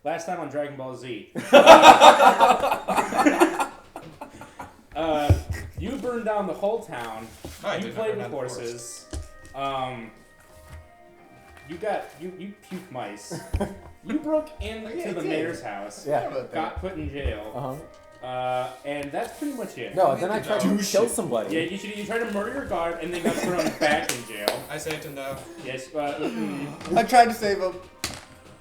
Last time on Dragon Ball Z. You burned down the whole town. You played with horses. You puke mice. You broke into the mayor's house. Yeah. Got put in jail. And that's pretty much it. No, then I tried to kill somebody. Yeah, you tried to murder your guard and then got thrown back in jail. I saved him though. Yes, I tried to save him.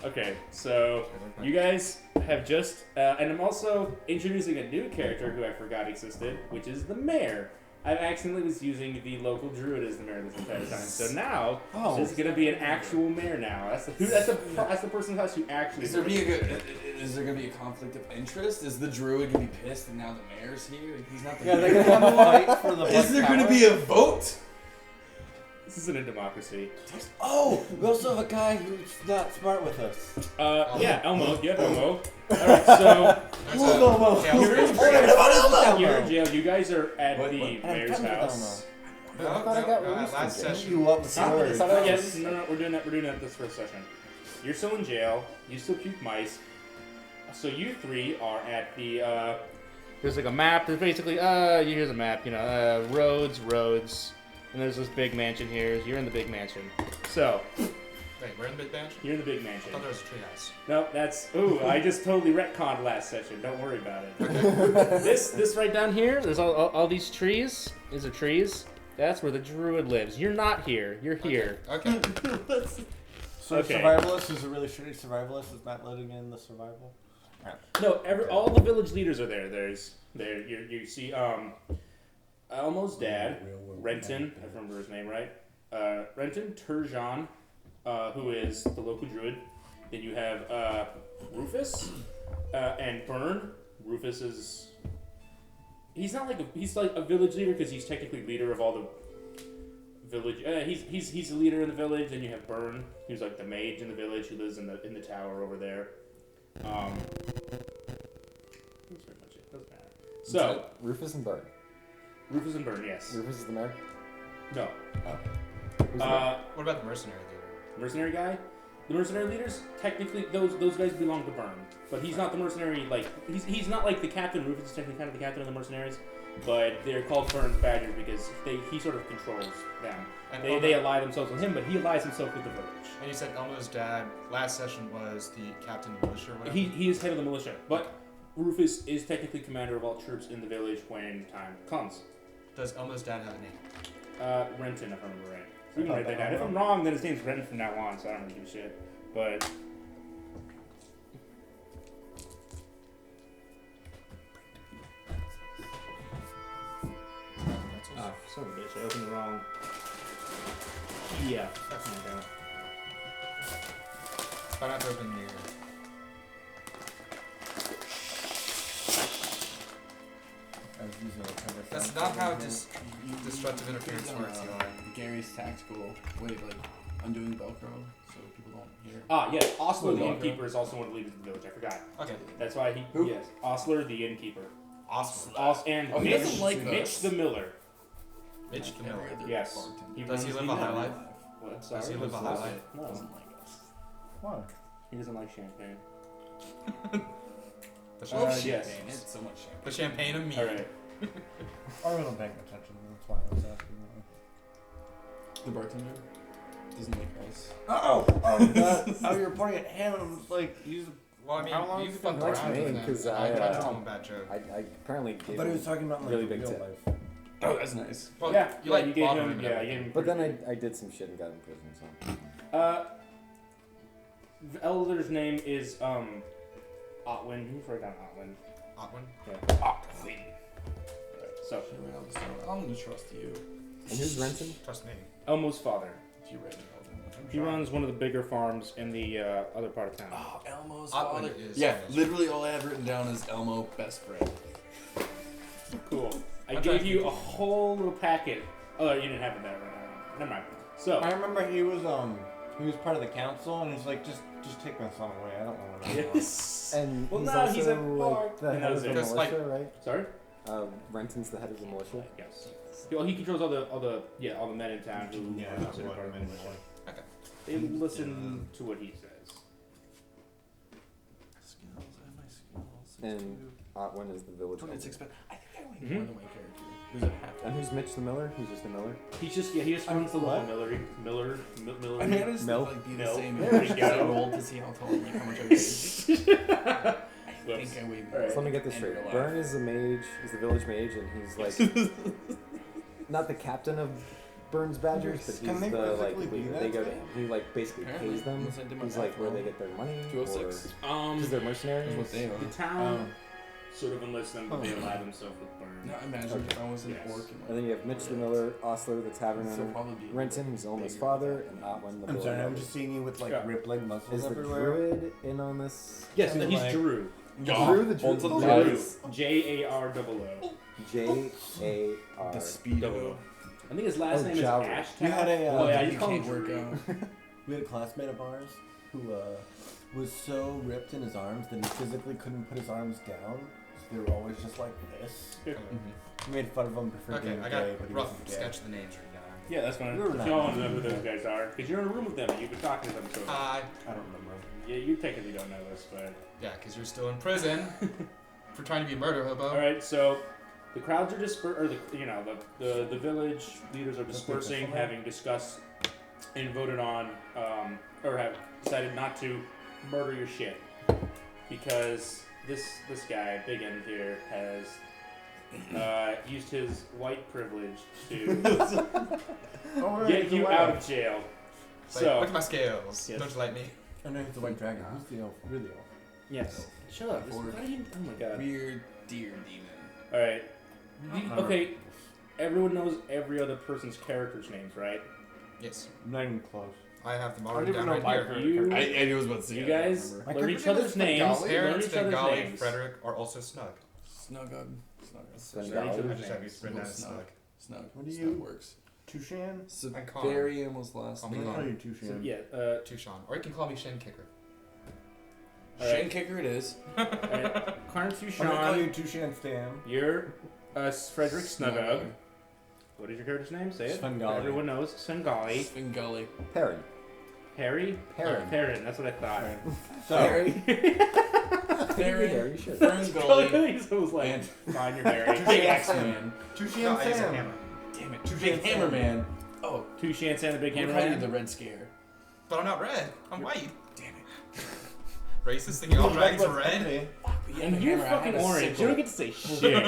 Okay, so you guys have just, and I'm also introducing a new character who I forgot existed, which is the mayor. I accidentally was using the local druid as the mayor this entire time, so now there's gonna be an actual mayor now. That's the person's house who actually. Is there gonna be a conflict of interest? Is the druid gonna be pissed and now the mayor's here? He's not the mayor. they're gonna have a fight for the. Is there gonna be a vote? This isn't a democracy. Oh, we also have a guy who's not smart with us. Yeah, Elmo. You have Elmo. Alright, so you're in jail. You guys are at the mayor's house. I thought I got released. Last session. You up the Yes, no, we're doing that this first session. You're still in jail. You still puke mice. So you three are at the. There's like a map. There's basically here's a map. You know, roads. And there's this big mansion here. You're in the big mansion. So. Wait, we're in the big mansion? You're in the big mansion. I thought there was a treehouse. No, that's. Ooh, I just totally retconned last session. Don't worry about it. This right down here, there's all these trees. These are trees. That's where the druid lives. You're not here. You're here. Okay. So survivalist is a really shitty survivalist. Is not letting in the survival. No, all the village leaders are there. You see Elmo's dad, Renton. I remember his name right. Renton Turjan. Who is the local druid. Then you have Rufus and Byrne. Rufus is... He's like a village leader because he's technically leader of all the village... he's the leader in the village. Then you have Byrne, who's like the mage in the village who lives in the tower over there. That's pretty much it. Doesn't matter. So... Rufus and Byrne. Rufus and Byrne, yes. Rufus is the mayor? No. What about the mercenary leader? Mercenary guy? The mercenary leaders, technically, those guys belong to Byrne. But he's not the mercenary, like, he's not like the captain. Rufus is technically kind of the captain of the mercenaries. But they're called Byrne's badgers because he sort of controls them. And they ally themselves with him, but he allies himself with the village. And you said Elmo's dad, last session, was the captain of the militia or whatever? He is head of the militia. But Rufus is technically commander of all troops in the village when time comes. Does Elmo's dad have a name? Renton, if I remember right. So you can write that down. If I'm wrong, then his name's Renton from now on, so I don't really give a shit. But... son of a bitch, I opened the wrong... Yeah, that's not going. Try not to open the... That's not how destructive interference works, Eli. Gary's tactical way of undoing Velcro so people don't hear. Yes. Osler the innkeeper is also one of the leaders of the village. I forgot. Okay. That's why he... Who? Yes. Osler the innkeeper. Osler. And he doesn't like Mitch the miller. Mitch the miller. Yes. Does he live a high life? What? Does he live a high life? No. Doesn't like us. Why? He doesn't like champagne. The Yes. Champagne. It's so much champagne. The champagne of me. Alright. I wasn't paying attention. That's why I was asking. The bartender doesn't like us. Oh, you're pointing at him and was like, Well, I mean, how long you has it fucked been around with him. because I tried to tell him a bad joke. I apparently gave But he was talking about like really real big tip. life. Oh, that's nice. Well, Yeah, you you gave bothered him. and Yeah, you everything. gave him. But then I did some shit and got in prison, so. The elder's name is Otwin. Who's right down Otwin? Otwin? Yeah. Otwin. So I'm gonna trust you. And who's Renton? Trust me. Elmo's father. If you read it. He runs one of the bigger farms in the other part of town. Oh, Elmo's Otwin father. is Yeah, Elmo's literally all I have written down is Elmo best friend. Cool. I I'm gave trying you to- a whole little packet. Oh, you didn't have it that right. Never mind. So I remember he was part of the council and he's like, just take my son away. I don't want to know. yes. And Well, he's no, also he's a like bard. the He head knows of the it. Because, militia, right? Sorry. Renton's the head of the militia. Yes. Well, he controls all the men in town who Yeah, are that's considered what part of I the meant. militia. Okay. They listen to what he says. And Otwin is the village. I think I like more than my character. Who's a half? And who's Mitch the Miller? He's just a Miller. He just runs the local Miller. I mean, I just Mel? like be the Mel. same There age we go. roll to see how tall, like how much I weigh. I think I weigh more. Alright. So let me get this in straight. real life. Burn is the mage, is the village mage, and he's like not the captain of Burns Badgers, but Can he's they the physically like do they that go to, today? he like basically Apparently. pays them. Unless I did my He's like math where they wrong. get their money. 206. Because they're mercenaries. That's what they are. The town sort of enlists them to be ally themselves with Burn. No, imagine if I was an Yes. orc. And then you have Mitch the Miller, Osler the tavern So owner, probably be Renton, who's Olma's bigger. father, and Otwin the I'm sorry, I'm village. just seeing you with like Yeah. ripped leg muscles Is the everywhere. druid in on this? Yes, Kinda he's like- Drew. Drew the druid. Drew. Nice. J-A-R-O-O. J-A-R. The speedo. I think his last Oh, name is Jowry. Ashtown. We had a, oh yeah, you you call him can't work Drew. out. We had a classmate of ours who was so ripped in his arms that he physically couldn't put his arms down. So they were always just like this. We made fun of him for Okay, being I gay, got but he rough wasn't gay. sketch of the names right now. Yeah, that's fine. We were If not y'all want to know really who those good. guys are, because you're in a room with them and you've been talking to them. So Hi. I don't remember. yeah, you technically don't know this, but Yeah, because you're still in prison for trying to be a murder hobo. all right. So the crowds are the village leaders are dispersing, somewhere. having discussed and voted on, or have decided not to murder your shit because this guy Big End here has used his white privilege to get you out of jail. Like, So look at my scales. Yes. Don't you like me? I know he's the white dragon. Who's the elf? You're the elf. yes, shut up. Or- Why do you? Oh my god. Weird deer demon. All right. Okay. Everyone knows every other person's character's names, right? Yes. I'm not even close. I have them I already don't down even right know my here. You, I was about to say. you I don't guys remember. My learn each character name other's is names. Bengali. Learn Terrence, each other's Bengali, names. Frederick are also snug. Snugug. Sven Learn each Galley. other's I just have you names. written down as Snug. snug. Snug. What do Snug you- works. Tushan? And Connor. Very almost last Call I'm me name. gonna Connor. call you So, Tushan. yeah. Tucson. Or you can call me Shin Kicker. Shin kicker it is. Carn I'm gonna call Tucson. you Tushan Stam. You're Frederick Snugug. What is your character's name? Say it. Svengali. Everyone knows. Svengali. Svengali. Perrin. Harry? Perrin. Oh, Perrin. That's what I thought. Harry. Theron. Harry, sure. Ferngully. He was like, And- fine, you're Harry. Big X-Man. Tushan No, I use a Sam. hammer. Damn it. Big Hammerman. Oh, Tushan Santa Big we're Hammer calling you Man. the Red Scare. But I'm not red. I'm white. Damn it. Racist thinking all dragons are red. Envy. And you're fucking orange. You don't get to say shit. You don't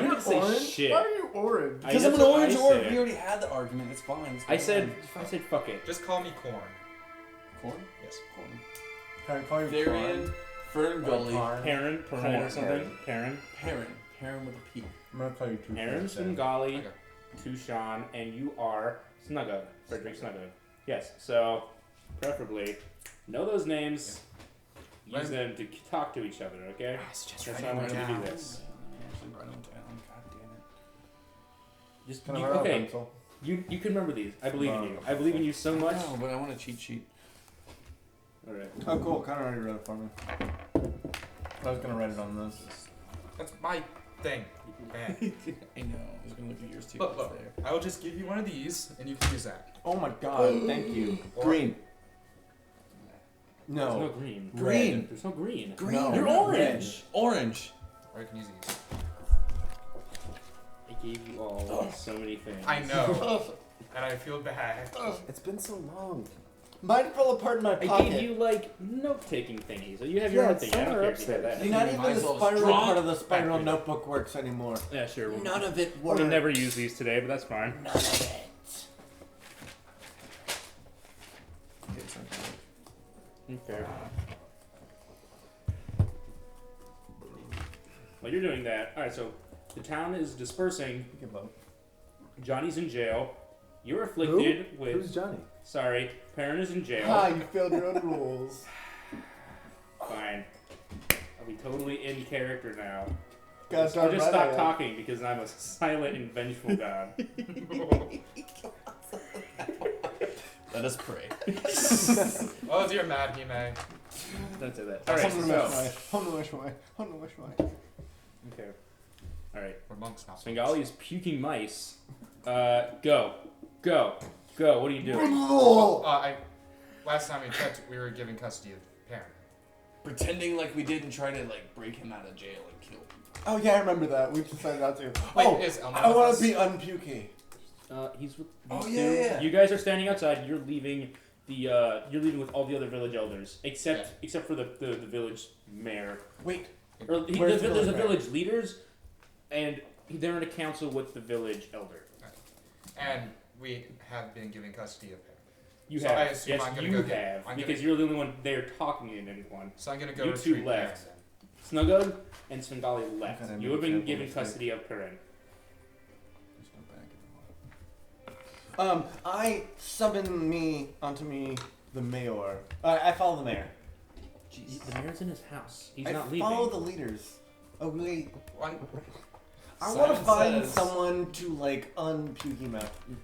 get to say Orange? shit. Why are you orange? I- Because I'm an that's what orange I orc. said. We already had the argument. It's fine. It's I said fine. fuck it. Just call me Corn. Corn. Yes. Corn. Can I call you Theron. Ferngully. Perrin, Perrin or something. Perrin. Perrin. Perrin with a P. I'm gonna call you Tushan Aaron Sam. Svengali, Okay. Tushan, and you are Snugug. Frederick Snugug. Yes. So, preferably, know those names. Use Right. them to talk to each other. Okay. It's just That's how I want you to do this. Write them down. God damn it. Just Can I you, write on okay. pencil? You can remember these. I believe in you. I believe in you so much. No, but I want a cheat sheet. All right. Oh, cool. Connor already wrote it for me. I was gonna write it on this. That's my thing. Man. I know. I was gonna look at yours too. Look, It's look. there. I will just give you one of these, and you can use that. Oh my god, thank you. Or- Green. There's no No. green. Green. There's no green. Green. No, You're not orange. Orange. Or you can use these. I gave you all so many things. I know. And I feel bad. It's been so long. Mine fell apart in my I pocket. gave you like note-taking thingies. So you have your Yeah, own it's thing. I don't somewhere care if you have upstairs. that. Not even the Mine's all spiral strong. part of the spiral Accurate. notebook works anymore. Yeah, sure. None of it We'll works. never use these today, but that's fine. None of it. Okay, it's not gonna work. Okay. While you're doing that, all right. So the town is dispersing. Give up. Johnny's in jail. You're afflicted with. Who's Johnny? Sorry, Perrin is in jail. Ah, you failed your own rules. Fine. I'll be totally in character now. God I'll darn just right stop I am. talking because I'm a silent and vengeful god. Let us pray. Oh, dear Mad Hime. Don't say that. All right. So. Okay. All right. We're monks now. Svengali is puking mice. Go. What are you doing? Last time we checked, we were given custody of Perrin. pretending like we didn't try to like break him out of jail and kill him. Oh yeah, I remember that. We decided not to. Wait, is Elmo I with want us? to be unpukey. He's with Oh, these yeah, two. yeah. You guys are standing outside. You're leaving you're leaving with all the other village elders, except for the village mayor. Wait. Or Where's the there's the village mayor? village leaders, and they're in a council with the village elder. And we have been given custody of him. You So have, I assume yes, I'm gonna you go get- have, I'm because gonna- you're the only one there talking to anyone. So I'm gonna go You two retrieve left. Perrin Snuggled and Svengali left. Okay, You have been careful given mistake. custody of Perrin. I summon onto me the mayor. I follow the mayor. The mayor's in his house. He's I not leaving. follow the leaders. Oh wait. One, I want to Simon find says- someone to like unpukey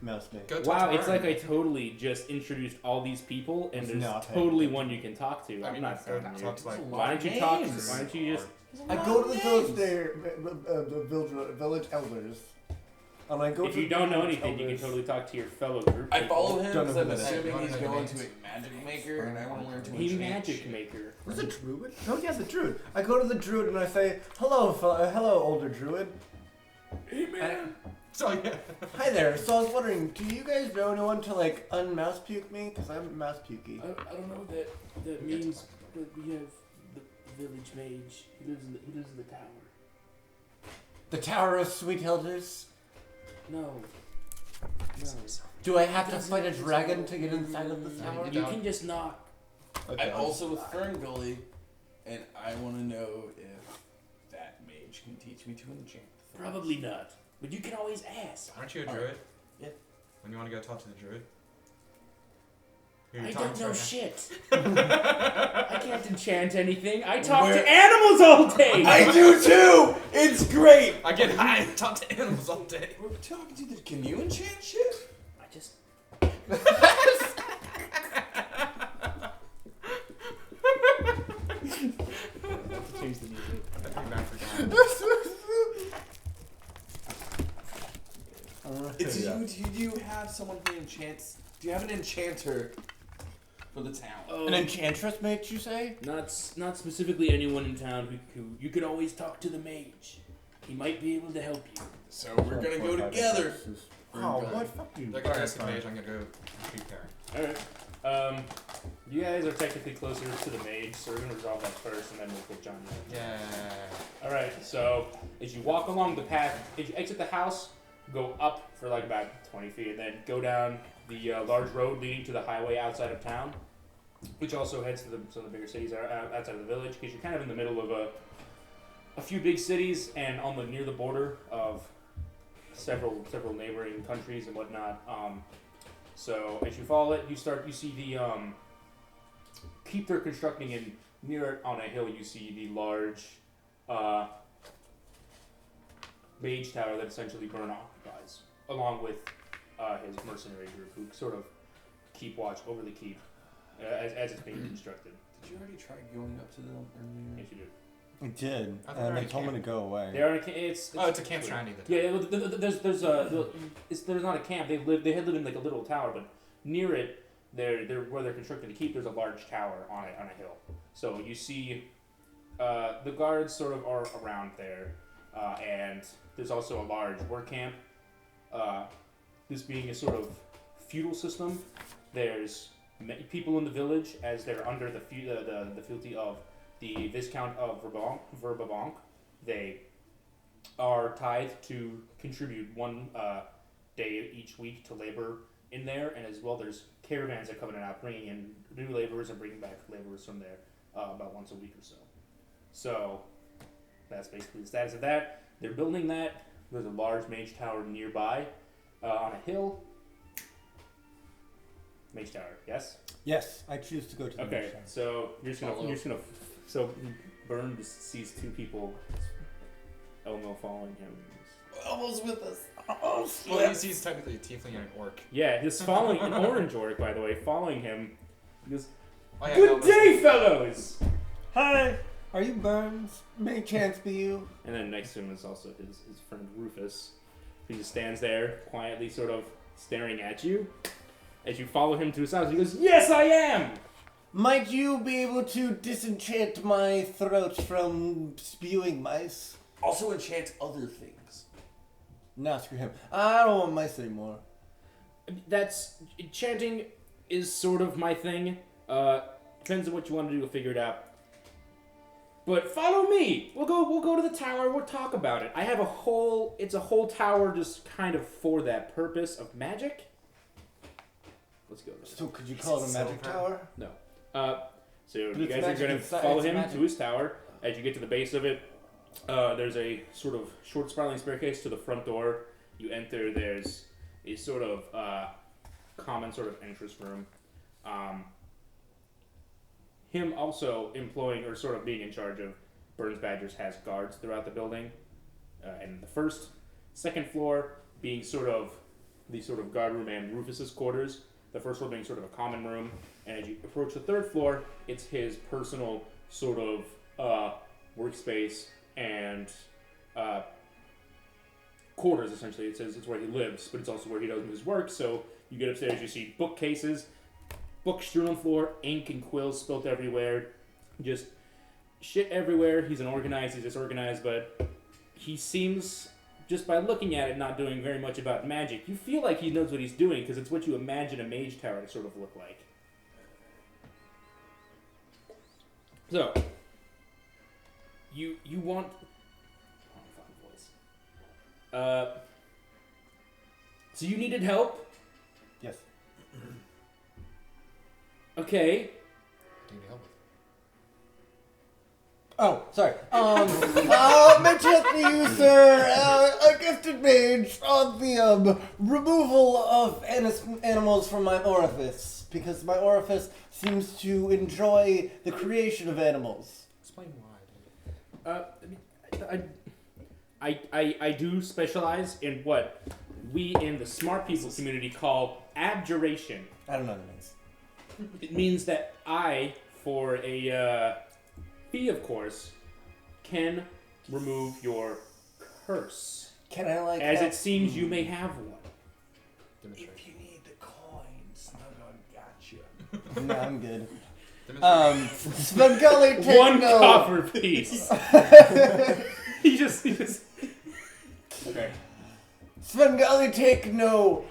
mouse me. go talk Wow, to it's like Perrin. I totally just introduced all these people, and It's there's nothing. totally one you can talk to. I I'm mean, not go telling you. talk to like. Why don't you talk? Why don't you just? I go to the village there, the village elders. And I go If to you the don't know village anything, you can elders. totally talk to your fellow group. I people. follow him Don't because know I'm who that is. assuming Don't he's know who going that to is. a magic maker, and I want to learn to He enchant magic shit. maker. Was it druid? Oh yeah, the druid. I go to the druid and I say, "Hello, hello, older druid. Hey man. So yeah. Hi there. So I was wondering, do you guys know anyone to like unmouse puke me? Cause I'm mouse pukey. I don't know that means, but we have the village mage. He lives in the tower. The Tower of Sweet Elders. No. Do I have to fight a dragon to get inside of the tower? You can just knock. I also with Fern Gully, and I want to know if that mage can teach me to enchant. Probably not. But you can always ask. Aren't you a druid? Yeah. When you want to go talk to the druid? Who are you I talking don't to know right now? shit. I can't enchant anything. I talk to animals all day. I do too. It's great. I get high and talk to animals all day. We're talking to the. Can you enchant shit? I just. Change the music. I think Matt forgot. Do you have someone who enchants? Do you have an enchanter for the town? An enchantress, mate? You say? Not specifically anyone in town who you could always talk to the mage. He might be able to help you. So we're gonna go together. Oh, what? Fuck you. They're gonna ask the mage. I'm gonna go retrieve Perrin. Alright. You guys are technically closer to the mage, so we're gonna resolve that first, and then we'll put John in. Yeah. Alright, so as you walk along the path, as you exit the house, go up for like about 20 feet, and then go down the large road leading to the highway outside of town, which also heads to some of the bigger cities outside of the village, because you're kind of in the middle of a few big cities and near the border of several neighboring countries and whatnot. So as you follow it, you see the keep they're constructing, and near it on a hill you see the large mage tower that essentially Burn occupies, along with his mercenary group, who sort of keep watch over the keep as it's being constructed. Did you already try going up to them earlier? Yes, you do. I did. I thought And they already told me to camped. go away. They are in a it's It's a camp shrine either. Yeah, there's not a camp. They had lived in like a little tower, but near it, they're where they're constructing the keep. There's a large tower on a hill. So you see, the guards sort of are around there, and there's also a large work camp. This being a sort of feudal system, there's many people in the village as they're under the fealty of the Viscount of Verbabank. They are tithed to contribute one day each week to labor in there, and as well there's caravans that come in and out, bringing in new laborers and bringing back laborers from there about once a week or so. So that's basically the status of that. They're building that. There's a large mage tower nearby on a hill. Mage tower, yes? Yes, I choose to go to the Okay, mage tower. so you're just gonna so Burn sees two people, Elmo following him. Almost with us. Well, he's technically a tiefling and an orc. Yeah, he's following an orange orc, by the way, following him. He goes, Oh, yeah, "Good Elmo's- day, fellows!" Hi! Are you Burns? May chance be you? And then next to him is also his friend Rufus. He just stands there, quietly sort of staring at you. As you follow him to his house, he goes, "Yes, I am!" Might you be able to disenchant my throat from spewing mice? Also enchant other things. No, screw him. I don't want mice anymore. Chanting is sort of my thing. Depends on what you want to do. We'll figure it out. But follow me. We'll go to the tower. We'll talk about it. I have it's a whole tower just kind of for that purpose of magic. Let's go. So could you call it a magic tower? No. So you guys are going to follow him to his tower. As you get to the base of it, there's a sort of short spiraling staircase to the front door. You enter. There's a sort of common sort of entrance room. Him also employing or sort of being in charge of Burns Badgers has guards throughout the building. And the second floor being sort of the sort of guard room and Rufus's quarters. The first floor being sort of a common room. And as you approach the third floor, it's his personal sort of workspace and quarters, essentially. It says it's where he lives, but it's also where he does his work. So you get upstairs, you see bookcases, books strewn on the floor, ink and quills spilt everywhere, just shit everywhere. He's disorganized, but he seems, just by looking at it, not doing very much about magic. You feel like he knows what he's doing, because it's what you imagine a mage tower to sort of look like. So, you want... So you needed help? Yes. Okay. Do you need help with? Oh, sorry. Mention to you, sir, a gifted mage on the removal of animals from my orifice, because my orifice seems to enjoy the creation of animals. Explain why. I do specialize in what we in the smart people community call abjuration. I don't know what it means. It means that I, for a fee, of course, can remove your curse. Can I, like... As it seems you may have one. If you need the coins, I gotcha. No, I'm good. Svengali, take one no. copper piece. he just... Okay. Svengali take no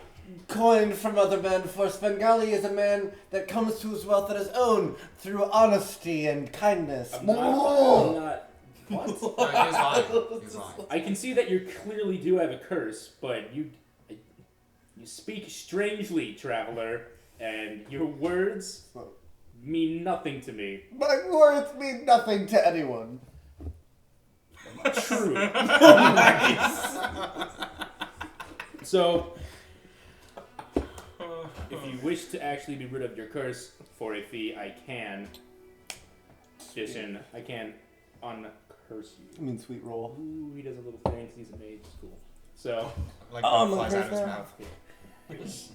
coin from other men, for Svengali is a man that comes to his wealth on his own through honesty and kindness. I'm not what? He's lying. I can see that you clearly do have a curse, but you speak strangely, traveler, and your words mean nothing to me. My words mean nothing to anyone. True. So, if you wish to actually be rid of your curse for a fee, I can. I can uncurse you. I mean, sweet roll. Ooh, he does a little thing. He's a mage. It's cool. So, Like I'm flies out of his curse mouth.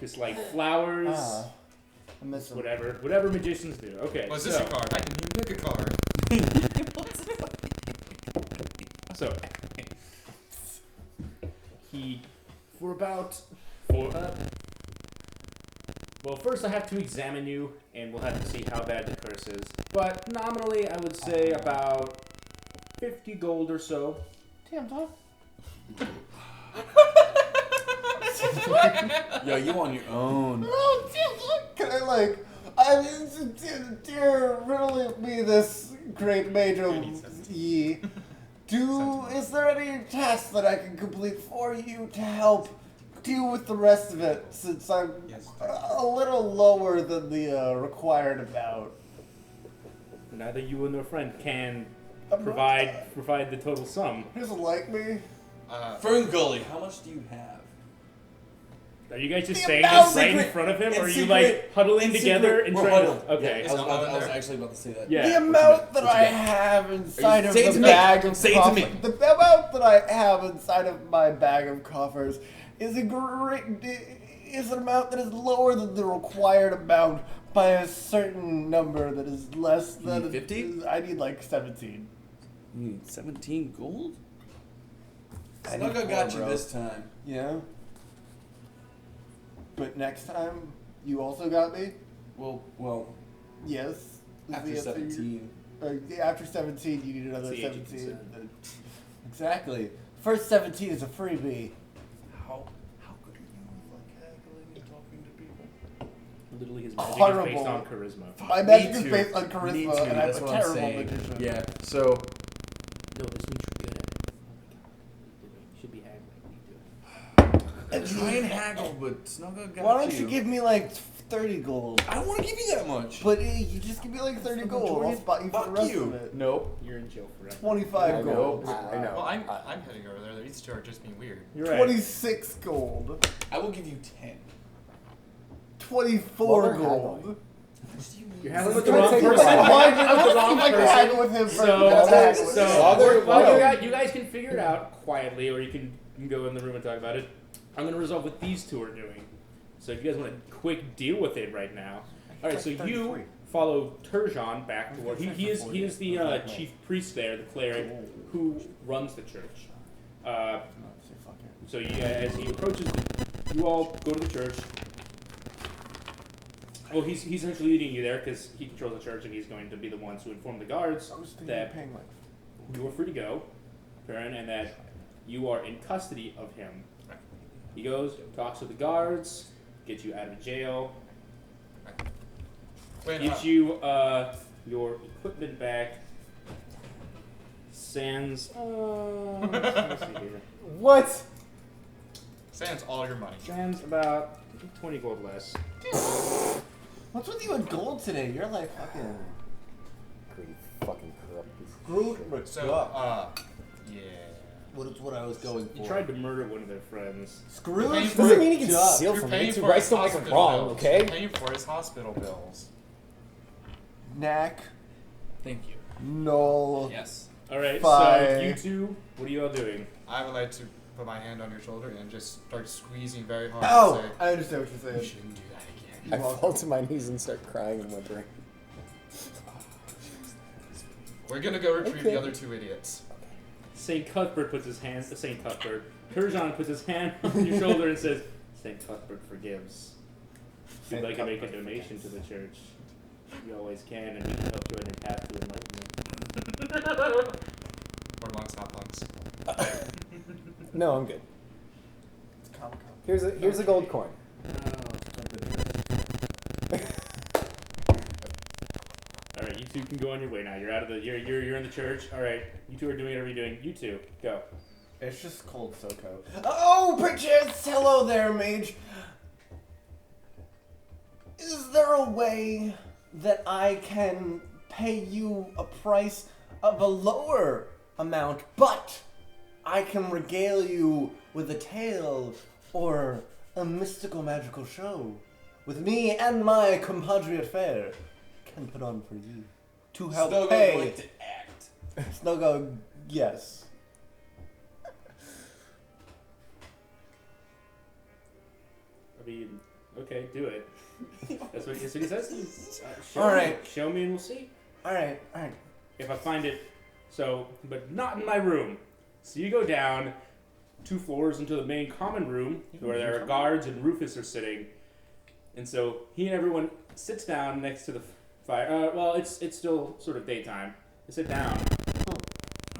just like flowers, I miss him. whatever magicians do. Okay. Was this a card? I can hear pick a card. So, he, well, first I have to examine you, and we'll have to see how bad the curse is. But nominally, I would say about 50 gold or so. Damn, dog. Yo, you on your own. Oh, damn, can I, dear, riddle me this great mage of ye. Is there any tasks that I can complete for you to help deal with the rest of it, since I'm a little lower than the required amount? Neither you nor friend can provide the total sum. He doesn't like me. Fern Gully, how much do you have? Are you guys just The saying amount- this right in secret- front of him, or are in you secret- like huddling in together secret, and we're trying to? huddled. Okay. Yeah, I was actually about to say that. Yeah. The amount that What you I got? have inside of Say it the to me. bag of Say it to coffers, me. the amount that I have inside of my bag of coffers is an amount that is lower than the required amount by a certain number that is less than... need 50? I need like 17. You need 17 gold? I need Snugga 4, got you bro. this time. Yeah? But next time, you also got me? Well. Yes. Is After the answer 17. After 17, you need another That's the age of 17. consent. Exactly. First 17 is a freebie. How good are you with like haggling and talking to people? Literally, his magic is Horrible. based on charisma. My Me magic is too. based on Me charisma, too, and I'm that's a what I'm terrible saying. magician. Yeah. So No, this means you're good at it. Oh my god. You should be haggling. You do it. try and haggle, but Snugga got Why don't you give me like 30 gold? I don't want to give you that much. But you just give me like 30 gold. I'll spot you for the Fuck rest you. of it. Nope. You're in jail forever. 25 gold. I know. Well, I'm heading over there. These two are just being weird. You're right. 26 gold. I will give you 10. 24 Well, they're gold. haggling. You're haggling with This the is wrong gonna take person. like You're five haggling with the wrong I can person. haggle with him for So, you guys can figure it out quietly, or you can go in the room and talk about it. I'm going to resolve what these two are doing. So if you guys want to quick deal with it right now. All right, so you follow Turjan back to where he is the chief priest there, the cleric who runs the church. So as he approaches, you all go to the church. Well, he's essentially leading you there because he controls the church and he's going to be the one to inform the guards that you are free to go, Perrin, and that you are in custody of him. He goes, talks to the guards, gets you out of jail, gives you your equipment back, sans... let's see here. What? Sans all your money. Sans about 20 gold less. What's with you and gold today? You're like fucking Pretty fucking corrupt. Groot So, yeah. What I was going for. You tried to murder one of their friends. Scrooge Doesn't mean he can McDuck. steal You're from paying me. for I his still make him hospital wrong, bills. okay? You're paying for his hospital bills. Knack. Thank you. No. Yes. Alright, Bye. so you two, what are you all doing? I would like to put my hand on your shoulder and just start squeezing very hard Oh, and say, I understand what you you're saying. shouldn't do that again. I fall to my knees and start crying and whimpering. We're gonna go retrieve Okay. the other two idiots. St. Cuthbert puts his hand, St. Cuthbert, Turjan puts his hand on your shoulder and says, St. Cuthbert forgives. If you'd like to make a donation to the church, you always can, and we can help you on your path to enlightenment. Or monks, not punks. No, I'm good. It's Comic-Con. Here's a gold coin. All right, you two can go on your way now. You're out of the. You're in the church. All right, you two are doing whatever you're doing. You two, go. It's just cold SoCo. Oh, perchance! Hello there, mage. Is there a way that I can pay you a price of a lower amount, but I can regale you with a tale or a mystical magical show with me and my compadre fair can put on for you to help Snugga would pay? like to act. Snugga, yes. I mean, okay, do it. That's what he says. All right. Show me and we'll see. All right. If I find it. So, but not in my room. So you go down 2 floors into the main common room where there are guards and Rufus are sitting. And so he and everyone sits down next to the fire. Well, it's still sort of daytime. They sit down.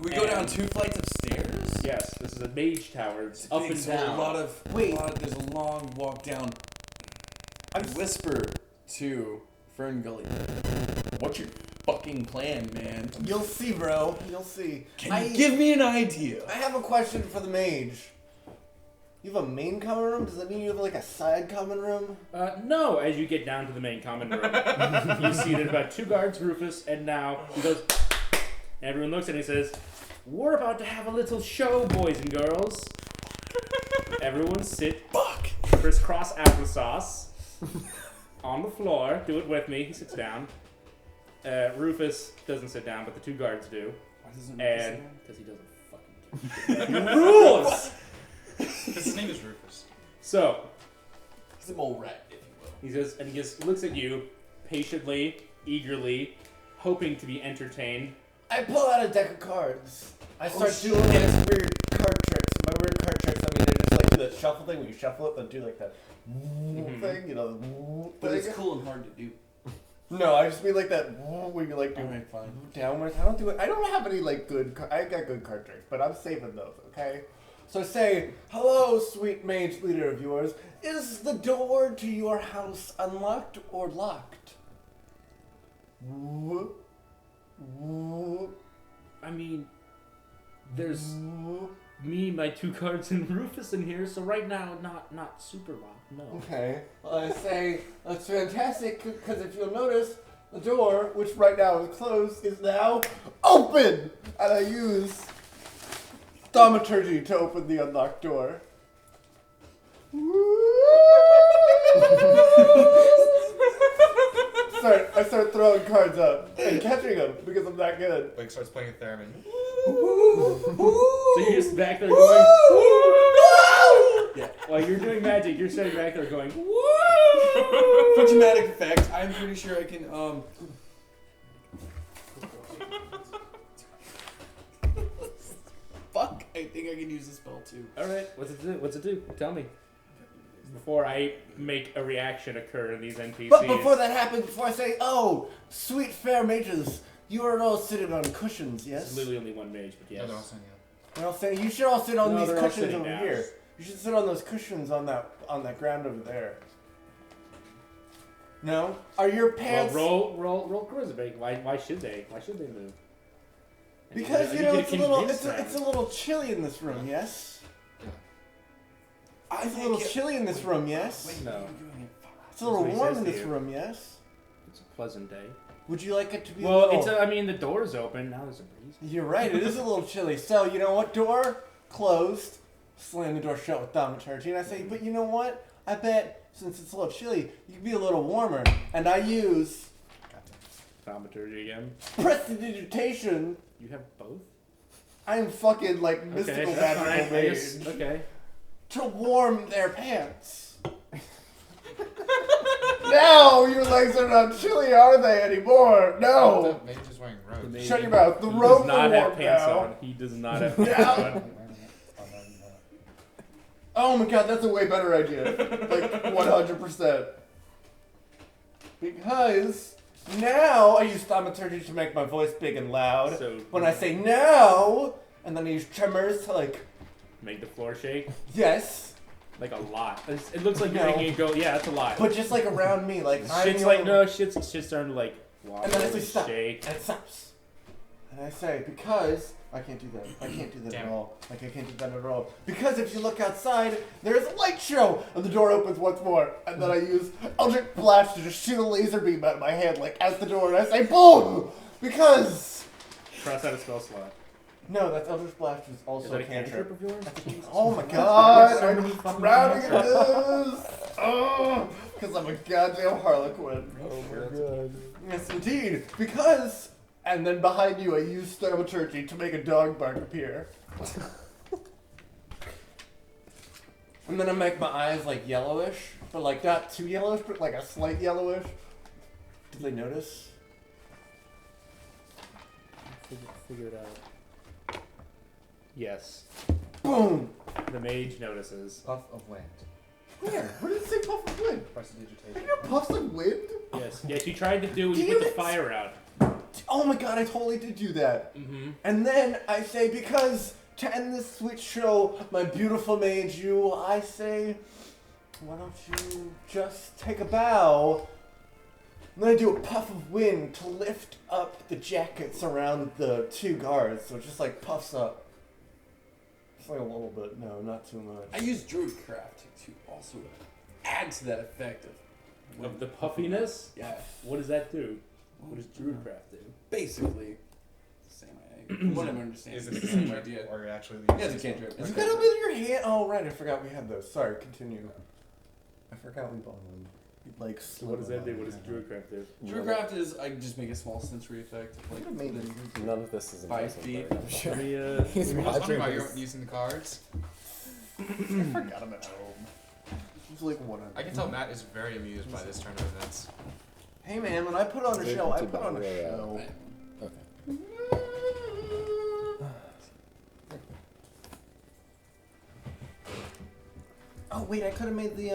We go down 2 flights of stairs? Yes, this is a mage tower. It's up Big, and so down. there's a long walk down. I whisper to Fern Gully, what's your fucking plan, man? You'll see, bro. You'll see. Can you give me an idea? I have a question for the mage. You have a main common room? Does that mean you have like a side common room? No, as you get down to the main common room, you see that about 2 guards, Rufus, and now he goes, everyone looks and he says, we're about to have a little show, boys and girls. Everyone sit, crisscross applesauce, on the floor. Do it with me. He sits down. Rufus doesn't sit down, but the 2 guards do. Why doesn't And, because he doesn't fucking care. Rules! Because his name is Rufus. So, He's a mole rat, if you will. he says, and he just looks at you, patiently, eagerly, hoping to be entertained. I pull out a deck of cards. I start shit. doing this weird card tricks. My weird card tricks, I mean, they just like do that shuffle thing when you shuffle it, but do like that thing, you know, But it's thing. cool and hard to do. No, I just mean like that where you like do Alright, fine. downwards. I don't do it. I don't have any like good. I got good card tricks, but I'm saving those. Okay. So say, hello, sweet mage leader of yours. Is the door to your house unlocked or locked? I mean, there's me, my 2 cards, and Rufus in here, so right now, not super locked, no. Okay. Well, I say, that's fantastic, because if you'll notice, the door, which right now is closed, is now open! And I use thaumaturgy to open the unlocked door. I start throwing cards up and catching them because I'm that good. Blake starts playing a theremin. So you're just back there going, yeah. While you're doing magic, you're sitting back there going, For dramatic effect, I'm pretty sure I can, Fuck, I think I can use the spell too. Alright, what's it do? What's it do? Tell me. Before I make a reaction occur in these NPCs. But before that happens, before I say, oh, sweet fair mages, you are all sitting on cushions, yes? There's literally only one mage, but yes. Yeah, they're all saying yeah. They're all sitting, you should all sit on No, these they're all cushions sitting over down. here. You should sit on those cushions on that ground over there. No? Are your pants... Well, roll charisma. Why should they? Why should they move? Because, I you need know, to it's convince them. a little chilly in this room, yes? It's a little chilly in this room, yes? No. It's a little That's what he warm in says to this you. room, yes? It's a pleasant day. Would you like it to be Well, a little... I mean, the door's open. Now there's a breeze. You're right, it is a little chilly. So, you know what? Door closed. Slam the door shut with thaumaturgy. And I say, but you know what? I bet, since it's a little chilly, you can be a little warmer. And I use Thaumaturgy again. prestidigitation. You have both? I'm fucking, like, mystical that's magical fine. I mage. guess, okay. To warm their pants. Now your legs are not chilly, are they, anymore? No. The mage is wearing robes. mage- Shut your mouth. The He robes does not are have warm pants now. on. He does not have pants Yeah. on. Oh my god, that's a way better idea. Like, 100%. Because now I use thaumaturgy to make my voice big and loud. So When I say now, and then I use tremors to, like, make the floor shake. yes. Like a lot. It looks like you're No. making it go. Yeah, that's a lot. But just, like, around me. Like, I'm Shit's the like only- no. Shit's starting to like wobble And then I say and stop. shake. And it stops. And I say, because I can't do that. I can't do that Damn at it. all. Like, I can't do that at all. Because if you look outside, there's a light show! And the door opens once more. And then I use Eldritch Blast to just shoot a laser beam at my head, like, at the door. And I say, boom! Because... Cross out a spell slot. No, that's Eldritch Blast, which is Is also that a a cantrip cantrip. of yours? Oh my god! So I'm many fucking drowning in cantrips. this! Oh! Because I'm a goddamn harlequin. Oh my god. Yes, indeed. Because, and then behind you, I use thaumaturgy to make a dog bark appear. And then I make my eyes like yellowish, but like not too yellowish, but like a slight yellowish. Did they notice? Figure it out. Yes. Boom! The mage notices. Puff of wind. Where? Where did it say puff of wind? Are Prestidigitation. your puffs of wind? Yes. Yes, you tried to do when you Damn put the it. fire out. Oh my god, I totally did do that. Mm-hmm. And then I say, because to end this sweet show, my beautiful mage, you, I say, why don't you just take a bow? I'm gonna do a puff of wind to lift up the jackets around the 2 guards, so it just like puffs up. Just like a little bit, no, not too I much. use Druidcraft to also add to that effect Of the puffiness? Yeah, What does that do? What does Druidcraft do? basically the same idea. Whatever, understand. Is It's it the same idea. Or you're actually Yeah, it's a cantrip. You got it with your hand? Oh, right, I forgot we had those. Sorry, continue. I forgot we bought them. Like, So what does that do? What does Druidcraft do? Druidcraft is I just make a small sensory effect of like within None of this is 5 impressive, feet. but I'm sure. Let me, He's I was watching wondering why you this. weren't using the cards. I forgot them at home. It's like 100. I can tell Matt is very amused by this turn of events. Hey man, when I put on a They show, I did put on a really show. Okay. Oh wait, I could have made the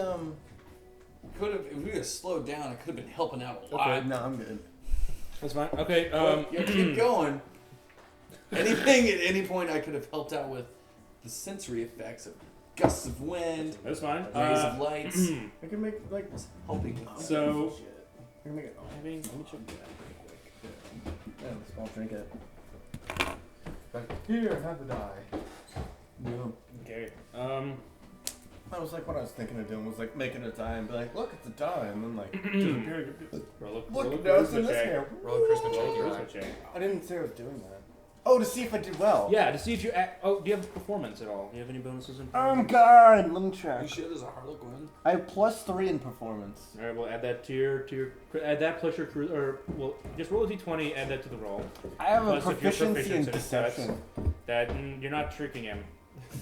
could have. If we would have slowed down, I could have been helping out a lot. Okay. No, I'm good. That's fine. Okay. Yeah, keep going. Anything at any point I could have helped out with the sensory effects of gusts of wind, That's fine. rays of lights. I can make like helping. So, I can make it. let me check that real quick. Yeah, I'll drink it. But here, have the die. No. Okay. That was like what I was thinking of doing was like making a die and be like, look, it's a die, and then like, look, now it's in this here. Roll a Christmas check. Roll a Eli. charisma check. I didn't say I was doing that. Oh, to see if I did well. Yeah, to see if you. Oh, do you have performance at all? Do you have any bonuses in? God, let me check. You should as a Harlequin. I have +3 in performance. All right, we'll add that to your add that plus your or well, just roll a d20, add that to the roll. I have Plus, a if you're proficiency in proficient deception. That you're not tricking him.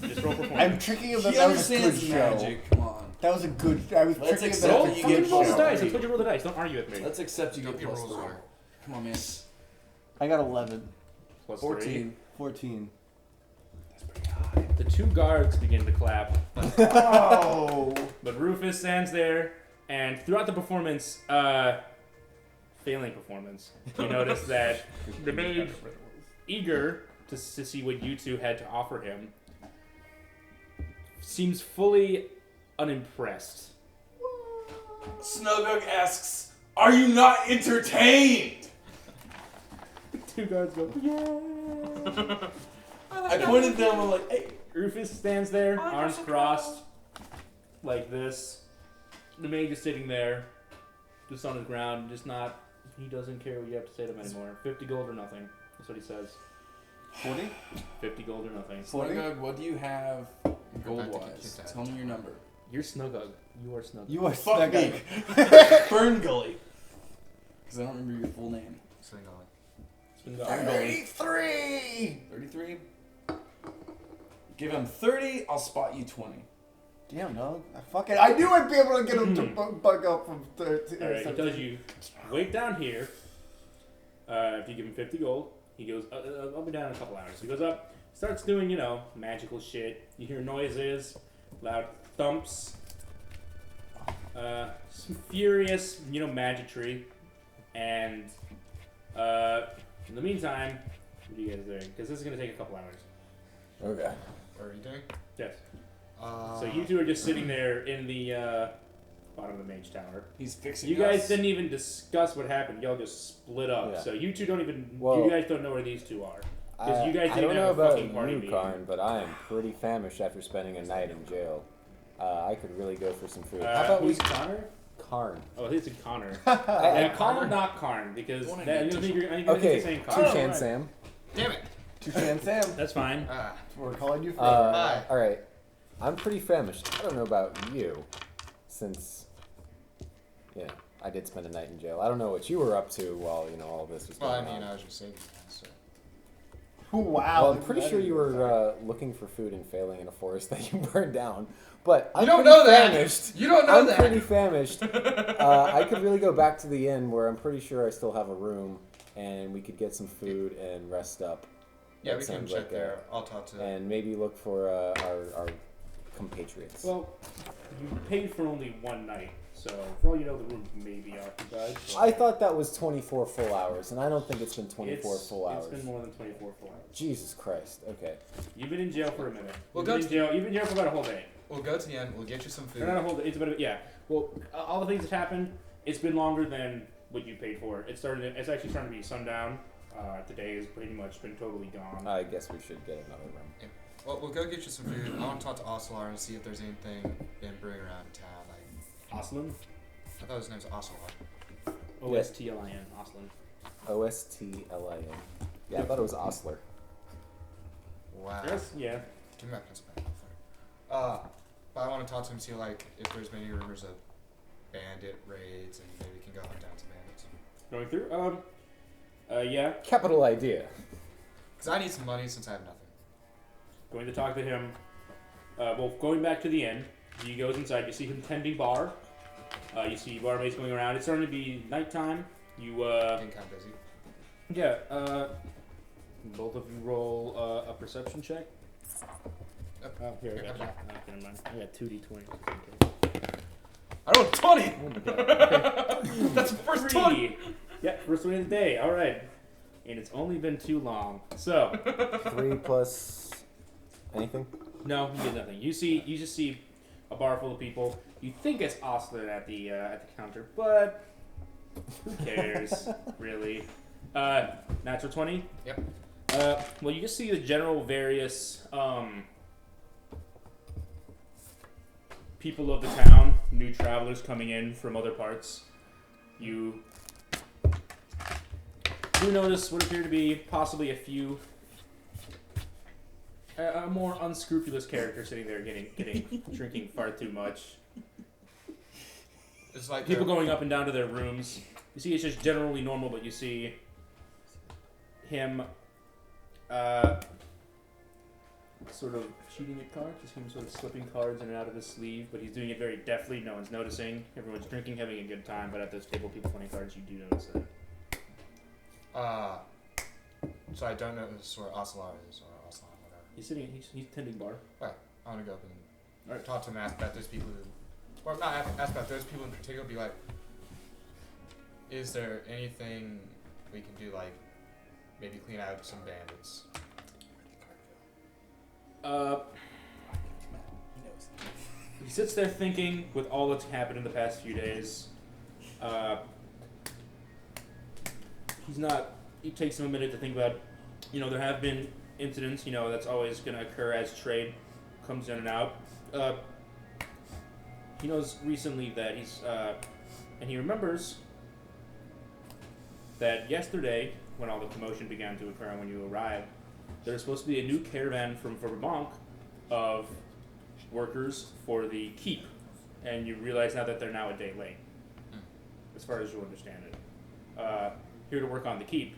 Just roll performance. I'm tricking him that He that was a good understands show. magic. Come on. That was a good. I was Let's tricking him accept that roll, was a you good get roll the show. dice. I told you to roll the dice. Don't argue with me. Let's accept you Don't get be plus rules 3. are. Come on, miss. I got 11. Plus 14. 14. That's pretty high. The two guards begin to clap, Oh! but Rufus stands there, and throughout the performance, failing performance, you notice that the mage, eager to see what you two had to offer him, seems fully unimpressed. Snugug asks, "Are you not entertained?" Two guards go, yeah. I pointed at them. I'm like, "Hey, Rufus stands there, arms crossed, like this. The mage is sitting there, just on the ground, just not. He doesn't care what you have to say to him anymore. 50 gold or nothing. That's what he says. 40? 50 gold or nothing. Snugug, what do you have gold Back to wise? kick that. Tell me your number." You're Snugug. You are Snugug. You are Fuck me. Snugug. Fern Gully. Because I don't remember your full name. Something like Snugug. 33! 33. Give him 30. I'll spot you 20. Damn, no. I knew I'd be able to get him to bug up from 30. Alright, he tells you, wait down here. If you give him 50 gold, he goes, I'll be down in a couple hours. He goes up, starts doing, magical shit. You hear noises, loud thumps, some furious, magicry. And in the meantime, what are you guys doing? Because this is going to take a couple hours. Okay. Are you doing? Yes. So you two are just sitting there in the bottom of the mage tower. He's fixing You guys us. didn't even discuss what happened. Y'all just split up. Yeah. So you two don't even. Well, you guys don't know where these two are. Because you guys I didn't don't know have a about fucking party you, meeting. Karn, but I am pretty famished after spending a night in jail. I could really go for some food. How How about who's we... Connor? Karn. Oh, he's a Connor. I- And call him not Karn because Don't that, need you think you're, I think Okay, you're saying Karn. Toucan Right. Sam. Damn it! Toucan Sam. That's fine. We're calling you forever. Bye. Alright. I'm pretty famished. I don't know about you, since, I did spend a night in jail. I don't know what you were up to while, all this was Well, going I mean, on. I was just saying that, so. Wow. Well, I'm pretty sure you were looking for food and failing in a forest that you burned down. But I'm You don't pretty know that! famished. You don't know I'm that! pretty famished. I could really go back to the inn where I'm pretty sure I still have a room, and we could get some food and rest up. Yeah, That we can sounds check like there. I'll talk to And maybe look for our compatriots. Well, you paid for only one night, so for all you know, the room may be occupied. So I thought that was 24 full hours, and I don't think it's been 24 it's, full hours. It's been more than 24 full hours. Jesus Christ. Okay. You've been in jail for a minute. Well, You've been go in jail. You've been in jail for about a whole day. We'll go to the end. We'll get you some food. Or not a whole day. It's about yeah. Well, all the things that happened. It's been longer than what you paid for. It's actually starting to be sundown. Today has pretty much been totally gone. I guess we should get another room. Well, we'll go get you some food. I want to talk to Oslar and see if there's anything in brewing around town. Like, Oslin. I thought his name's Oslar. O-S-T-L-I-N. Oslin. O-S-T-L-I-N. Yeah, I thought it was Osler. Wow. Yes. Yeah. Give me that pencil back. But I want to talk to him, see like if there's many rumors of bandit raids, and maybe we can go hunt down some bandits. Going through. Yeah. Capital idea. Cause I need some money since I have nothing. Going to talk to him. Well, going back to the inn. He goes inside. You see him tending bar. You see barmaids going around. It's starting to be nighttime. You Getting kind of busy. yeah. Both of you roll a perception check. Yep. Oh, here I Here, got come you. Oh, never mind. I got 2d20. I rolled 20. Oh my god. Okay. That's the first 3. 20. Yeah, first win of the day. All right. And it's only been too long. So, 3 plus anything? no, you get nothing. You just see a bar full of people. You think it's Osler at the counter, but who cares, really? Natural 20? Yep. Well, you just see the general various people of the town, new travelers coming in from other parts. You do notice what appear to be possibly a few a more unscrupulous character sitting there drinking far too much. It's like People going up and down to their rooms. You see it's just generally normal, but you see him sort of cheating at cards. Just him sort of slipping cards in and out of his sleeve, but he's doing it very deftly. No one's noticing. Everyone's drinking, having a good time, but at this table, people playing cards, you do notice that. So I don't know where Ocelot is or Ocelot, whatever. He's sitting. He's tending bar. Right. I want to go up and Alright. talk to him, ask about those people who, or not ask about those people in particular. Be like, is there anything we can do, like maybe clean out some bandits? He sits there thinking with all that's happened in the past few days. He's not. It takes him a minute to think about. There have been incidents. That's always going to occur as trade comes in and out. He knows recently that and he remembers that yesterday, when all the commotion began to occur and when you arrived, there was supposed to be a new caravan from Vermont of workers for the keep, and you realize now that they're now a day late, as far as you understand it. Here to work on the keep.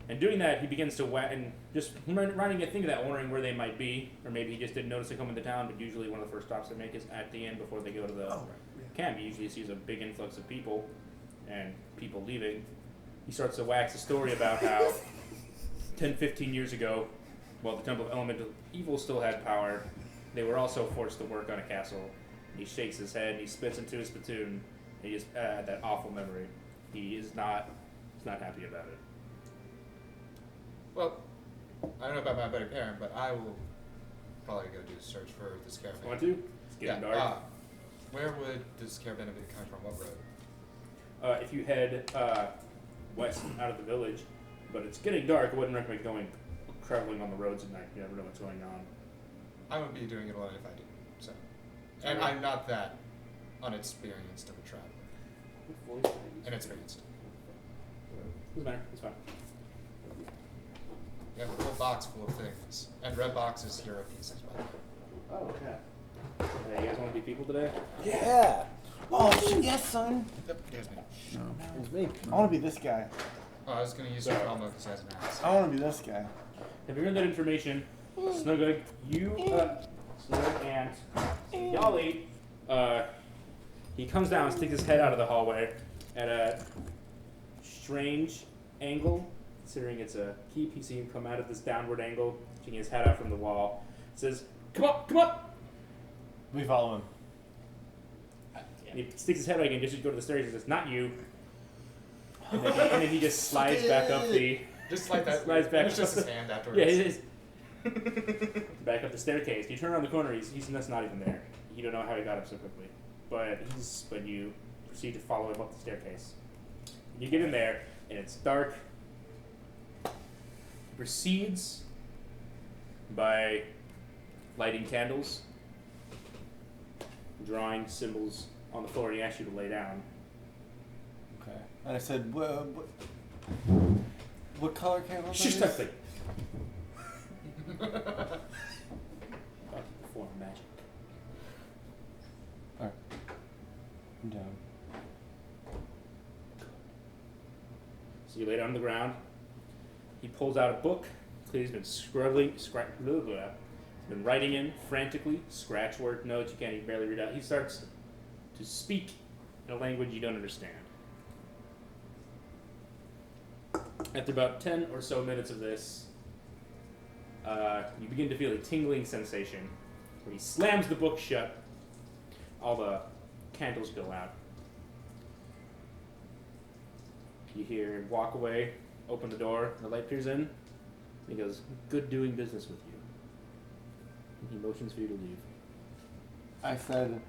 And doing that, he begins to and just running a thing of that, wondering where they might be, or maybe he just didn't notice they come into town, but usually one of the first stops they make is at the inn before they go to the camp. He usually sees a big influx of people, and people leaving. He starts to wax a story about how 10, 15 years ago, while the Temple of Elemental Evil still had power, they were also forced to work on a castle. He shakes his head, and he spits into his spittoon, and he just that awful memory. He's not happy about it. Well, I don't know about my better parent, but I will probably go do a search for this caravan. Want to? It's getting dark. Where would this caravan be coming from? What road? If you head west out of the village, but it's getting dark, I wouldn't recommend traveling on the roads at night. You never know what's going on. I would be doing it alone if I did. So, and I'm not that unexperienced of a traveler. Inexperienced. Doesn't matter. It's fine. We have a full box full of things, and red boxes hero pieces. By the way. Oh, okay. Hey, you guys want to be people today? Yeah. Oh, shit, yes, son. Yep, there's me. It's me. I want to be this guy. Oh, I was gonna use Sorry. the promo because he has an axe. I want to be this guy. Have you heard that information? Snugga, Snug and Yali, he comes down, sticks his head out of the hallway at a strange angle, considering it's a keep. You see him come out of this downward angle, sticking his head out from the wall. Says, "Come up, come up!" We follow him. And he sticks his head out again, just to go to the stairs. He says, "Not you." And then he just slides back up the. Just like that. Slides back It's just up his hand afterwards. Yeah, it is. Back up the staircase. You turn around the corner. He's not even there. You don't know how he got up so quickly, but you proceed to follow him up the staircase. You get in there, and it's dark. He proceeds by lighting candles, drawing symbols on the floor, and he asks you to lay down. Okay. And I said, what color candles Shush, are that these? thing. Form of magic. Alright. I'm down. So you lay down on the ground. He pulls out a book. He's been he's been writing in frantically, scratch word notes you can't even barely read out. He starts to speak in a language you don't understand. After about 10 or so minutes of this, you begin to feel a tingling sensation. When he slams the book shut, all the candles go out. You hear him walk away, open the door, the light peers in. He goes, "Good doing business with you." And he motions for you to leave. I said,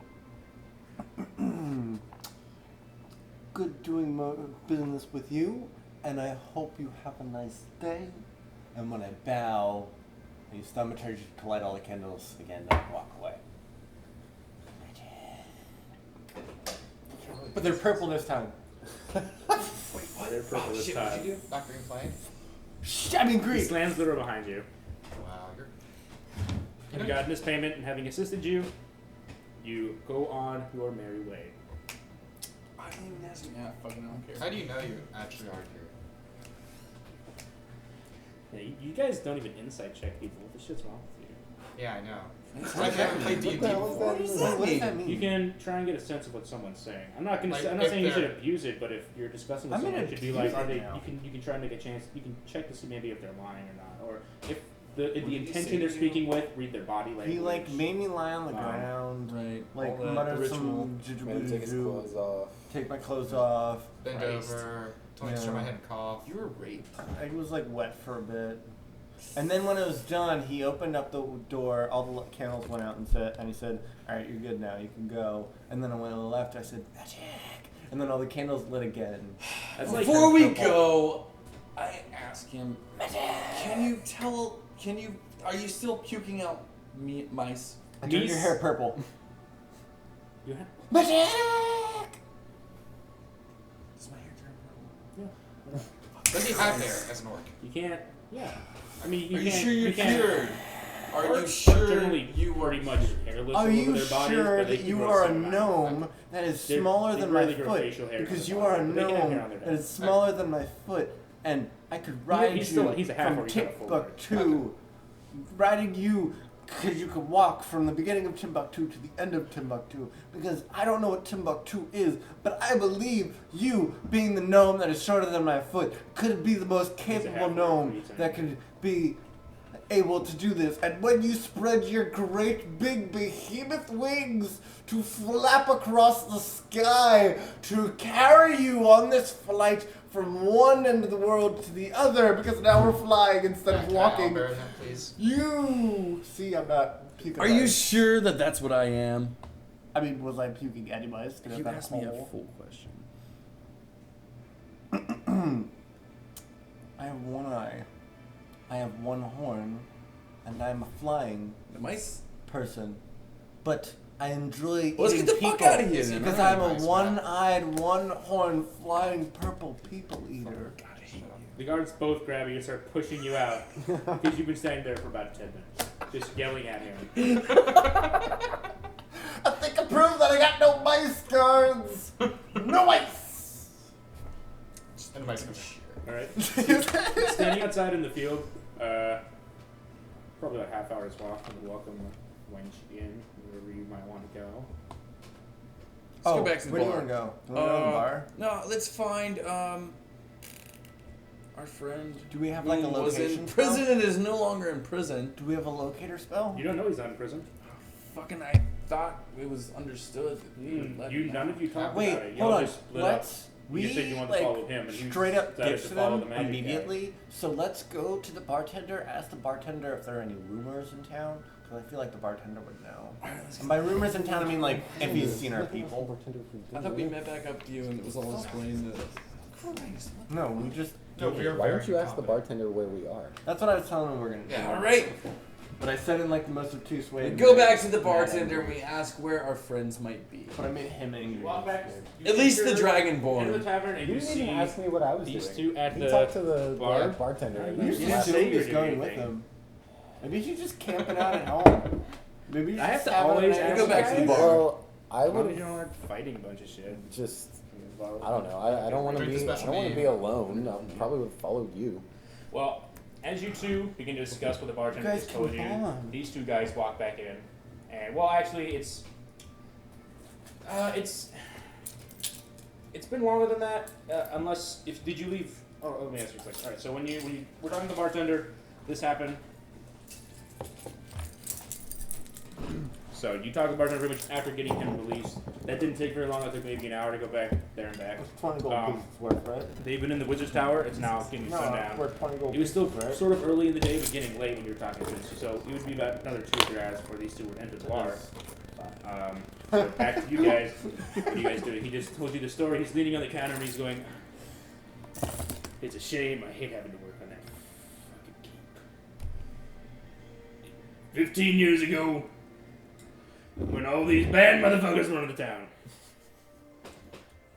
good doing business with you, and I hope you have a nice day. And when I bow, I use thaumaturgy to light all the candles again and walk away. But they're purple this time. Wait, what? They're purple this Shit, time. what'd you do? Not green flame? I mean He green. slams the door behind you. Wow, you're... Having gotten this payment and having assisted you, you go on your merry way. I didn't even ask me. Yeah, fucking I don't care. How do you know you actually are here? Yeah, you guys don't even insight check people. What the shit's wrong with you? Yeah, I know. I've never played D&D before. What does that mean? You can try and get a sense of what someone's saying. I'm not gonna. Like, I'm not if saying you should they're- abuse it, but if you're discussing with I'm someone, gonna it should be abuse like, are it they? now. You can try and make a chance. You can check to see maybe if they're lying or not, or if the What did he intention say they're to you? speaking with, read their body language. He like made me lie on the Wow. ground, Right. like all that, mutter the ritual. some Made him take his clothes off. take my clothes off. Bend Christ. over, told me to Yeah. turn my head and cough. You were raped. I was like wet for a bit. And then when it was done, he opened up the door. All the candles went out, and he said, "All right, you're good now. You can go." And then when I left, I said, "Magic." And then all the candles lit again. That's like Before we purple. go, I ask him, are you still puking out mice? I turned your Niece. hair purple. You have, Magic. Does my hair turn purple? yeah. Does he have hair as an orc? You can't. Yeah. I mean, you Are you can't. sure you're can't, cured? Are you Orcs sure generally you pretty much hairless Are all over you their bodies, sure but they that can you grow are a some out. gnome that is They're- smaller they than my rarely grow foot? facial hair Because on you their are a body, but they can have hair gnome on their that head. is smaller than my foot, and I could ride he's still- you he's a half from orc, he's not a full orc. Timbuktu, riding you because you could walk from the beginning of Timbuktu to the end of Timbuktu. Because I don't know what Timbuktu is, but I believe you, being the gnome that is shorter than my foot, could be the most capable half-orc, gnome what are you that could be able to do this. And when you spread your great big behemoth wings to flap across the sky to carry you on this flight from one end of the world to the other, because now we're flying instead of Can I walking. owlbear him, please? You see, I'm not puking. Are you mice. sure that that's what I am? I mean, was I puking anyways? You asked me a full question. I have one eye. I have one horn, and I'm a flying The mice? person. But I enjoy Let's eating get the fuck people out of here then. because Alright, I'm a nice, one-eyed, one-horn flying purple people eater. The guards both grab you and start pushing you out because you've been standing there for about 10 minutes, just yelling at him. I think I proved that I got no mice guards. No mice. And the mice come shit. All right. Standing outside in the field, probably like half hour's walk from the welcome wench in wherever you might want to go. Let's go back to the where bar. do you want to go? Do you want to go to the bar? No, let's find our friend. Do we have like a who was location? in spell? prison and is no longer in prison. Do we have a locator spell? You don't know he's not in prison. Fucking, I thought it was understood. That we would let him None out. of you talked Wait, about it. hold Y'all on. just split Let's. up. You just said you wanted to follow him, and he straight up decided ditch to follow them the magic guy. immediately. So let's go to the bartender. Ask the bartender if there are any rumors in town, because I feel like the bartender would know. And by rumors in town, I mean like if he's seen our people. I thought we met back up to you and it was all explained. Christ. No, we just. No, we are Why very don't you ask the incompetent. bartender where we are? That's what I was telling him we're gonna do. Yeah. All right. But I said it in like the most obtuse way. We and go made back to the him bartender mad and we ask where our friends might be. But I made him angry. You walk back. At least the enter Dragonborn. the tavern, and You you didn't see even ask me what I was these doing. two at He the talked to the bar. bartender. and You You then didn't just left. say said you he was were going doing with anything. him. Maybe you should just camping out at home. Maybe you I should have to have always an ask go back to the guys? bar. Well, I Why would you don't like fighting a bunch of shit? just. I don't know. I don't want to Drink the be. I special don't want to name. be alone. I probably would have followed you. Well, as you two begin to discuss what the bartender You guys has told can you, bond. these two guys walk back in, and well, actually, it's been longer than that. Unless did you leave? Oh, let me ask you a question. All right, so when you were talking to the bartender, this happened. So you talk to the bartender pretty much after getting him released. That didn't take very long. It took maybe an hour to go back there and back. 20 gold Um, pieces worth, right? They've been in the Wizard's Tower. It's now getting sundown. worth 20 gold It was still pieces, right? sort of early in the day, but getting late when you were talking to him. So it would be about another 2 or 3 hours before these two would enter the bar. So back to you guys. What are you guys doing? He just told you the story. He's leaning on the counter and he's going, "It's a shame. I hate having to work on that fucking keep. 15 years ago, when all these bad motherfuckers were in the town,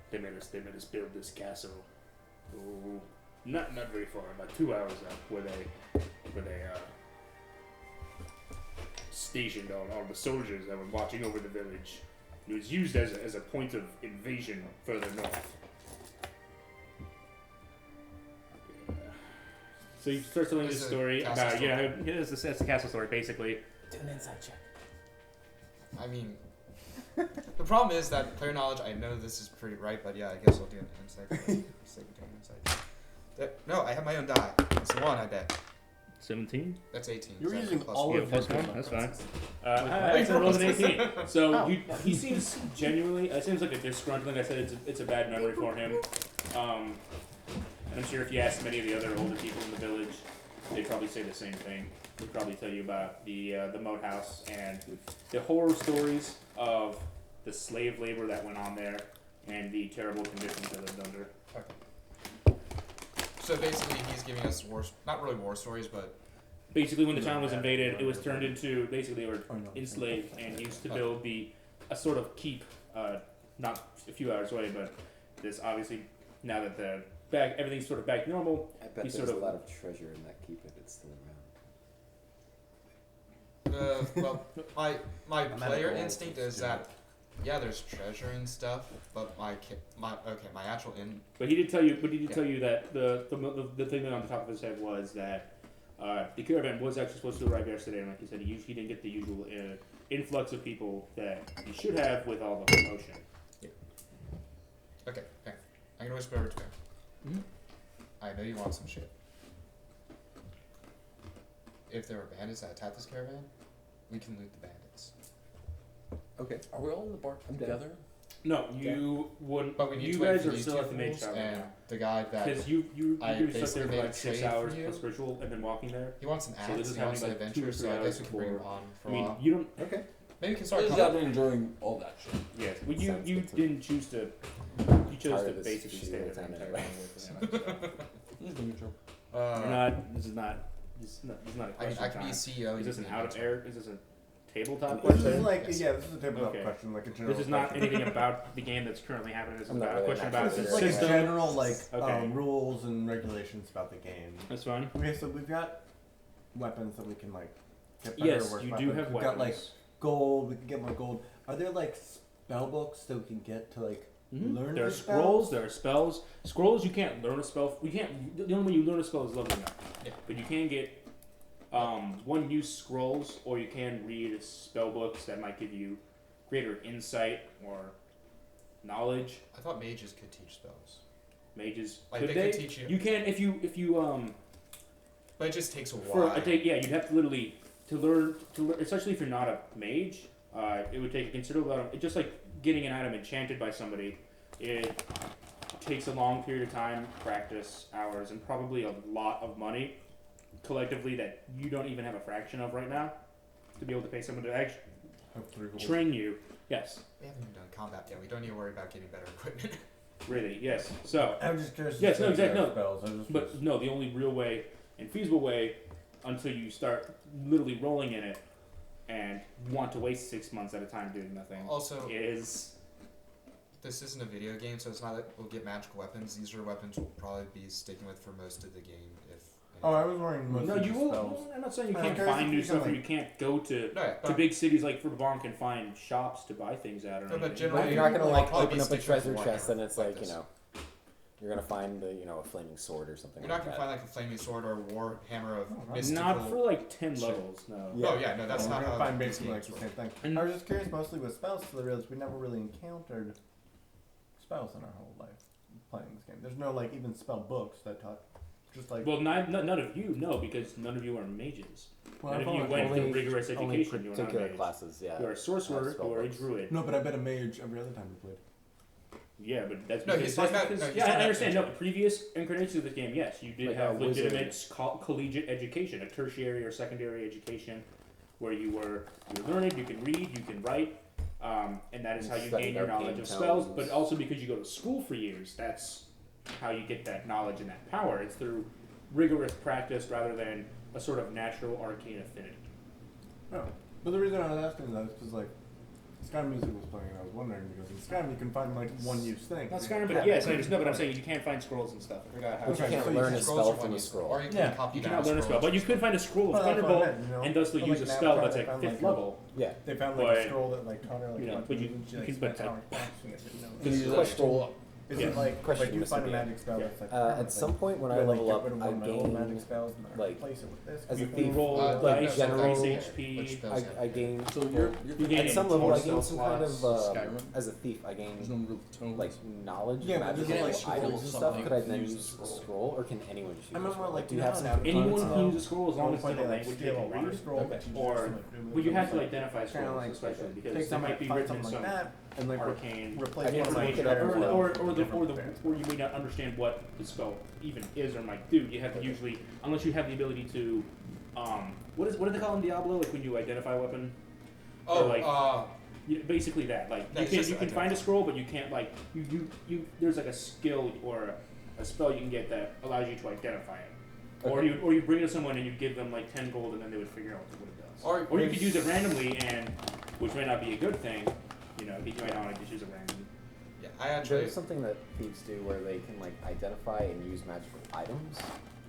they made us build this castle. Oh, not very far, about 2 hours up, where they stationed all the soldiers that were watching over the village. It was used as a point of invasion further north. So you start telling this It's a story castle about, story. it's the castle story, basically. Do an inside check. I mean, the problem is that player knowledge. I know this is pretty right, but yeah, I guess I'll do an insight. No, I have my own die. It's the one I bet. 17? That's 18. You're So using plus all one. Yeah, of plus your one. good That's luck. fine. I rolled an 18. So Oh. he seems genuinely. It seems like a disgruntling. Like I said, it's a bad memory for him. I'm sure if you ask many of the other older people in the village, they'd probably say the same thing. They'd probably tell you about the moat house and the horror stories of the slave labor that went on there and the terrible conditions they lived under. So basically, he's giving us not really war stories, but Basically, when the town was invaded, it was turned into basically they were enslaved and used to build a sort of keep, not a few hours away, but this obviously now that everything's sort of back to normal. I bet He's there's sort of- a lot of treasure in that keep if it's still around. well, my I'm at a player goal. instinct is that yeah, there's treasure and stuff, but my actual But he did tell you. But he did tell you that the thing on the top of his head was that the caravan was actually supposed to arrive yesterday, and like he said, he didn't get the usual influx of people that he should have with all the promotion. okay. I'm gonna whisper over to him. Mhm. I know you want some shit. If there were bandits that attacked this caravan, we can loot the bandits. Okay. Are we all in the bar I'm down. together? No, you wouldn't. But we need you to wait guys for are these still two at the mage fools tower and the guy that because you I stuck there basically for made like a 6 trade hours for you. plus ritual and then walking there. he wants an So this axe, is he wants an happening, like, 2 or adventure, 3 so I hours guess we can bring him before- on for I a mean, while. you don't. Okay. Maybe we can I start was coming out there enjoying all that shit. Yes, well, you Sounds good to me. didn't choose to. You chose Tired to of this basically shitty stay there old the town entire anyway. time. He's doing a job. We're not. This is not. This is not a I mean, question I can be time. CEO. Is this you an can out of be air? Is this a tabletop This question? is like, Yes. yeah, this is a tabletop Okay. question, like a general This is not question. anything about the game that's currently happening. This is I'm not about a really question an about actual the This is like a system. general, like, Okay. rules and regulations about the game. That's fine. Okay, so we've got weapons that we can, like, get better Yes, or worse you weapons. do have We've got, like, weapons. gold, we can get more gold. Are there, like, spell books that we can get to, like, learn There are the scrolls. spells? There are spells. Scrolls. You can't learn a spell. You can't. The only way you learn a spell is leveling up. Yeah. But you can get one-use scrolls, or you can read spell books that might give you greater insight or knowledge. I thought mages could teach spells, Mages like could they they? could teach you, You can if you but it just takes a for while. you'd have to literally to learn, especially if you're not a mage. It would take a considerable amount of, just like getting an item enchanted by somebody. It takes a long period of time, practice, hours, and probably a lot of money collectively that you don't even have a fraction of right now to be able to pay someone to actually Have 3 gold. train you. Yes, We haven't even done combat yet. We don't need to worry about getting better equipment. really, yes. So, I'm just curious. Yes, to no, see exactly, their no. Spells. I just but no, the only real way and feasible way until you start literally rolling in it and want to waste 6 months at a time doing nothing Also, is this isn't a video game, so it's not that we'll get magical weapons. These are weapons we'll probably be sticking with for most of the game. If Oh, I was wondering most no, of you the will. spells. I'm not saying you I'm can't curious find if new you can, stuff, or like- you can't go to no, yeah, big cities like Furtbonk and find shops to buy things at. Or No, but anything. generally- But you're not gonna I'll like probably open be up a sticking with treasure Warhammer chest and it's like like, this. you're gonna find a flaming sword or something. you're like not gonna that. find like a flaming sword or a war hammer of Oh, mystical. Not for like 10 shit. levels, no. Yeah. Oh yeah, no, that's We're not gonna how find these basically like games the work. same thing. And- I was just curious mostly with spells, so I realized we never really encountered spells in our whole life playing this game. There's no like even spell books that taught, just like Well, none of you know because none of you are mages. Well, And if I've you only- went only, through rigorous only education, you were not a particular mage. classes, yeah. You're a sorcerer spell or a books. druid. No, but I've been a mage every other time we played. Yeah, but that's No, because, he's talking that's about- because- no, he's yeah, talking I about understand. No, intro. previous incarnations of the game, yes, you did Like have a wizard. legitimate collegiate education, a tertiary or secondary education, where you're learned, you can read, you can write, and that is how you Studied gain your arcane knowledge of spells. tomes. But also because you go to school for years, that's how you get that knowledge and that power. It's through rigorous practice rather than a sort of natural arcane affinity. No. But the reason I was asking that is because, like, Skyrim music was playing, and I was wondering, because in Skyrim you can find, like, one-use things. Not Skyrim, but yes, I just know. But I'm saying you can't find scrolls and stuff. I forgot how. But you Okay, can't so you learn can a Scrolls spell are from one a use, scroll. Or you can Yeah, copy You down cannot learn a spell, but you could find a scroll of Well, that's what I Thunderbolt meant, you know? and thus But, use like, a now spell Tower, that's they like found, 5th like, level. Yeah. They found, like, But- a scroll that, like, taught her, like, you know, what but to you- do, and she, you like, can- spent but- hours practicing it, didn't know. Can you use that Question. scroll? Is Yeah. it like, Question, like you find a Mr. magic spell that's like At some point when I level up, I one of my old magic gain, spells and I like, replace it with this. as a You thief, can roll like dice, general, increase HP. Which spells I gain. So You gain At some level, more I gain some kind of slots. Skyrim? as a thief. I gain There's no real tone. like knowledge, Yeah, but magical there's, like, like, items scroll and stuff. something. Could I then Use a use a scroll. scroll, or can anyone just use I a remember, scroll? like, Do you you have know some? how Anyone Cards, can use a scroll as long as One it's in point a they, language they steal a can water read. scroll, Okay. but you Or- just, like, But you have to like, identify kinda scrolls, like, especially because take they something, might be find written in something some like that, and like arcane replace I didn't one of my look it information, up characters well. with a different spell. or you may not understand what the spell even is or might do. You have to usually, unless you have the ability to, what do they call in Diablo? Like when you identify a weapon. Oh, Or, like, Basically that. Like Yeah, you it's can just find a identify. scroll, but you can't like you. There's like a skill or a spell you can get that allows you to identify it. Or Okay. you bring it to someone and you give them like 10 gold and then they would figure out what it does. Or you could use it randomly and, which may not be a good thing, you know, you might not want to just use it random. yeah, I actually. There's something that thieves do where they can like identify and use magical items.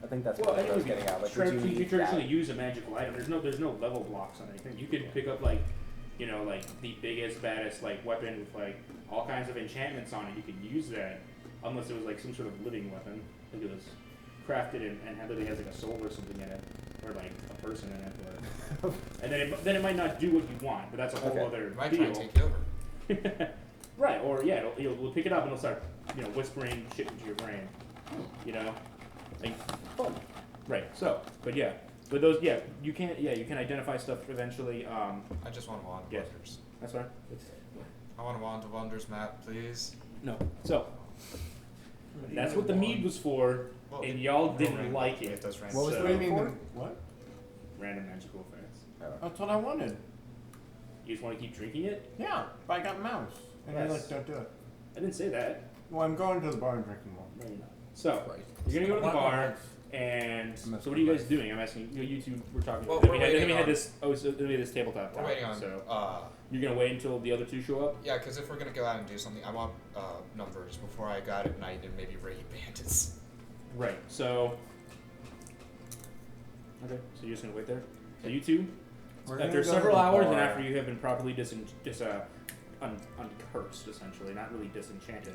I think that's Well, what I was getting at. Like, would you need traditionally that? use a magical item. There's no level blocks on anything. You could pick up like, you know, like the biggest, baddest like weapon with like all kinds of enchantments on it. You could use that unless it was like some sort of living weapon. Like it was crafted and literally has like a soul or something in it, or like a person in it. Or, and then it might not do what you want, but that's a whole Okay. other It might deal. try and take you over. Right, or yeah, it'll pick it up and it'll start, you know, whispering shit into your brain. You know, like fun. Right. So, but yeah, but those, yeah, you can identify stuff eventually. I just want a wand of Yes. wonders. That's right. I want a wand of wonders map, please. No. So that's what the mead was for, Well, and y'all no didn't random. like It it. does random. What was So- the What do you for? mean? What? Random magical effects. That's what I wanted. You just want to keep drinking it? Yeah, but I got mouse, and I Yes. like don't do it. I didn't say that. Well, I'm going to the bar and drinking more. No, you're not. So Right. you're gonna go to the I want bar, mouse. and Mess so what with are you my guys doing? I'm asking. You two were talking. Well, then we're we had, then we waiting had on- this. Oh, so then we had this tabletop. We're talk, waiting on. So you're gonna wait until the other two show up. Yeah, because if we're gonna go out and do something, I want numbers before I go out at night and maybe raid bandits. Right. So. Okay. So you're just gonna wait there. So you two, We're gonna after go several to the hours and bar. after you have been properly uncursed, essentially, not really disenchanted.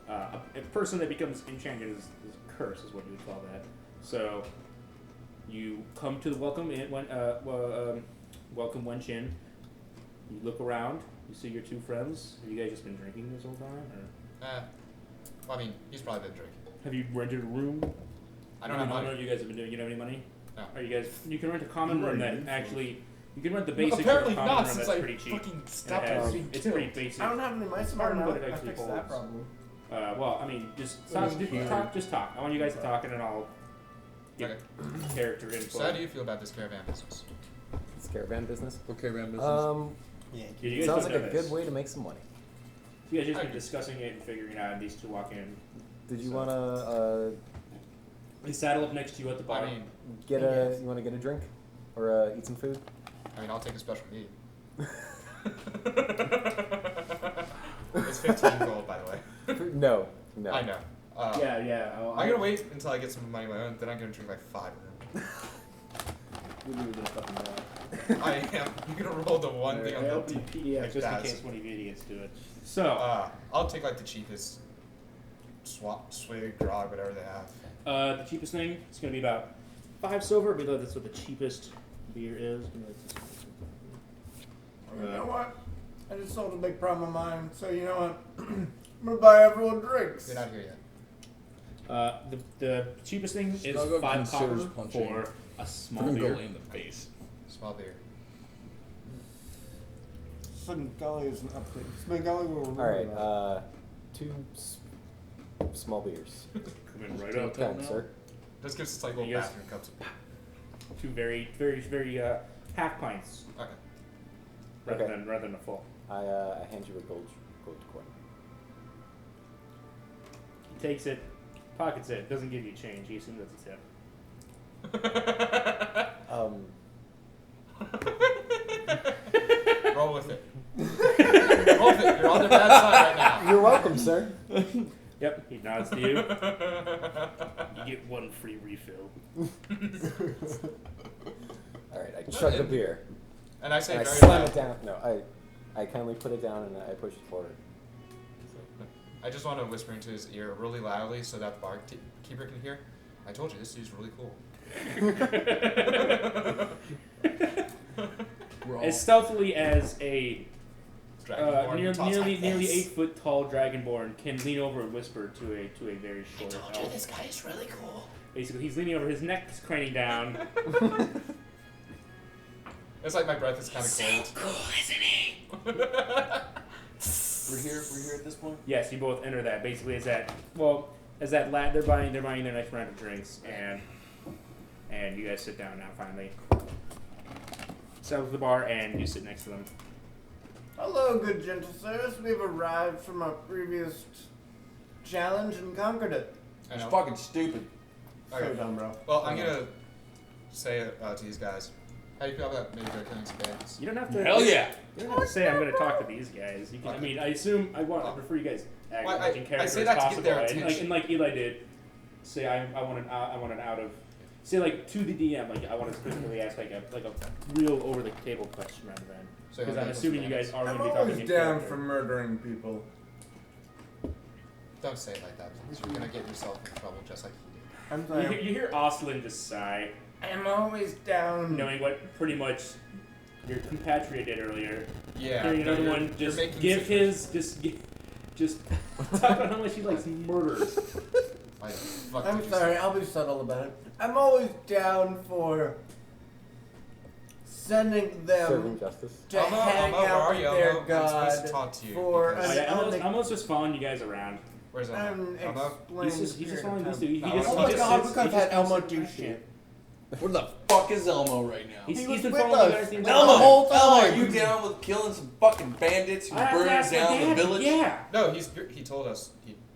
A person that becomes enchanted is cursed, is what you would call that. So you come to the welcome Wen Chin. You look around. You see your two friends. Have you guys just been drinking this whole time, or Well, I mean, he's probably been drinking. have you rented a room? I don't have know money. what you guys have been doing. You don't have any money? No. Are you guys? You can rent a common You room already that did. actually. You can rent the basic Apparently common not, room since that's I pretty cheap. fucking And it stopped has- being it's killed. pretty basic. I don't have any mice in my Pardon, mouth. but it I actually fixed holds. that problem. Well, I mean, just What talk, is here? just talk. I want you guys to talk, and then I'll get Okay. character info. So how do you feel about this caravan business? It's caravan business. Okay, Ram business. Yeah. Yeah, you guys Sounds don't like know a this. good way to make some money. You guys just I been do. discussing it and figuring it out, and these two walk in. Did you So- wanna They saddle up next to you at the bar. I mean, get a? You wanna get a drink, or eat some food? I'll take a special meat. It's 15 gold, by the way. No, no. I know. yeah. I'm gonna wait until I get some money of my own, then I'm gonna drink like 5 of them. We're gonna fucking know. I am. I'm gonna roll the one thing on I the opened the PDF just in That's- case one of you idiots do it. So, I'll take like the cheapest swig, grog, whatever they have. the cheapest thing is gonna be about 5 silver. Because that's what the cheapest beer is. You know what? I just solved a big problem of mine. So you know what? I'm gonna buy everyone drinks. You're not here yet. The cheapest thing is Snuggle 5 copper considers punching for a small Go beer. in the face. Small beer. Svengali is an upgrade. Svengali will remember All right, that. 2 small beers. Coming right What up. kind, sir? Just gives us like little Yes. bathroom cups. 2 very half pints Okay. rather Okay. than a full. I hand you a gold coin. He takes it, pockets it, doesn't give you change. He assumes that's a tip. Roll with it. Roll with it. You're on the bad side right now. You're welcome, sir. Yep, he nods to you. You get 1 free refill. All right, I chug the beer. And I say And I very slam loud. it down. No, I kindly put it down and I push it forward. I just want to whisper into his ear really loudly so that the barkeeper can hear. I told you, this dude's really cool. As stealthily as a Dragonborn talks like nearly this. 8 foot tall dragonborn can lean over and whisper to a very short elf. This guy is really cool. Basically, he's leaning over, his neck is craning down. It's like my breath is kind of cold. Cool, isn't he? We're here at this point. Yes, you both enter that. Basically, they're buying their next round of drinks, and you guys sit down now. Finally, settle to the bar, and you sit next to them. Hello, good gentle sirs. We've arrived from our previous challenge and conquered it. I It's know. fucking stupid. Okay. So dumb, bro. Well, I'm gonna say to these guys, how do you feel about maybe go killing some bandits? You don't have to. Hell yeah. You don't have to say I'm going to talk to these guys. You can. I mean, I prefer you guys act Well, like in I character say as that to get possible, their and attention. like Eli did. Say I want an out of. Say like to the DM, like I want to specifically ask like a real over the table question rather than So because you I'm want assuming you bandits? guys are going I'm to be talking always in down character. for murdering people. Don't say it like that, because you're gonna get yourself in trouble just like he did. I'm You hear Oslin just sigh, I'm always down. knowing what pretty much your compatriot did earlier. Yeah. Hearing no, another you're- one you're just making give situations- his just talk about how much he likes murders. Like, fuck I'm did you sorry, say? I'll be subtle about it. I'm always down for sending them Serving justice. to hang where out are with you? their Elmo? I'm supposed to god talk to you for because- Oh, yeah, an Elmo's just following you guys around. Where's Elmo? unexplained Elmo? He's just period following of these two. He No, just, Oh he my just god, sits- we could he have had just Elmo sits do back shit. Where the fuck is Elmo right now? He's was been with following you us. guys the The entire Elmo, time. whole Elmo, time. are you down with killing some fucking bandits who I have to burned ask my down the dad. village? Yeah. No, he told us.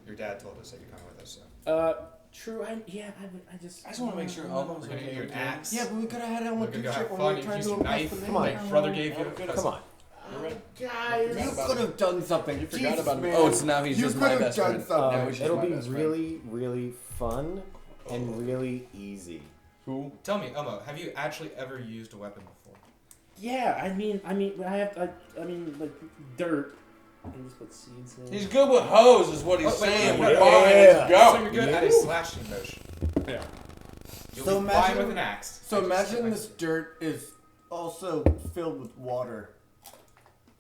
Your dad told us that you're coming with us. So. True. I just. I just want to make sure Elmo's We're gonna okay give you with an it. axe. Yeah, but we could have had Elmo We're do gonna go shit have when fun. we were You trying use to your impress knife. the Come on. main Your man. brother gave you. Come on. Guys, you about could have done something. You forgot Jesus, about me. man. Oh, it's now he's You just my could have best done friend. something. Now he's just It'll my be best friend. really, really fun and really easy. Who? Tell me, Elmo, have you actually ever used a weapon before? Yeah. I mean, like dirt. I just put seeds in. He's good with hoes, is what he's Oh, wait, saying. wait, We're wait, fine. wait, Let's So go. you're good at a slashing motion. Yeah. You'll So be imagine- fine with an axe. So I just imagine said, like, this dirt is also filled with water.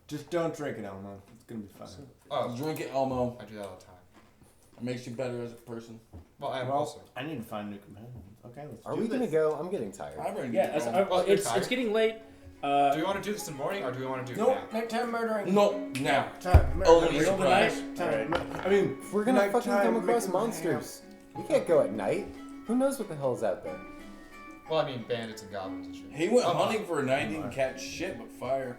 Just don't drink it, Elmo. It's gonna be fine. Oh, Drink it, Elmo. I do that all the time. It makes you better as a person. Well, I am Well, also. I need to find new companions. Okay, let's Are do we this. gonna go? I'm getting tired. I'm ready to Yeah. get As, home. Well, you're it's tired. getting late. Do we want to do this in the morning or do we want to do it Nope, now? nighttime murdering. No, now. Time murdering. Only Middle of the surprise. night? Time. I mean, If we're gonna fucking nighttime come across making monsters. We can't go at night. Who knows what the hell's out there? Well, I mean, bandits and goblins and shit. He went Oh, hunting for a night, didn't catch shit but fire.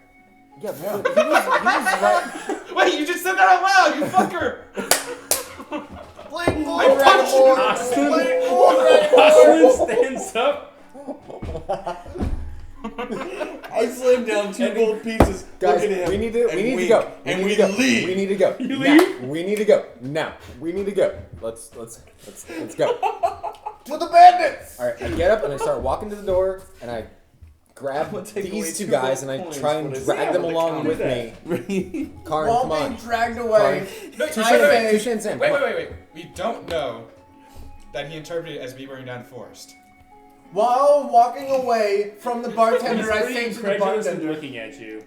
Yeah, but he was right. Wait, you just said that out loud, you fucker! Blade I punched you! Austin. Blade Austin stands up. I slammed down two gold pieces. Guys, Look at him. we need to and wink, go. And we we need to go. leave. We need to go. You Now. leave? We need to go. Now. We need to go. Let's go. To the bandits! All right, I get up and I start walking to the door and I grab I'm gonna take away these two 2 guys gold and I coins try and when I drag say them I'm along with with the me. Karn, While come being on. dragged away, No, Touche, wait, wait, wait. touche and Sam. Wait, come wait, on. wait, wait. We don't know that he interpreted it as me burning down the forest. while walking away from the bartender, I Pretty say to the incredulous and bartender, looking at you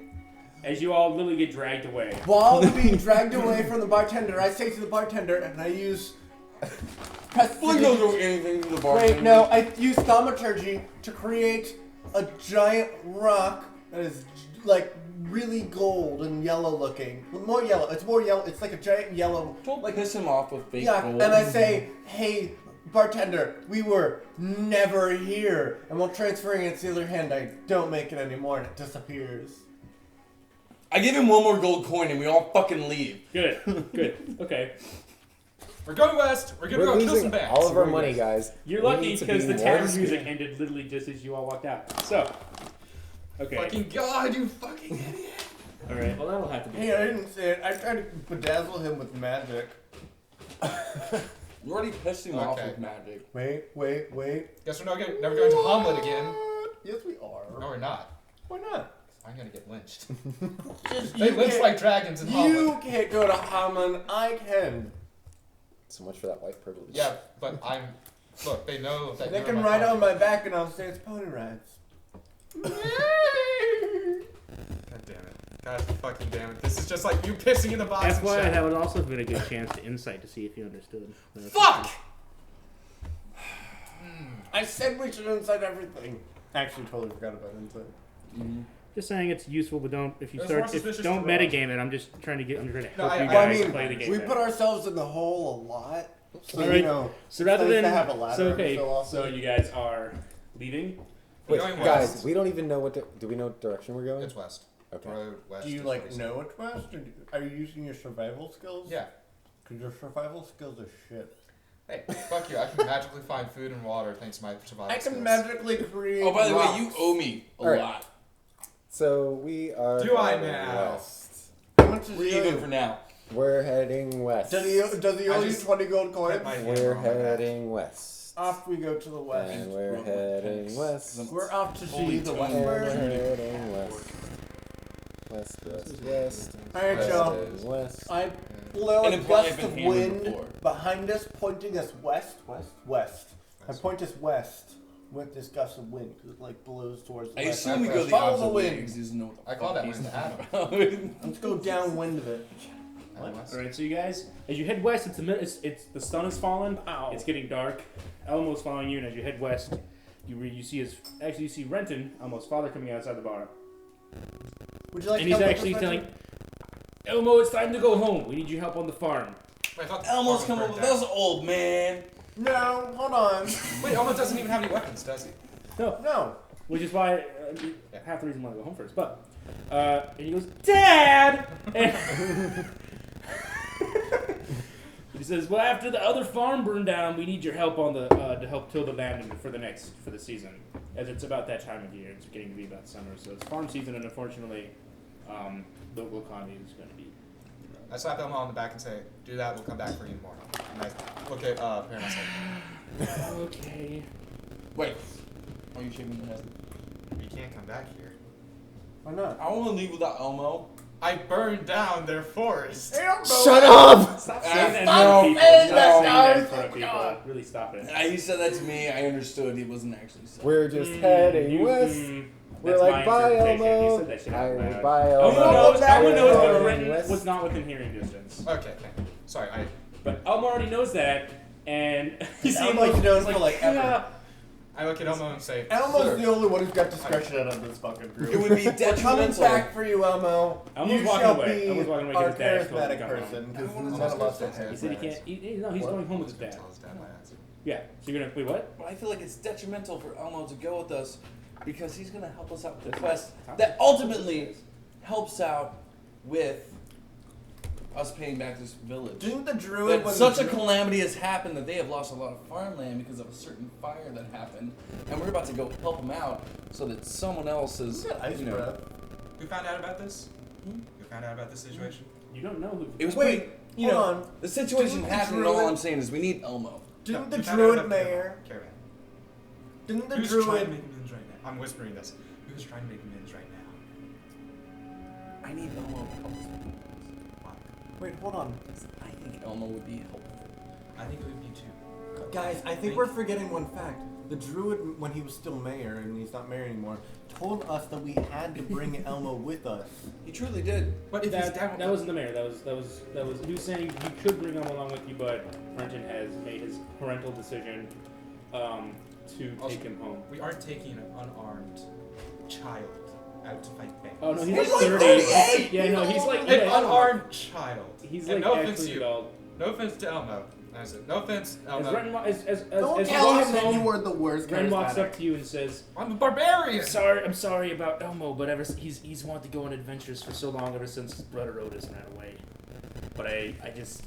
as you all literally get dragged away. while being dragged away from the bartender, I say to the bartender, and I use Please don't do anything to the bar. Wait, no, I use thaumaturgy to create a giant rock that is like really gold and yellow looking. More yellow. It's more yellow. It's like a giant yellow. Don't like piss him off with fake Yeah, gold. and I say, hey, bartender, we were never here. And while transferring it to the other hand, I don't make it anymore and it disappears. I give him one more gold coin and we all fucking leave. Good. Good. Okay. We're going west. We're gonna We're go kill losing some bats. all of our money, guys. You're We lucky need to because be the more tavern music discreet. ended literally just as you all walked out. So. Okay. Fucking God, you fucking idiot. All right. Well, that'll have to be. Hey, I didn't say it. I tried to bedazzle him with magic. You already pissed him off Okay. with magic. Wait. Guess we're never going to Hamlet again. Yes, we are. No, we're not. Why not? I'm gonna get lynched. Just, They you lynch can't- like dragons in Hamlet. You can't go to Haman. I can. So much for that white privilege. Yeah, but I'm. Look, they know that They you're can my ride on father. my back and I'll say it's pony rides. God damn it. God fucking damn it. This is just like you pissing in the box. and FYI, shit. that would also have been a good chance to insight to see if you understood. Fuck! I said we should insight everything. Actually, totally forgot about insight. Mm-hmm. Just saying it's useful, but don't if you It was more start if suspicious don't to Ross. metagame it. I'm just trying to help No, you I guys mean, play the game. we better. put ourselves in the hole a lot. So, Alright. you know, So rather nice than to have a ladder so okay, so often. so you guys are leaving. Wait, Going guys, west. we don't even know do we know what direction we're going? It's west. Okay. Road west. do you is like what he know which west? Or are you using your survival skills? said. Yeah. Because your survival skills are shit. Hey, fuck you. I can magically find food and water thanks to my survival I can skills. magically create. Oh, by the way, rocks. you owe me a Alright. lot. So we are. Do I heading now? West. How much is We're he even owe? for now. We're heading west. Does he I owe you just 20 gold coins? hit my hand We're on my back. heading west. Off we go to the west. And we're Roll my heading pants. west. We're off to see Holy the tone. And we're westward. heading west. West. Alright, West y'all. is west. I blow And a imply I've gust been of hammered wind before. behind us, pointing us west. I point us west with this gust of wind because it like blows towards the I west. assume we go the Follow opposite the way wind. because he doesn't know what the I call fuck that he's wind talking about. Let's go downwind of it. And west. All right, so you guys, as you head west, it's the sun has fallen. Ow. It's getting dark. Elmo's following you, and as you head west, you see Renton, Elmo's father, coming outside the bar, Would you like and he's help with actually this, telling Benjamin? Elmo, it's time to go home. We need your help on the farm. Wait, I thought the Elmo's farm coming burned with down. us, old man. No, hold on. Wait, Elmo doesn't even have any weapons, does he? No, No. which is why half the reason why I go home first. But and he goes, Dad, and he says, well, after the other farm burned down, we need your help on the to help till the land for the season, as it's about that time of year. It's getting to be about summer, so it's farm season, and unfortunately, the local economy is going to be. I slap Elmo on the back and say, do that, we'll come back for you more. And I look at Perrin and I say, Okay. Wait. Are you shaking your head? you can't come back here. Why not? I want to leave without Elmo. I burned down their forest. Shut up! Stop Ah, saying that no, in front of people. saying Stop that, saying that in guys. front of people. God. Really stop it. He said that to me. I understood. He wasn't actually saying. We're just heading west. We're That's like, my bye, interpretation. He Elmo. said that shit out I loud. bye, Elmo Elmo. knows, Elmo knows, but Heading Renton west. was not within hearing distance. Okay, thank you. Sorry, But Elmo already knows that, and you see him Elmo's like, known he's for, like, ever. "Yeah." I look at Elmo and say, Elmo's "Sir." the only one who's got discretion out of this fucking group. It would be We're coming detrimental. back for you, Elmo. Elmo's you walking shall away. be Elmo's walking away our 'cause his dad told him to charismatic come home. person, because Elmo's none of us are gonna He said he charismatic. can't. No, he's What? going home with his dad. Tell his dad my answer. Yeah. So you're gonna wait. What? But I feel like it's detrimental for Elmo to go with us because he's going to help us out with the quest that ultimately helps out with us paying back this village. Didn't the druid That when such the a druid- calamity has happened that they have lost a lot of farmland because of a certain fire that happened, and we're about to go help them out so that someone else is, Who's got ice you know. breath? Who found out about this? Hmm? Who found out about this situation? You don't know who. It was Wait, pretty, you know, hold on. the situation Didn't the happened. And all druid- I'm saying is we need Elmo. Didn't the Who found out druid about mayor? Caravan. Didn't the Who's trying to druid? make amends right now? I'm whispering this. Who's trying to make amends right now? I need Elmo to help us. Why? Wait, hold on, I think Elmo would be helpful. I think it would be too. guys. I think we're forgetting one fact. The druid, when he was still mayor and he's not mayor anymore, told us that we had to bring Elmo with us. He truly did. But if his dad That wasn't the mayor. That was. He was saying you could bring him along with you, but Renton has made his parental decision to Also- take him home. we aren't taking an unarmed out to fight bandits. Oh no, he's He's like like 30. 38! Yeah, no, he's like An unarmed child. He's And like no offense to actually you. adult. No offense to Elmo. I said, no offense, As Elmo. Ren, as Don't as tell walks him that you home, were the worst Ren walks charismatic. up to you and says, I'm a barbarian. I'm sorry about Elmo, but he's wanted to go on adventures for so long ever since his brother Otis ran away. But I just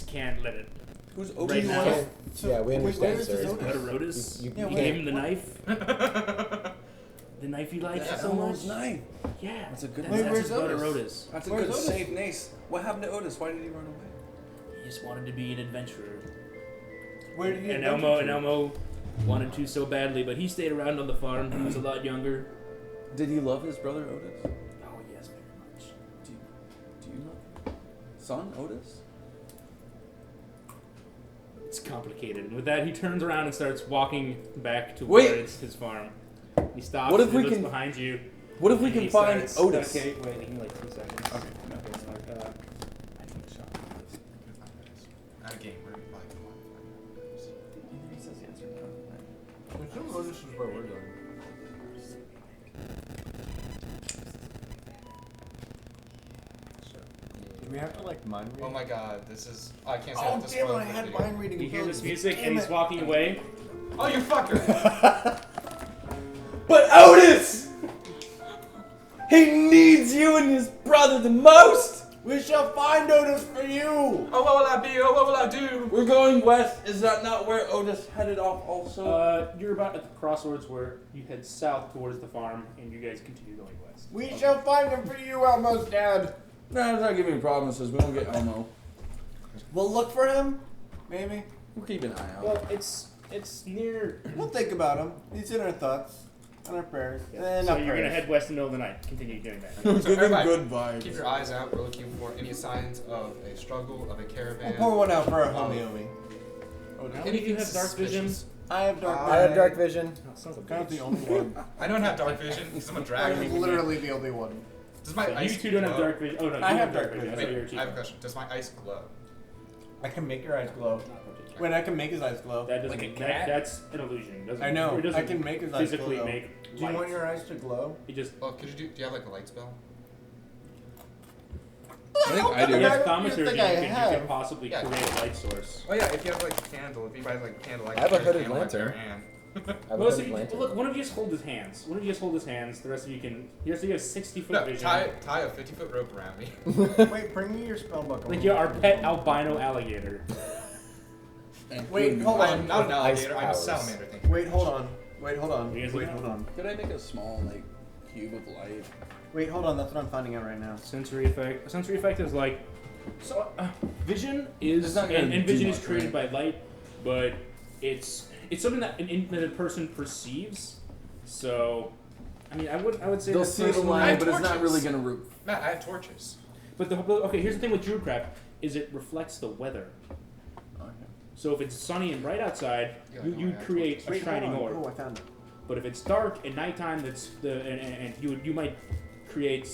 can't let it. Who's Right Otis? now. Okay. Yeah, we wait, understand, where is sir. this It's- Otis? Brother Otis You- Yeah, you gave can't- him the knife. The knife he likes That's so much. Elmo's knife. Yeah, That's a good that's, Wait, that's where's his brother Otis? Otis. That's a Where's good Otis? save, Nace. What happened to Otis? Why did he run away? He just wanted to be an adventurer. Where did he And adventure to? Elmo wanted to so badly, but he stayed around on the farm. He was a lot younger. Did he love his brother Otis? Oh yes, very much. Do you love him? Son Otis? It's complicated. And with that, he turns around and starts walking back Wait. towards his farm. He stops. What if and we looks can- behind you? What if we and can he find starts- Otis? Okay, wait. Give me like 2 seconds. Okay. I think so. At a game where we fight. Either he says yes or no. I think Otis is where we're going. Do we have to like mind read? Oh my god, this is. Oh, I can't say Oh what this damn it! spoil I for the had video. mind reading. You hear this abilities. music, Damn and he's it. walking away. Oh, you fucker! But Otis! He needs you and his brother the most! We shall find Otis for you. Oh, what will I be? Oh, what will I do? We're going west. Is that not where Otis headed off also? You're about at the crossroads where you head south towards the farm, and you guys continue going west. We shall find him for you, Elmo's dad. Nah, it's not giving me promises. We won't get Elmo. We'll look for him. Maybe. We'll keep an eye out. Well, it's near. We'll think about him. He's in our thoughts, and our prayers. And So not you're gonna prayers. head west in the middle of the night. Continue doing that. So Give him everybody, good vibes. Keep your eyes out. We're looking for any signs of a struggle, of a caravan. We'll pour one out for our homie Omi. How many of you have dark vision? suspicious. I have dark I have dark vision. Oh, sons of Kind of bitch. the only one. I don't have dark vision because I'm a dragon. I'm literally the only one. Does my So ice you two don't have glow? dark vision. Oh no, you I have have dark dark vision. vision. That's what you're Wait, I have a achieving. question. Does my ice glow? I can make your eyes glow. Wait, I can make his eyes glow. That doesn't. Like a that, cat? that's an illusion. It doesn't, I know. It doesn't I can make his eyes physically glow. make. Do you want your eyes to glow? It just. Well, could you do? Do you have like a light spell? I think I do. You Yeah. have I thaumaturgy. think You I can have. possibly Yeah. create a light source. Oh yeah, if you have like a candle, if you buy like a candle, I have a hooded candle, like, lantern. their hand. I have a Most of hooded you, lantern. look, one of you just hold his hands. One of you just hold his hands. The rest of you can. You have 60-foot No, vision. tie a 50-foot rope around me. Wait, bring me your spell book. Like you're our pet albino alligator. Wait, hold I on. am not an Ice alligator. I'm a powers. salamander. Thank you. Wait, hold on. Wait, hold on. You guys Wait, looking hold on. Could I make a small like cube of light? Wait, hold on. That's what I'm finding out right now. Sensory effect. A sensory effect is like. So, vision is It's not gonna and do vision much, is created by light, but it's something that that a person perceives. So, I mean, I would say They'll that see the personally- I line, have but it's not torches. really gonna root. Matt, I have torches. But okay, here's the thing with Druidcraft is it reflects the weather. So if it's sunny and bright outside, Yeah, you no, I you have create a Wait, shining hold on. orb. Oh, I found it. But if it's dark at nighttime, that's and you might create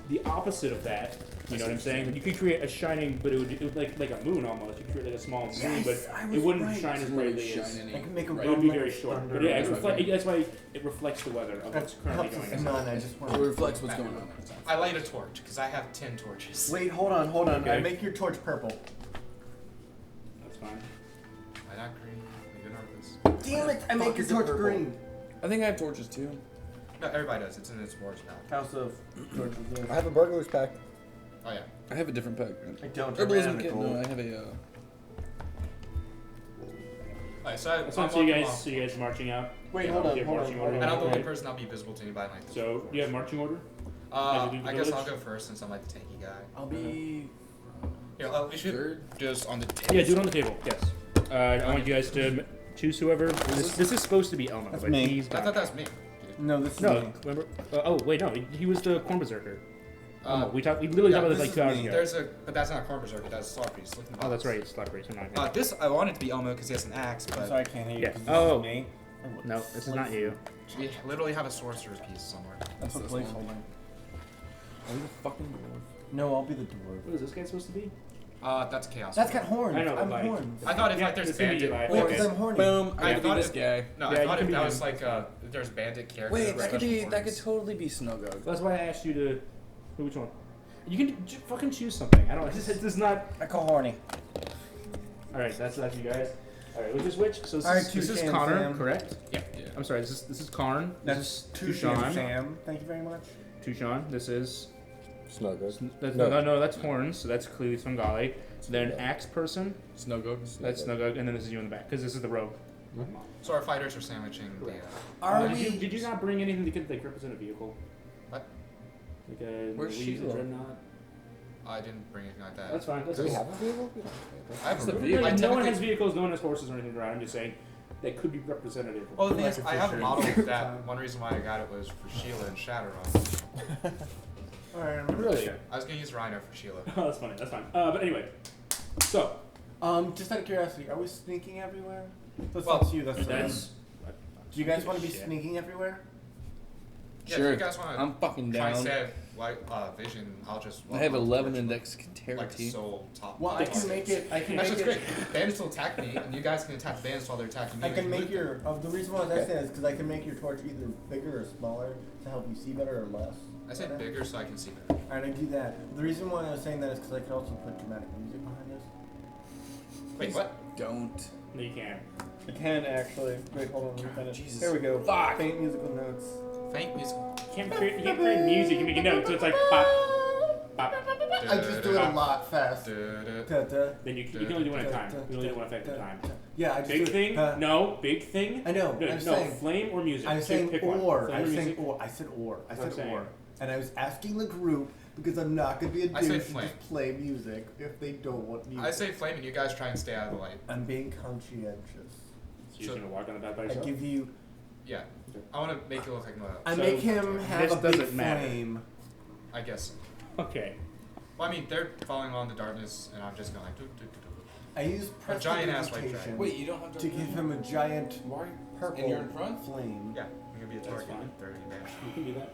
the opposite of that. You know what I'm saying? You could create a shining, but it would like a moon almost. You could create like a small moon, Yes, I but was it wouldn't right. shine as brightly as. I can make a It would be rumble very of short. thunder. But yeah, That's that's why it reflects the weather of what's That currently helps going us on. none. I just want So it reflects what's going on. I light a torch because I have 10 torches. Wait, hold on. Okay. I make your torch purple. That's fine. I not green. You're not this. Damn it! I make your is it torch purple? green. I think I have torches too. No, everybody does. It's in its words now. House of torches. I have a burglar's pack. Oh yeah. I have a different pack. I don't. Herbalism kit. No, I have a. Alright, so That's I'm fine. So you walking guys, along. so you guys marching out. Wait, Yeah, hold you on. have Hold on. marching Hold order. on. And I'm the only Okay. person that'll be visible to anybody like this. So do you have marching order? As you leave the I guess I'll village? go first since I'm like the tanky guy. I'll be. Here, we should Third? just on the Yeah, do it on the table. Yes. I want you guys to choose whoever. This is supposed to be Elmo, That's but me. he's I got thought that was me. No, this is no. me. Remember? Oh wait, no. He was the corn berserker. We literally yeah, talked about this this like is 2 hours me. ago. But that's not Corn Berserker, that's Slaw Priest. Look in the Oh, that's box. right. It's Slap Race. I'm not here. This, I want it to be Elmo because he has an axe, I'm but sorry, I can't hear you. Yeah. 'cause this Oh. is me. No, this is not you. we literally have a sorcerer's piece somewhere. That's a This one. placeholder. Are you the fucking dwarf? No, I'll be the dwarf. What is this guy supposed to be? That's chaos. That's got horns. I know, I'm like- horns. I thought if like there's it's gonna be bandit. like- Well, okay. 'cause I'm horny. Boom. I I could be thought this if- guy. No, Yeah, I you thought can if be that him. was like there's bandit characters. Wait, with that could special be. That could horns. totally be Snowgug. That's why I asked you to. Which one? You can fucking choose something. I don't. This is not. I call horny. All right, that's you guys. All right, which is which? So All right, this is Toucan Connor, Sam. correct? Yeah. I'm sorry. This is Karn. This That's is Toucan Tushan. Sam. Thank you very much. Tushan. This is. Snowgirl. No, that's horns. So that's clearly Svengali. Then axe person. Snowgug. That's Snugug, and then this is you in the back because this is the rogue. So our fighters are sandwiching the. Are Did you not bring anything that could like represent a vehicle? What? Like a Where's Louise Sheila? Dreadnought? I didn't bring anything like that. That's fine. That's Do we fine. have a vehicle? I have It's the a vehicle. I No one technically- has vehicles, no one has horses or anything around. I'm just saying that could be representative. of- Well, the thing Like is, a I have a fisher. model that one reason why I got it was for Sheila and Shadowrun. All right, I remember. Really? I was gonna use Rhino for Sheila. Oh, that's funny. That's fine. But anyway, so Just out of curiosity, are we sneaking everywhere? That's Well, not you. That's that's. Do you guys want to be Shit. sneaking everywhere? Yeah, Sure. if you guys want I'm fucking to try and down. save like vision, I'll just. I have 11 like dexterity. soul top. Well, I top can six. make it. I can That's make just it. great. Bandits will attack me, and you guys can attack the bandits while they're attacking me. I can and make loot your. them. The reason why I was asking is because I can make your torch either bigger or smaller to help you see better or less. I said better. bigger so I can see better. Alright, I do that. The reason why I was saying that is because I could also put dramatic music behind this. Wait, what? Don't. No, you can. I can actually. Wait, hold on. Let me finish. Jesus. Here we go. Fuck. Faint musical notes. Faint music. You can't create music. You make a note, so it's like pop, pop. I just do it a lot fast. Da-da. Ta-ta. Then you can only do one at a time. You can only do one effect at a time. Yeah, I just Big do it. thing? No, big thing. I know. No, I'm no, saying. flame or music. I'm saying Pick one. or. Flame I'm or saying music. or. I said or. I That's what said I'm or. saying. And I was asking the group because I'm not gonna be a I said douche and flame. just play music if they don't want music. I say flame, and you guys try and stay out of the light. I'm being conscientious. So you're just gonna walk on the path by I yourself. give you. Yeah. I want to make it look like Moab. I So, make him have this a big doesn't matter. flame. I guess. Okay. Well, I mean, they're falling on the darkness, and I'm just going like. Doo, doo, doo, doo. I use A giant-ass white prestidigitation dragon. Wait, you don't have to. to give him a giant Why? purple And you're in front? flame. Yeah, I'm gonna be a That's target. fine. 30 damage. You can do that.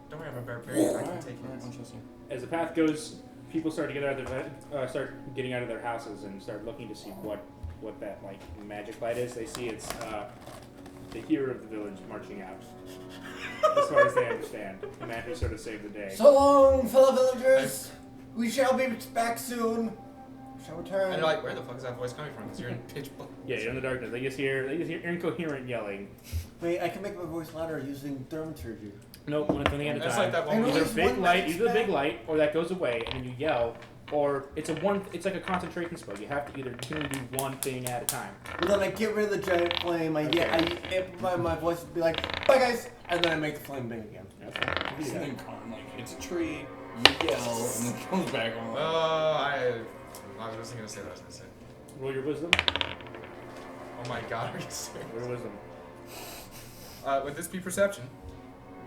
Don't worry, I'm a barbarian. I can Alright, take alright, it. I'll trust you. As the path goes, people start to get out of start getting out of their houses and start looking to see what that like magic light is. They see it's the hero of the village marching out. As far as they understand, the man who sort of saved the day. So long, fellow villagers. We shall be back soon. Shall return. And you're like, where the fuck is that voice coming from? Because you're in pitch black. Yeah, you're in the darkness. They just hear incoherent yelling. Wait, I can make my voice louder using thaumaturgy. Nope, one thing at a That's time. like that I one know Either there's big one light, magic either the big spell. light, or that goes away, and then you yell, or it's like a concentration spell. You have to you can only do one thing at a time. Well, then I get rid of the giant flame. My voice would be like, bye guys, and then I make the flame big again. That's fine. You can do that. Something calm, like it's a tree. You yell, and then it comes back on. I wasn't gonna say what I was gonna say. Roll your wisdom. Oh my god, are you serious? Roll your wisdom. Would this be perception?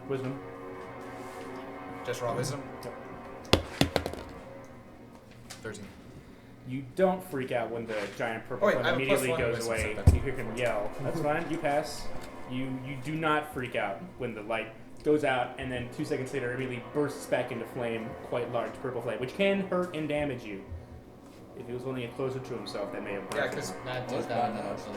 Wisdom. Just raw wisdom? 13. You don't freak out when the giant purple Oh, wait, one I have a immediately +1 goes wisdom, away. so that's- You hear him yell. That's fine. You pass. You do not freak out when the light goes out, and then 2 seconds later, immediately bursts back into flame, quite large purple flame, which can hurt and damage you. If he was holding it closer to himself, that may have Yeah, burnt because him. Matt That's does that in bad the enough.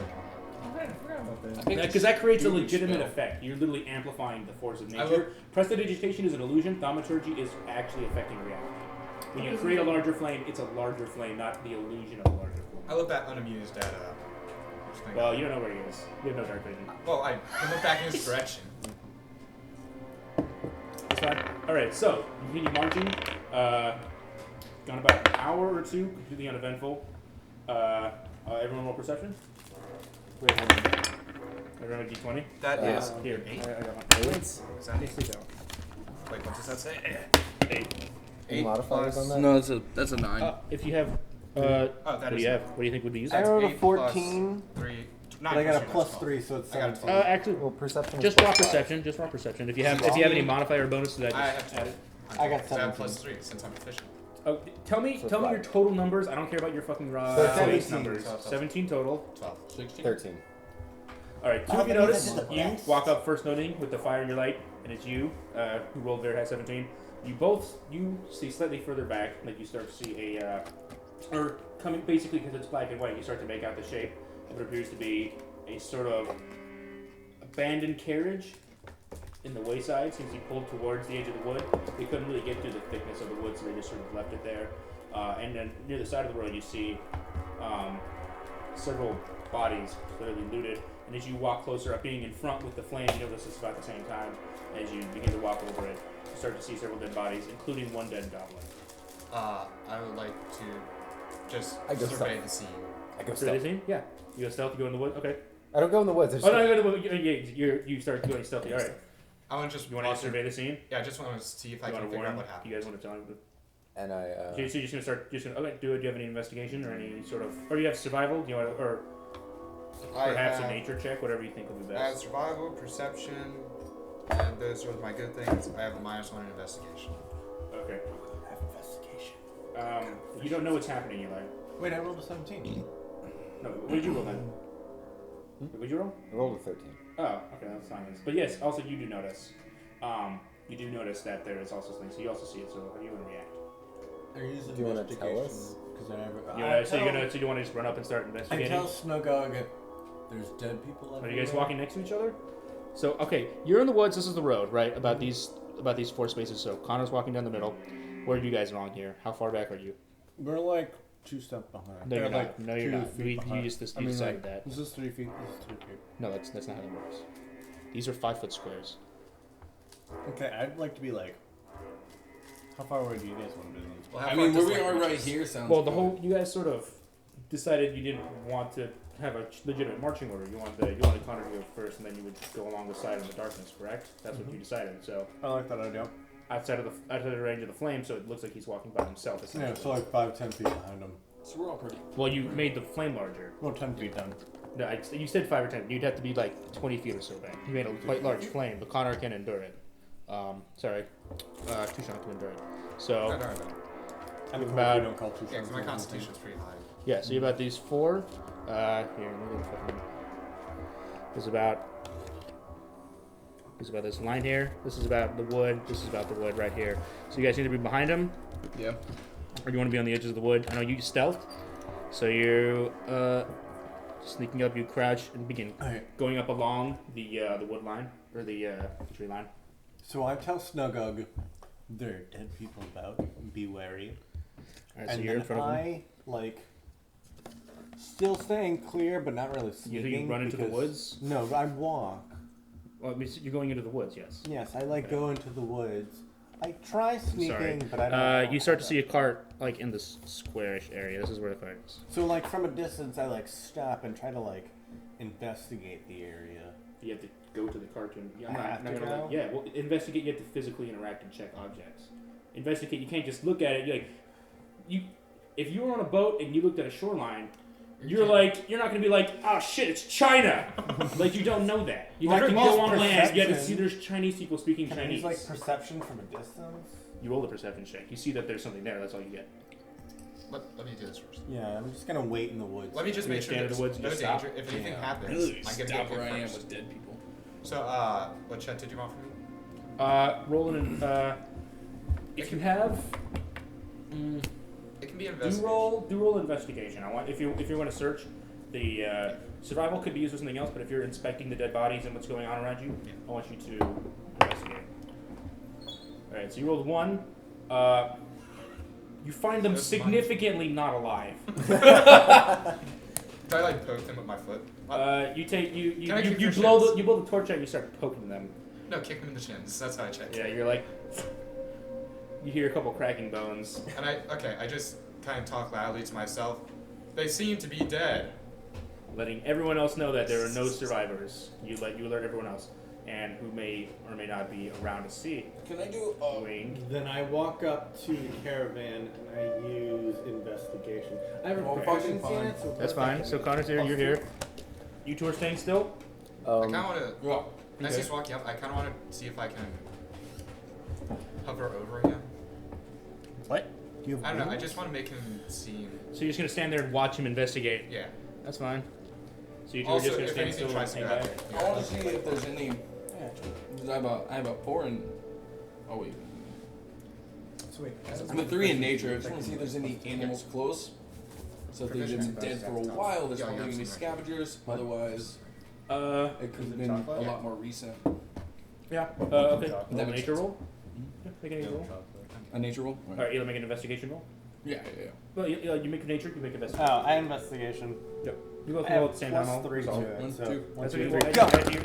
I forgot about that. Because that creates a Huge legitimate spell. effect. You're literally amplifying the force of I nature. Prestidigitation is an illusion. Thaumaturgy is actually affecting reality. When you create a larger flame, it's a larger flame, not the illusion of a larger flame. I look back unamused at this thing. Well, you don't know where he is. You have no dark vision. Well, I look back in his direction. That's fine. Alright, so, you continue marching. Gone about an hour or two, completely uneventful. Everyone roll perception? Wait, hold on. Everyone D20? That Yeah. is Here, 8. I got one. Is that 8? Please go. Wait, what does that say? 8. Any modifiers on that? No, that's a 9. If you have, Oh, what that do is you have? What do you think would be useful? I That's rolled a 8 plus 14, 3. but I got a +3, so it's I got a 17. Actually, Well, perception. just is raw +5. perception. Just raw perception. If you have any modifier or bonus to that, I just have add it. I got I have 17. +3 since I'm efficient. Oh, tell me So your 5. total numbers. I don't care about your fucking raw So base 17. numbers. 17 total. 12. 16. 13. All right, two Oh, of you that means notice. I did the You best. walk up first noting with the fire in your light, and it's you who rolled very high 17. You see slightly further back, like you start to see or coming basically because it's black and white, you start to make out the shape of what appears to be a sort of abandoned carriage in the wayside. Seems to be pulled towards the edge of the wood. They couldn't really get through the thickness of the wood, so they just sort of left it there. And then near the side of the road, you see several bodies clearly looted. And as you walk closer up, being in front with the flame, you notice this about the same time as you begin to walk over it. You start to see several dead bodies, including one dead goblin. I would like to just I go survey stealth. the scene. I go Survey the stealth. scene? Yeah. You go stealth, you go in the woods? Okay. I don't go in the woods. I just Oh, no, you go in the woods. You start going stealthy. Alright. I want to just You want to survey the scene? Yeah, I just want to see if I You can want to figure out warn? what happened. You guys want to tell me? And I. So you're just gonna start. Okay. Do you have any investigation or any sort of? Or you have survival? Do you want to, or perhaps a nature check? Whatever you think would be I have best. survival, perception, and those are my good things. I have a -1 in investigation. Okay. I have investigation. You don't know what's happening, Eli. Wait, I rolled a 17. No. What did you roll then? What did you roll? I rolled a 13. Oh, okay, that's fine. But yes, also you do notice. You do notice that there is also something. So you also see it. So how do you want to react? I use Do you wanna tell investigation us? because I never. So you want to just run up and start I investigating? tell Snugog there's dead people Are everywhere. you guys walking next to each other? So okay, you're in the woods. This is the road, right? About these 4 spaces. So Connor's walking down the middle. Where are you guys along here? How far back are you? We're like 2 steps behind. No, you're Or, not. like No, you're 2 not. feet You behind. just I mean, decided like, that. This is 3 feet. This is 2 feet. No, that's not how that works. These are 5-foot squares. Okay, I'd like to be like. How far away do you guys want to be? Well, how I far mean, where does, we like, are right reach? here sounds Well, the good. whole you guys sort of decided you didn't want to have a legitimate marching order. You wanted Connor to go first, and then you would go along the side of the darkness. Correct? That's what you decided. So I like that idea. outside of the range of the flame, so it looks like he's walking by himself. Essentially. Yeah, so like 5-10 feet behind him. So we're all pretty. Well, you made the flame larger. Well, 10 feet down. No, you said 5 or 10. You'd have to be like 20 feet or so back. You made a quite large flame, but Connor can endure it. Tushan can endure it. So No, no, no. And if About- we don't call 2 Yeah, because my constitution's pretty high. yeah, so you about these 4. Here, let me get fucking. There's about this line here. This is about the wood. This is about the wood right here. So you guys need to be behind him, Yeah. or you want to be on the edges of the wood. I know you stealth, so you sneaking up. You crouch and begin Alright, going up along the wood line or the tree line. so I tell Snugug there are dead people about. Be wary. All right, so And you're in then front of him. I, like, still staying clear, but not really You sneaking. run into the because- woods. No, I walk. Well, I mean, you're going into the woods, yes. Yes, I like go into the woods. I try Sorry. sneaking, but I don't. I don't You start to have see a that. cart like in this squarish area. This is where the cart is. So, like, from a distance, I like stop and try to like investigate the area. You have to go to the cart and I have to gonna go? yeah. Well, investigate. You have to physically interact and check objects. Investigate. You can't just look at it. If you were on a boat and you looked at a shoreline, you're not gonna be like, oh shit, it's China. Like you don't know that. You Like, have to use go on land. You have to perception. see there's Chinese people speaking Can I Chinese. use like perception from a distance? You roll the perception check. You see that there's something there. That's all you get. Let me do this first. Yeah, I'm just gonna wait in the woods. Let me just You make just sure stand in there's the woods and no just stop? danger. If anything Yeah. happens, Really, I get to stop get where I am first. with dead people. So, what chat did you want from me? Roll an. If you have. It can be Do investigation. roll investigation. I want if you're going to search, the survival could be used for something else. But if you're inspecting the dead bodies and what's going on around you, Yeah. I want you to investigate. All right. So you rolled 1. You find them That's fine. significantly not alive. Did I like poke them with my foot? You take you Can I kick you their blow shins? the torch out and you start poking them. No, kick them in the shins. That's how I check. Yeah. You're like. You hear a couple cracking bones. And I just kind of talk loudly to myself. They seem to be dead. Letting everyone else know that there are no survivors. You alert everyone else, and who may or may not be around to see. Can I do Wink. Then I walk up to the caravan and I use investigation. I have a Well, proficiency fucking in it, so That's fine. So Connor's here. You're here. You two are staying still. I kind of want to. Well, As Okay. he's walking up, I kind of want to see if I can hover over him. What? Do you have I don't know. I wings? just want to make him seem. So you're just gonna stand there and watch him investigate. Yeah. That's fine. So you two are Also, just gonna if stand anything still and tries to hang go back. out there. I want to see if there's any. Yeah. I have a 4 and. Oh wait. Sweet. I'm a 3 in nature. I just want to see if there's any animals close. So if they've been dead for a while, there's probably going to be scavengers. Otherwise, it could have been a lot more recent. Yeah. Okay. That Roll a makes nature sense. roll. Yeah, make a nature roll. A nature roll? All right, you'll make an investigation roll. Yeah. Well, you make nature, you make investigation. Oh, I investigation. Yep. You both I roll have at the same time. plus I'll 3 resolve. to it. One, So two. That's one, what two, you three. roll.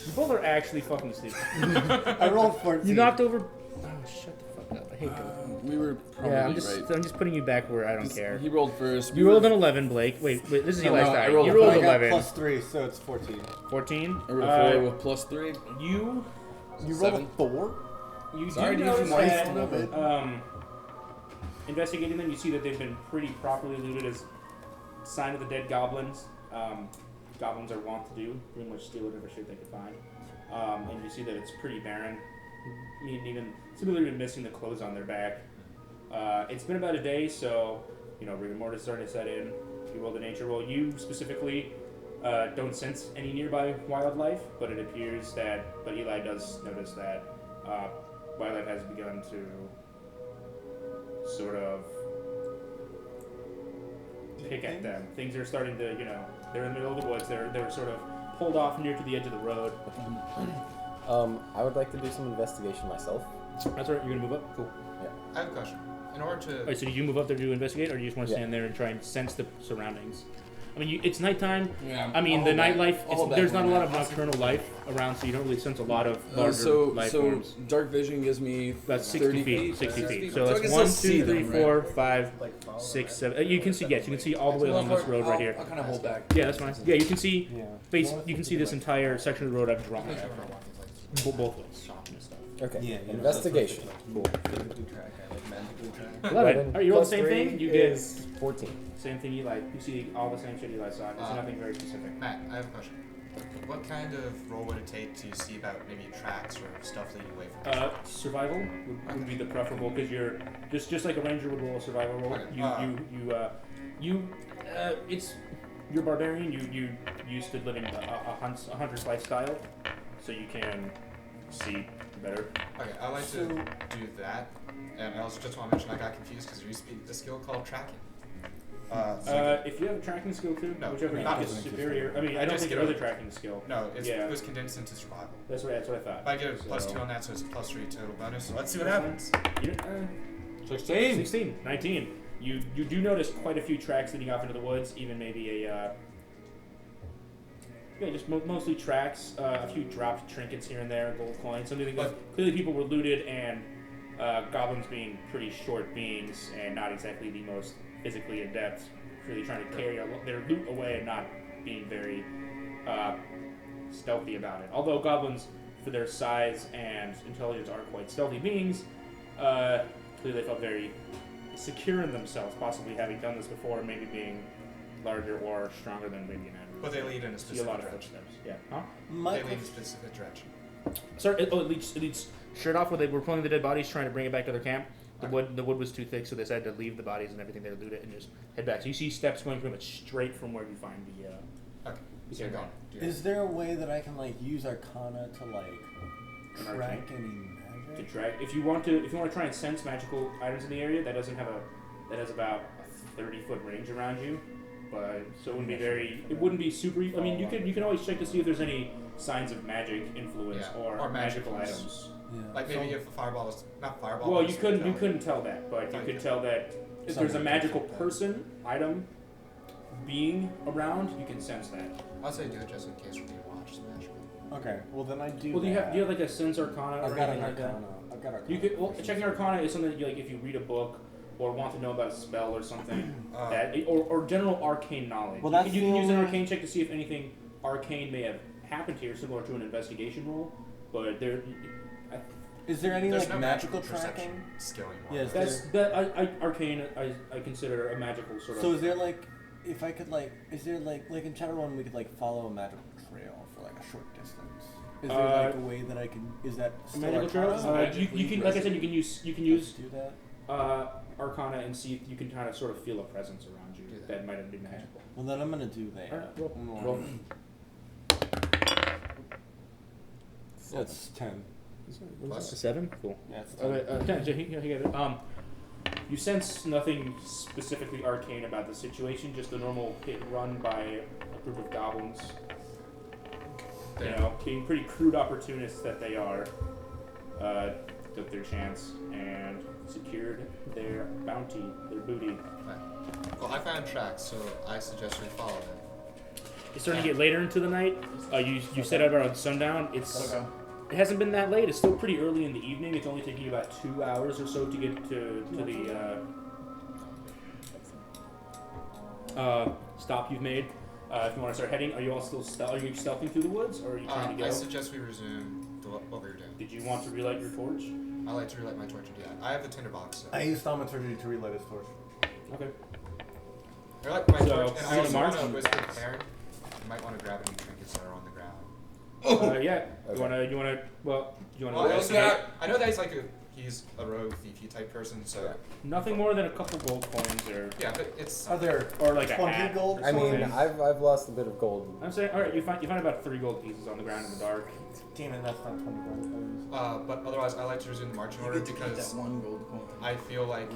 You both are actually fucking stupid. I rolled 14. You knocked over. Oh, shut the fuck up. I hate that. We were probably Yeah, I'm just putting you back where I don't care. He rolled first. You rolled an 11, Blake. Wait, this is No, Eli's no, die. I rolled You a rolled I got 11. plus 3, so it's 14. 14. I rolled a 4 with plus 3. You You rolled Seven. a 4? You Sorry, do dude, notice nice that, little bit. investigating them, you see that they've been pretty properly looted as sign of the dead goblins. Goblins are wont to do, pretty much steal whatever shit they could find. And you see that it's pretty barren. I mean, some people are even missing the clothes on their back. It's been about a day, so, rigor mortis starting to set in. You rolled a nature roll. You specifically don't sense any nearby wildlife, but it appears that, but Eli does notice that wildlife has begun to sort of pick at them. Things are starting to, they're in the middle of the woods. They're sort of pulled off near to the edge of the road. I would like to do some investigation myself. That's right. You're gonna move up. Cool. I have a question. In order to Alright, so did you move up there to investigate, or do you just want to stand there and try and sense the surroundings? I mean, it's nighttime. Yeah. I mean, I'll the hold back. nightlife. I'll hold back There's not a lot one of nocturnal life around, so you don't really sense a lot of larger so life forms. dark vision gives me That's 60 30 feet. 60 feet. So I that's can 1, still 2, see 3, them, 4, right? 5, 6, 7. You can see. Yes, you can see all the way along this road right here. I'll kind of hold back. Yeah, that's fine. Yeah, you can see. Yeah. You can see this entire section of the road I've drawn. Both ways. Okay. Yeah, investigation. Cool. Physically track, I like magically track. 11. Alright, you roll the plus same 3 thing. You get is 14. same thing. You see all the same shit Eli saw. It's nothing very specific. Matt, I have a question. What kind of role would it take to see about maybe tracks or stuff leading away from us? Survival would be the preferable because you're just like a ranger would roll a survival roll. Okay. You're barbarian. You used to living a hunter's lifestyle, so you can see better. Okay, I like to do that. And I also just want to mention I got confused because there used to be a skill called tracking. If you have a tracking skill too, No, whichever not is just superior. I mean, I don't just think get there is a over- tracking skill. No, Yeah. it was condensed into survival. That's what I thought. If I get a plus So- 2 on that, so it's plus 3 total bonus. So let's see what happens. 16, 19. You do notice quite a few tracks leading off into the woods, even maybe just mostly tracks, a few dropped trinkets here and there, gold coins, something like clearly people were looted, and goblins being pretty short beings and not exactly the most physically adept, really trying to carry their loot away and not being very stealthy about it. Although goblins, for their size and intelligence, are quite stealthy beings, clearly they felt very secure in themselves, possibly having done this before, maybe being larger or stronger than maybe an average. But they lead in a See a specific lot of direction. footsteps. Yeah. Huh? They lead in a specific direction. Sorry. It leads straight off where they were pulling the dead bodies, trying to bring it back to their camp. The wood was too thick, so they decided to leave the bodies and everything they loot it and just head back. So you see steps going pretty much straight from where you find the. Okay. the So you're camp. going. Is there a way that I can use Arcana to track any To magic? track. If you want to try and sense magical items in the area, that has about a 30-foot range around you. But so it wouldn't be very. It wouldn't be super. I mean, you can always check to see if there's any signs of magic influence Yeah, or or magical magic items. Yeah. Like maybe if a fireball is not fireball. Well, but you it's couldn't like, tell that, but you Okay. could tell that if there's a magical person, item, being around, you can sense that. I'll say do it just in case we're being watched. It's magical. Okay, well then I do. Well, do you that. have like a sense arcana I've or got anything an like that? Arcana. I've got Arcana. You could checking arcana is something that if you read a book or want to know about a spell or something or general arcane knowledge. Well, you that's can, you can the use an only- arcane check to see if anything arcane may have happened here, similar to an investigation roll. But there, Is there any There's no magical perception tracking? skill anymore. Yes. that's that arcane. I consider a magical sort of. So is there if I could is there like in Shadowrun we could follow a magical trail for a short distance? Is there a way that I can? Is that still magical trail? Arcana? You can, like I said, you can use do that. arcana and see if you can kind of sort of feel a presence around you Do that. that might have been magical. Well, then I'm gonna do that. Alright, roll. That's 10. Plus? A 7? Cool. Yeah, it's You sense nothing specifically arcane about the situation, just a normal hit and run by a group of goblins. You know, being pretty crude opportunists that they are, took their chance and secured their bounty, their booty. Well, I found tracks, so I suggest we follow them. It's starting to get later into the night. You set out around sundown. It hasn't been that late. It's still pretty early in the evening. It's only taking you about 2 hours or so to get to the stop you've made. If you want to start heading, are you all still are you stealthing through the woods, or are you trying to go? I suggest we resume what we were doing. Did you want to relight your torch? I like to relight my torch and do that. I have the tinderbox. So. I used thaumaturgy to relight his torch. Okay. I like my So, torch, and I you also wanna want to march? whisper to Karen. You might want to grab any trinkets that are on the ground. Yeah. Okay. You wanna. Well, you wanna. Well, I know that he's a rogue thiefy type person, so Nothing more than a couple gold coins, or yeah, but it's Are there or like a 20 hat. gold? I mean, something. I've lost a bit of gold. I'm saying, all right. You find about 3 gold pieces on the ground in the dark. Damn it, that's not 20 gold coins. but otherwise I like to resume the marching order because that one gold coin I feel like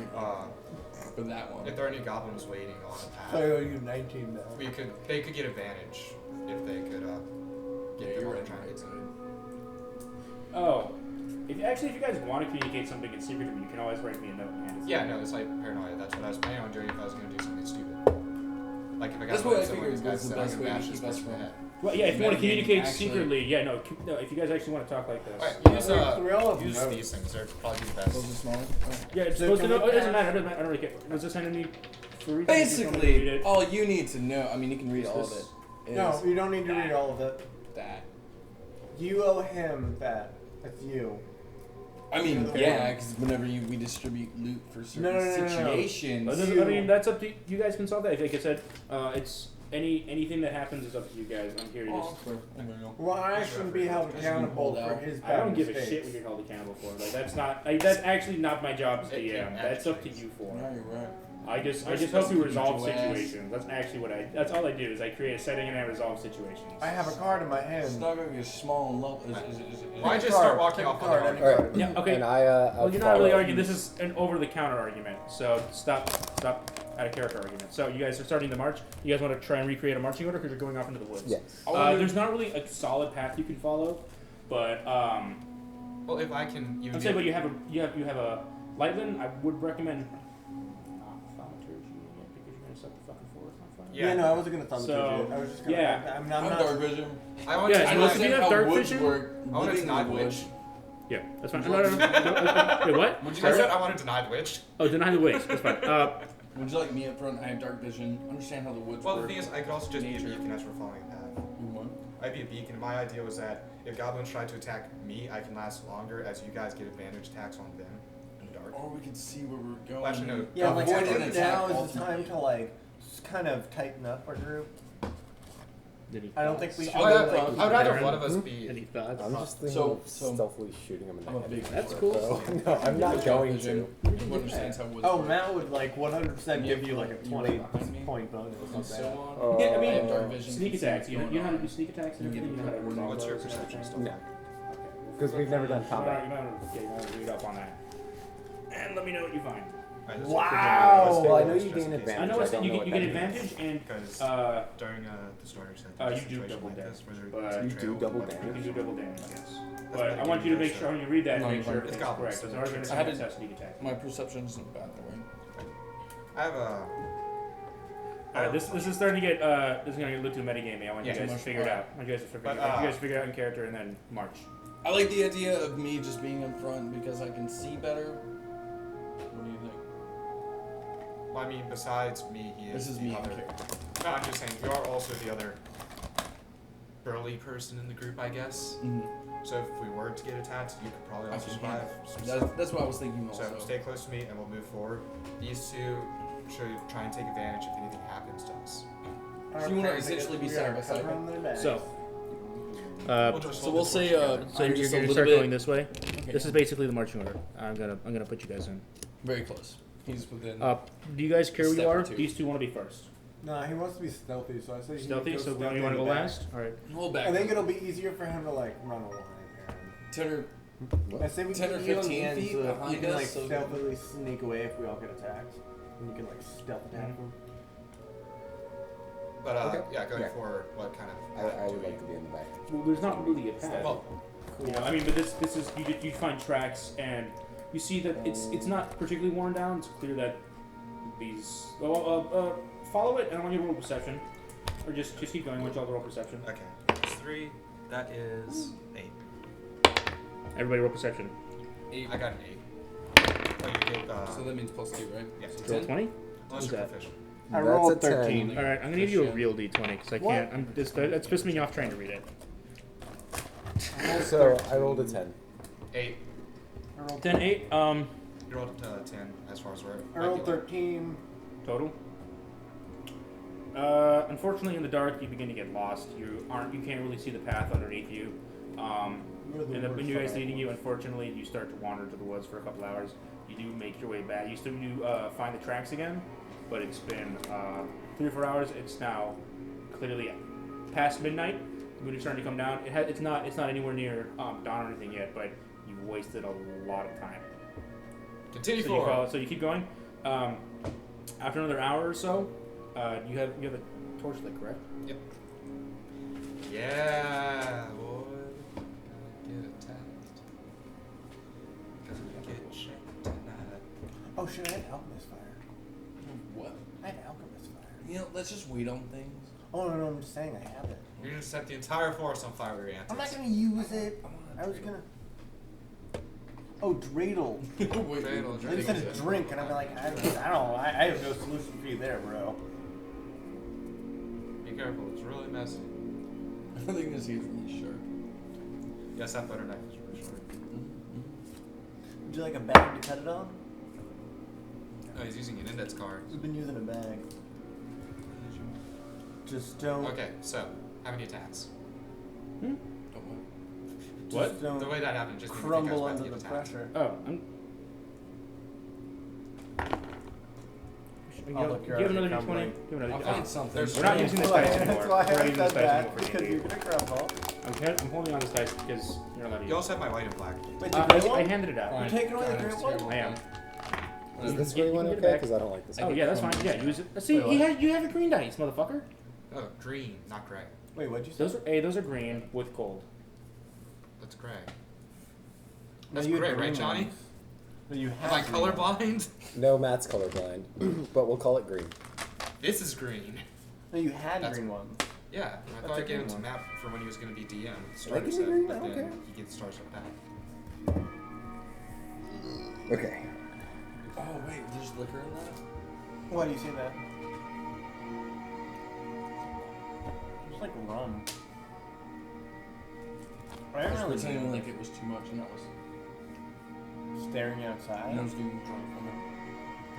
for that one. if there are any goblins waiting on the So I path, owe you 19 now. they could get advantage if they could get them on the trinkets. Oh, if you guys want to communicate something in secret to me, you can always write me a note and hand it to Yeah, me. no, it's like paranoia. That's what I was planning on doing if I was going to do something stupid. Like if I got That's what I someone figured guys was the said, I'm best gonna way to bash keep this us person in the from- head. Well, yeah, if you want to Metagaming, communicate actually. secretly, yeah, no, if you guys actually want to talk like this. Alright, use we all have use notes. these things. They're probably the Those best. are smaller. Yeah, it's So supposed to can know. we It doesn't pass- matter. I don't really care. Was this enemy free? Basically, all you need to know, I mean, you can read all of This- it, is No, you don't need to read all of it. that. You owe him that. That's you. I mean, Okay. yeah, because whenever we distribute loot for certain No. situations, I mean, that's up to you guys. Can solve that. Like I said, it's anything that happens is up to you guys. I'm here to just. Well, I shouldn't be held accountable for his bad I don't give a mistakes. shit what you're held accountable for. Like that's not. That's actually not my job as It DM. can't That's up to actually. you for. No, you're right. I just We're help supposed you to resolve beat your ass. situations. That's actually what that's all I do is I create a setting and I resolve situations. I have a card in my It's hand. not going to be small and low. Why just Card, start walking pick a off on card, the any army? card. Yeah, okay. And Well, you're not really follow. arguing. This is an over-the-counter argument. So stop out of character argument. So you guys are starting the march. You guys want to try and recreate a marching order because you're going off into the woods. Yes. There's not really a solid path you can follow, but Well, if I can even I'm saying, but you have a Lightland. I would recommend not thaumaturgy yet because you're gonna set the fucking forest on fire. Yeah. No, I wasn't gonna thumb So, it. I was just gonna. yeah. I'm I'm not. dark vision. I want Yeah, to so I if don't you understand have how dark woods vision- work. I want to living in deny the the woods. witch. Yeah, that's fine. No. Wait, what? I Sorry? said I want to deny the witch. Oh, deny the waste. That's fine. Would you like me up front? I have dark vision. Understand how the woods Well, the work. thing is, I could also just be a Nature. beacon as we're following a path. What? I'd be a beacon. My idea was that if goblins try to attack me, I can last longer as you guys get advantage attacks on them in the dark. Or we could see where we're going. Well, actually, no. Yeah, like I Avoid an think attack now is the ultimately. time to like just kind of tighten up our group. I don't think we should. I would, like, I would rather Darren? one of us be. Any thoughts? I'm just thinking So- of so- stealthily shooting him in the I'm a head. big That's bro. cool. No, I'm not Dark going vision. to. Who understands how woods Oh, work. Matt would like 100% give you like a You 20 behind me? point bonus. And on so that. on. Yeah, I I mean, have dark vision. Sneak can see attacks. what's You know going how to on. do sneak attacks and You everything. You know how to get resolve What's your those and perception everything? stuff? No. Because we've never done combat. You might read up on that. And let me know what you find. Alright, that's Wow. Well, I know just you in gain case. advantage. I know I it's, don't you know get, what you get that means. advantage and Because during the story set, you there's a do situation double like damage, this where there- but- there's a You do trail double of you damage? can do double damage, yes. That's But I what want you to I make do, sure when you read that, No, make you're sure fine. it's It's goblins, correct. so Because ours are it's- I going had to it- test sneak attack. My perception's not bad that way. I have a. This is starting to get this is going to get a little too metagamey. I want you Yeah, guys to much figure it more. out. I want you guys to figure But, it out. You guys figure it out in character and then march. I like the idea of me just being up front because I can see better. What do you think? Well, I mean, besides me, he is This is the me in other. character. No, I'm just saying, you are also the other burly person in the group, I guess. So if we were to get attacked, you could probably I also can survive. That's what I was thinking also. So stay close to me, and we'll move forward. These two should try and take advantage if anything happens to us. So you wanna essentially be side by side? So, We'll just So hold we'll the say, torch together. so I'm you're just a going to little start bit- going this way. Okay. This is basically the marching order. I'm gonna put you guys in. Very close. He's within. Do you guys care where you Step or are? two. These two want to be first. No, he wants to be stealthy, so I say he Stealthy. goes So stealthy you want to in go the back. last? All right. Hold back. I think it'll be easier for him to like run away. And Tenor, I say we 10 or can heal 15 and feet so that behind you can us, like so- stealthily sneak away if we all get attacked. And you can like stealth attack them. But Okay. yeah, going Yeah. forward, what kind of? I do would we- like to be in the back. Well, there's not really a path. Well, You know, I mean, but this is you find tracks and you see that it's not particularly worn down. It's clear that these. Follow it, and I want you to roll perception, or just keep going. I want you all to roll perception. Okay. It's 3. That is 8. Everybody roll perception. 8. I got an 8. Oh, you get. So that means +2, right? Yeah. So Roll 10? 20. Unless Who's you're that? proficient. I That's rolled a 10. 13. All right, I'm gonna give you a real d20 because I What? can't. That's pissing me off trying to read it. So I rolled a 10. 8. I rolled 10, 8. You rolled 10 as far as we're. I rolled 13. Total. Unfortunately, in the dark, you begin to get lost. You can't really see the path underneath you. You're the And worst you guys fucker. leading you, unfortunately, you start to wander to the woods for a couple hours. You do make your way back. You still do find the tracks again, but it's been 3 or 4 hours. It's now clearly past midnight. The moon is starting to come down. It's not anywhere near dawn or anything yet, but you've wasted a lot of time. Continue So forward. so you keep going. After another hour or so, you have a torchlight, correct? Yep. Yeah, boy. Get attacked. Because we get checked tonight. Oh shit! I had alchemist fire. What? I had alchemist fire. You know, let's just wait on things. Oh no, I'm just saying I have it. You're gonna set the entire forest on fire with your antics. I'm not gonna use it. I was gonna. Oh, dreidel. Dreidel, They said a drink, and I'm like, I don't know. I have no solution for you there, bro. Be careful, it's really messy. I think this is really sharp. Yes, that butter knife is really short. Would you like a bag to cut it on? Oh, he's using an index card. We've been using a bag. Just don't. Okay, so, how many attacks? Just What? Don't The way that happened just made me crumble think I was under about the to get attacked. pressure. Oh, I'm. You Oh, have, look, you you're have already another d20. crumbling. You have another I'll find something. There's- We're not using this That's dice why- anymore. That's why We're I not using said this dice that, anymore for because D&D. you're gonna crumble. I'm holding on this dice because you're not allowed to You use also have my white and black. Wait, it. the grey I one? handed it out. You're taking away the grey one? I am. Is this You green can one get it okay? back. Because I don't like this Oh one. yeah, that's fine. Yeah, use it. See, Wait, what? you have a green dice, motherfucker. Oh, green, not gray. Wait, what'd you say? Those are green with gold. That's gray. No, That's you had gray, green right, Johnny? ones. No, you Am have I green ones. colorblind? No, Matt's colorblind, but we'll call it green. This is green. No, you had That's- green ones. Yeah, I That's thought a I gave green it to one. Matt for when he was going to be DM. Did I Starter give you set, green? but Okay. then he gets starter set back. Okay. Oh, wait, there's liquor in that? Why do you say that? It's like rum. I I don't was really pretending know. like it was too much and I was Staring outside. getting drunk from it.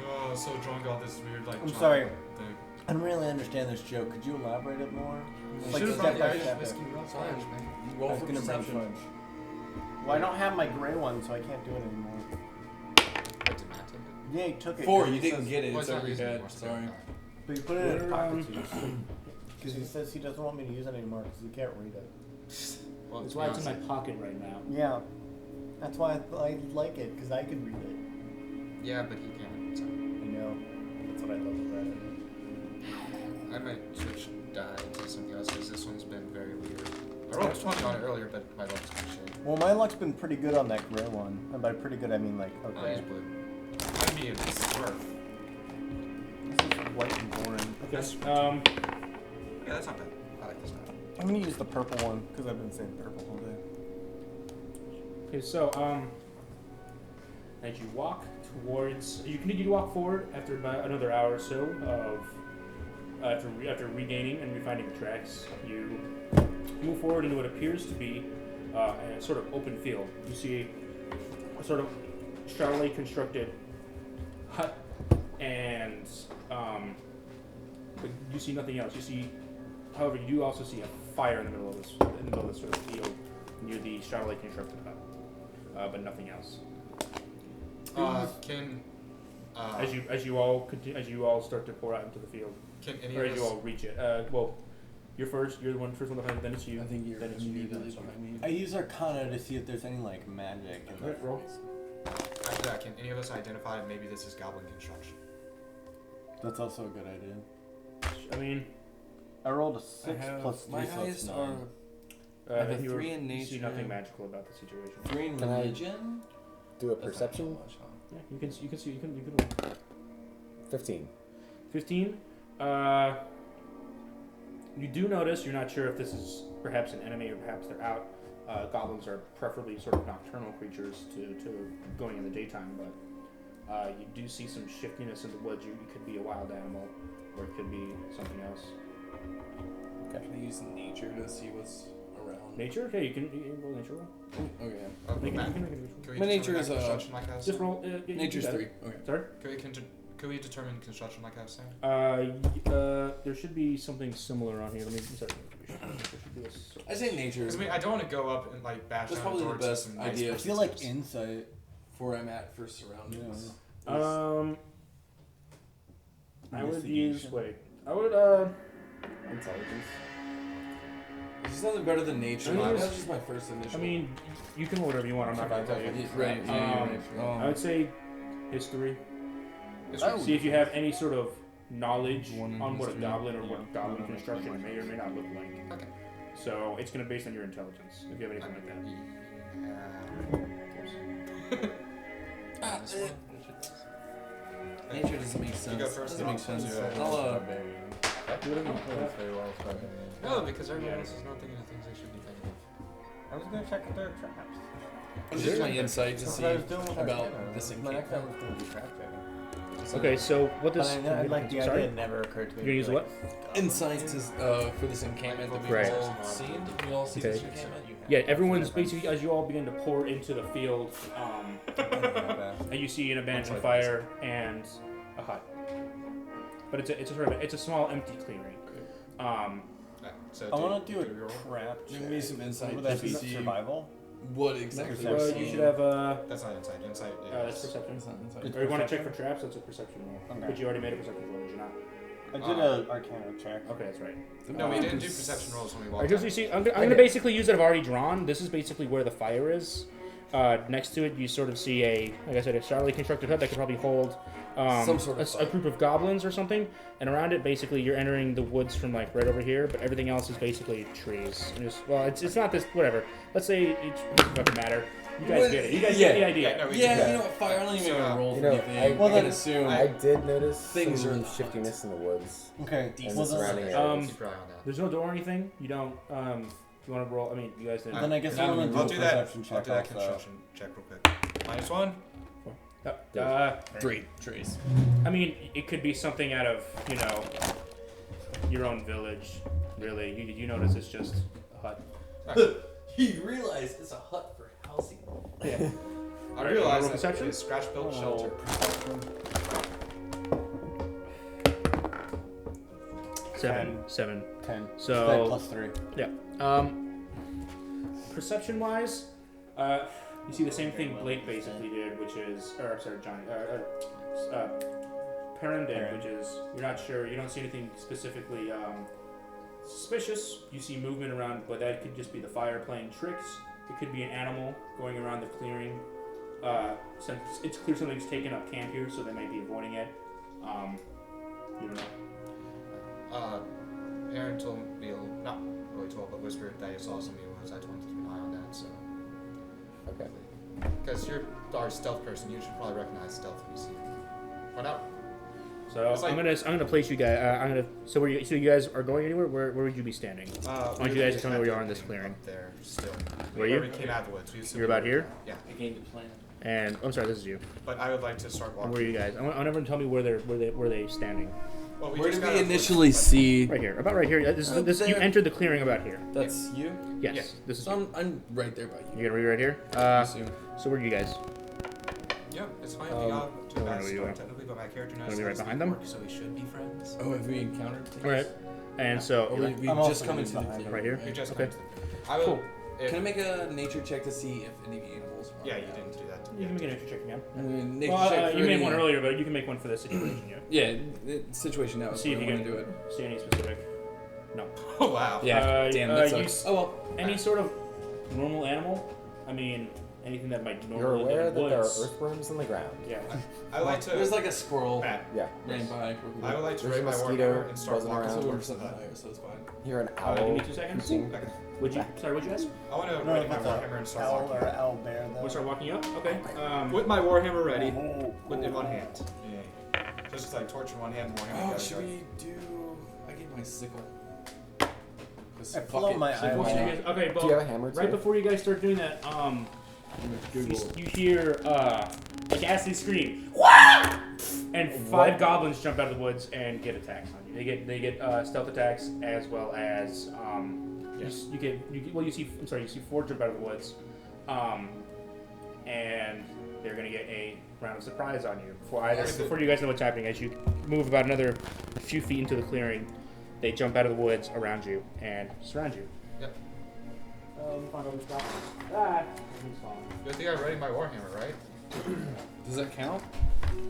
Oh, so drunk on this weird like. I'm chocolate sorry. thing. I don't really understand this joke. Could you elaborate it more? You Like should've step brought by the step. whiskey real Sorry, fudge, man. You I roll was for gonna bring perception. fudge. Well, I don't have my gray one, so I can't do it anymore. Wait, did Matt take it? Yeah, he took it. 4, 'cause you he didn't says- get it. Well, It's he's not over your using it head. anymore, so Sorry. But he put it in his Where, pocket because he says he doesn't want me to use it anymore because he can't read it. Well, That's to why be it's in my honest- pocket right now. Yeah, that's why I like it because I can read it. Yeah, but he can't. So. I know. That's what I love about it. I might switch die to something else because this one's been very weird. I rolled a 20 on it earlier, but my luck's been shit. Well, my luck's been pretty good on that gray one, and by pretty good I mean like Oh, he's okay. blue. I'm being smurf. This is white and boring. Okay. Yeah, that's not bad. I like this guy. I'm gonna use the purple one because I've been saying purple all day. Okay, so as you walk towards, you continue to walk forward after about another hour or so of after regaining and refinding the tracks. You move forward into what appears to be a sort of open field. You see a sort of shallowly constructed hut, and but you see nothing else. You see, however, you do also see a fire in the middle of this sort of field near the shallowly constructed hut, but nothing else. Can As you all start to pour out into the field, can any or of as us you all reach it. You're first. You're the first one behind. Then it's you. I think you're then it's you. immediately Then behind me. I use Arcana to see if there's any like magic. In Alright, roll. After that, can any of us identify maybe this is goblin construction? That's also a good idea. I mean, I rolled a 6 plus 3, my so it's highest 9. are I have a you 3 in You see nature. nothing magical about the situation. 3 in Can I- religion. Do a perception. Yeah, you can see. You can roll. 15. 15. You do notice. You're not sure if this is perhaps an enemy or perhaps they're out. Goblins are preferably sort of nocturnal creatures to going in the daytime, but you do see some shiftiness in the woods. It could be a wild animal, or it could be something else. Can I use nature to see what's around? Nature? Okay, you can roll nature roll. Okay. You Matt, can make a nature roll. can we My determine nature that is, construction like I was Just saying? roll. Yeah, you can Nature's do that. 3. Okay. Sorry. Could we determine construction like I was saying? There should be something similar on here. Let me start. There should be a I say nature. Because I mean, I don't want to go up and like bash That's down probably the door to best some nice idea. I person's feel like house. insight. For where I'm at for surroundings. I would use. Wait. I would. Intelligence. It's nothing better than nature. I mean, That's just my first initial. I mean, you can roll whatever you want. I'm not gonna tell you. Right. I would say history. History. See if you have any sort of knowledge One in on what a history. goblin or what goblin construction may or may not look like. Okay. So it's gonna be based on your intelligence. If you have anything like that. Nature doesn't make sense. You go first. Doesn't make sense. Do it. I'll, No, because everyone else is not thinking of things they should be thinking of. I was gonna check if there are traps. It's just my insight to That's see what I was doing with about Arcana. this My next time was encampment. gonna be trap checking. Okay, so what But this? I like the sorry? idea. It never occurred to me. You're gonna use like, Insight for this encampment that we've Right. all seen. Did we all see this Okay. encampment? Yeah, everyone's basically as you all begin to pour into the field, and you see an abandoned fire and a hut. But it's a sort of it's a small empty clearing. So I want to do a your roll? trap Give check. me some insight Would to that be see survival? what exactly Well, we're you seeing. should have That's not insight. Insight is. that's perception. It's not insight. It's Or you want to check perception? for traps? That's a perception roll. Okay. But you already made a perception roll, did you not? I did a Arcana check. Okay, that's right. No, we didn't do perception rolls when we walked. I just out. you see, I'm gonna basically use that I've already drawn. This is basically where the fire is. Next to it, you sort of see like I said, a solidly constructed hut that could probably hold Some sort of a group of goblins or something. And around it, basically, you're entering the woods from like right over here, but everything else is basically trees. And it's not this whatever. Let's say it doesn't matter. You guys get it. You guys get the idea. Yeah, no, we Yeah, did. you know what? Fire. I don't even So, roll you for know, anything. I- Well, I can then- assume. I did notice Things some are in the shiftiness in the woods Okay. and Well, the surrounding then, areas. Keep your eye on that. There's no door or anything. You don't. You want to roll? I mean, you guys didn't. then I guess I'll I'm gonna do I'll a do that. perception I'll check do that also. construction check real quick. -1. 3 trees. I mean, it could be something out of your own village. Really, you notice it's just a hut. You realize it's a hut for housing. Yeah. I Alright, realize roll that perception? it's scratch-built shelter. Seven. 10. So- That plus 3. Perception wise, you see the same thing Blake basically did, which is, or I'm sorry, Johnny, Perrin did, which is you're not sure, you don't see anything specifically suspicious. You see movement around, but that could just be the fire playing tricks. It could be an animal going around the clearing. Since it's clear something's taken up camp here, so they might be avoiding it. You don't know. Aaron told me, not really told, but whispered that he saw some evils. I told him to keep an eye on that, so. Okay. Because you're our stealth person, you should probably recognize stealth when you see it. Find out. So It's like- I'm gonna place you guys. So you guys are going anywhere? Where would you be standing? Why don't you guys tell me where you are in this clearing? Up there, still. Where you? We came out of the woods. We assumed You're about we were- here? Yeah. I gained a plan. And I'm sorry, this is you. But I would like to start And walking. where are you guys? I want everyone to tell me where they standing. Well, Where just did got we out of the woods, initially but- see? Right here, about right here. Up You there. entered the clearing about here. That's you? Yes, Yeah. this is. So I'm right there by you. You're gonna be right here. I assume. So where are you guys? Yeah, it's fine. Um, We got to I don't know that where you start are. technically, but my character knows Wanna be how right to behind speak them? orc, so we should be friends. Oh, have we encountered things? All right. And so Or we I'm just also come gonna into be the behind clearing. right here. You just Okay. come to the I will. Cool. If, Can I make a nature check to see if any animals are yeah, around? you didn't do that. You can make an entry check again. Nature Well, check for you made any- one earlier, but you can make one for this situation. Yeah. Yeah, the situation now is See if where you I want can to do it. see any specific. No. Oh wow. Yeah, damn, that you sucks. Oh well. any sort of normal animal. I mean, anything that might You're normally aware live in that there are woods. earthworms in the ground. Yeah. I would like to. There's like a squirrel Matt, Yeah. ran by. I would like to There's a raise my mosquito warhammer and start buzzing walking around. So towards we're the. something higher, so it's fine. You're an Give owl. me 2 seconds. hooting. Would you? Sorry, what'd you ask? I want to No, ready my about warhammer and the start owl walking. or owl bear though. We'll start walking up. Okay. With my warhammer ready, Oh, with in one hand. Yeah. Just like torch in one hand, warhammer. Oh, the should other. we do? I get my sickle. 'Cause I fuck pull out it. my Sickle. eye What line. you guys- okay, Do you have a well, hammer right too? before you guys start doing that, you hear a ghastly scream, "Wah!" and 5 goblins jump out of the woods and get attacks on you. They get stealth attacks as well as you see 4 jump out of the woods, and they're gonna get a round of surprise on you before you guys know what's happening. As you move about another few feet into the clearing, they jump out of the woods around you and surround you. Yep. Find all these goblins. Everything's fine. Good thing I ready my warhammer, right? Does that count?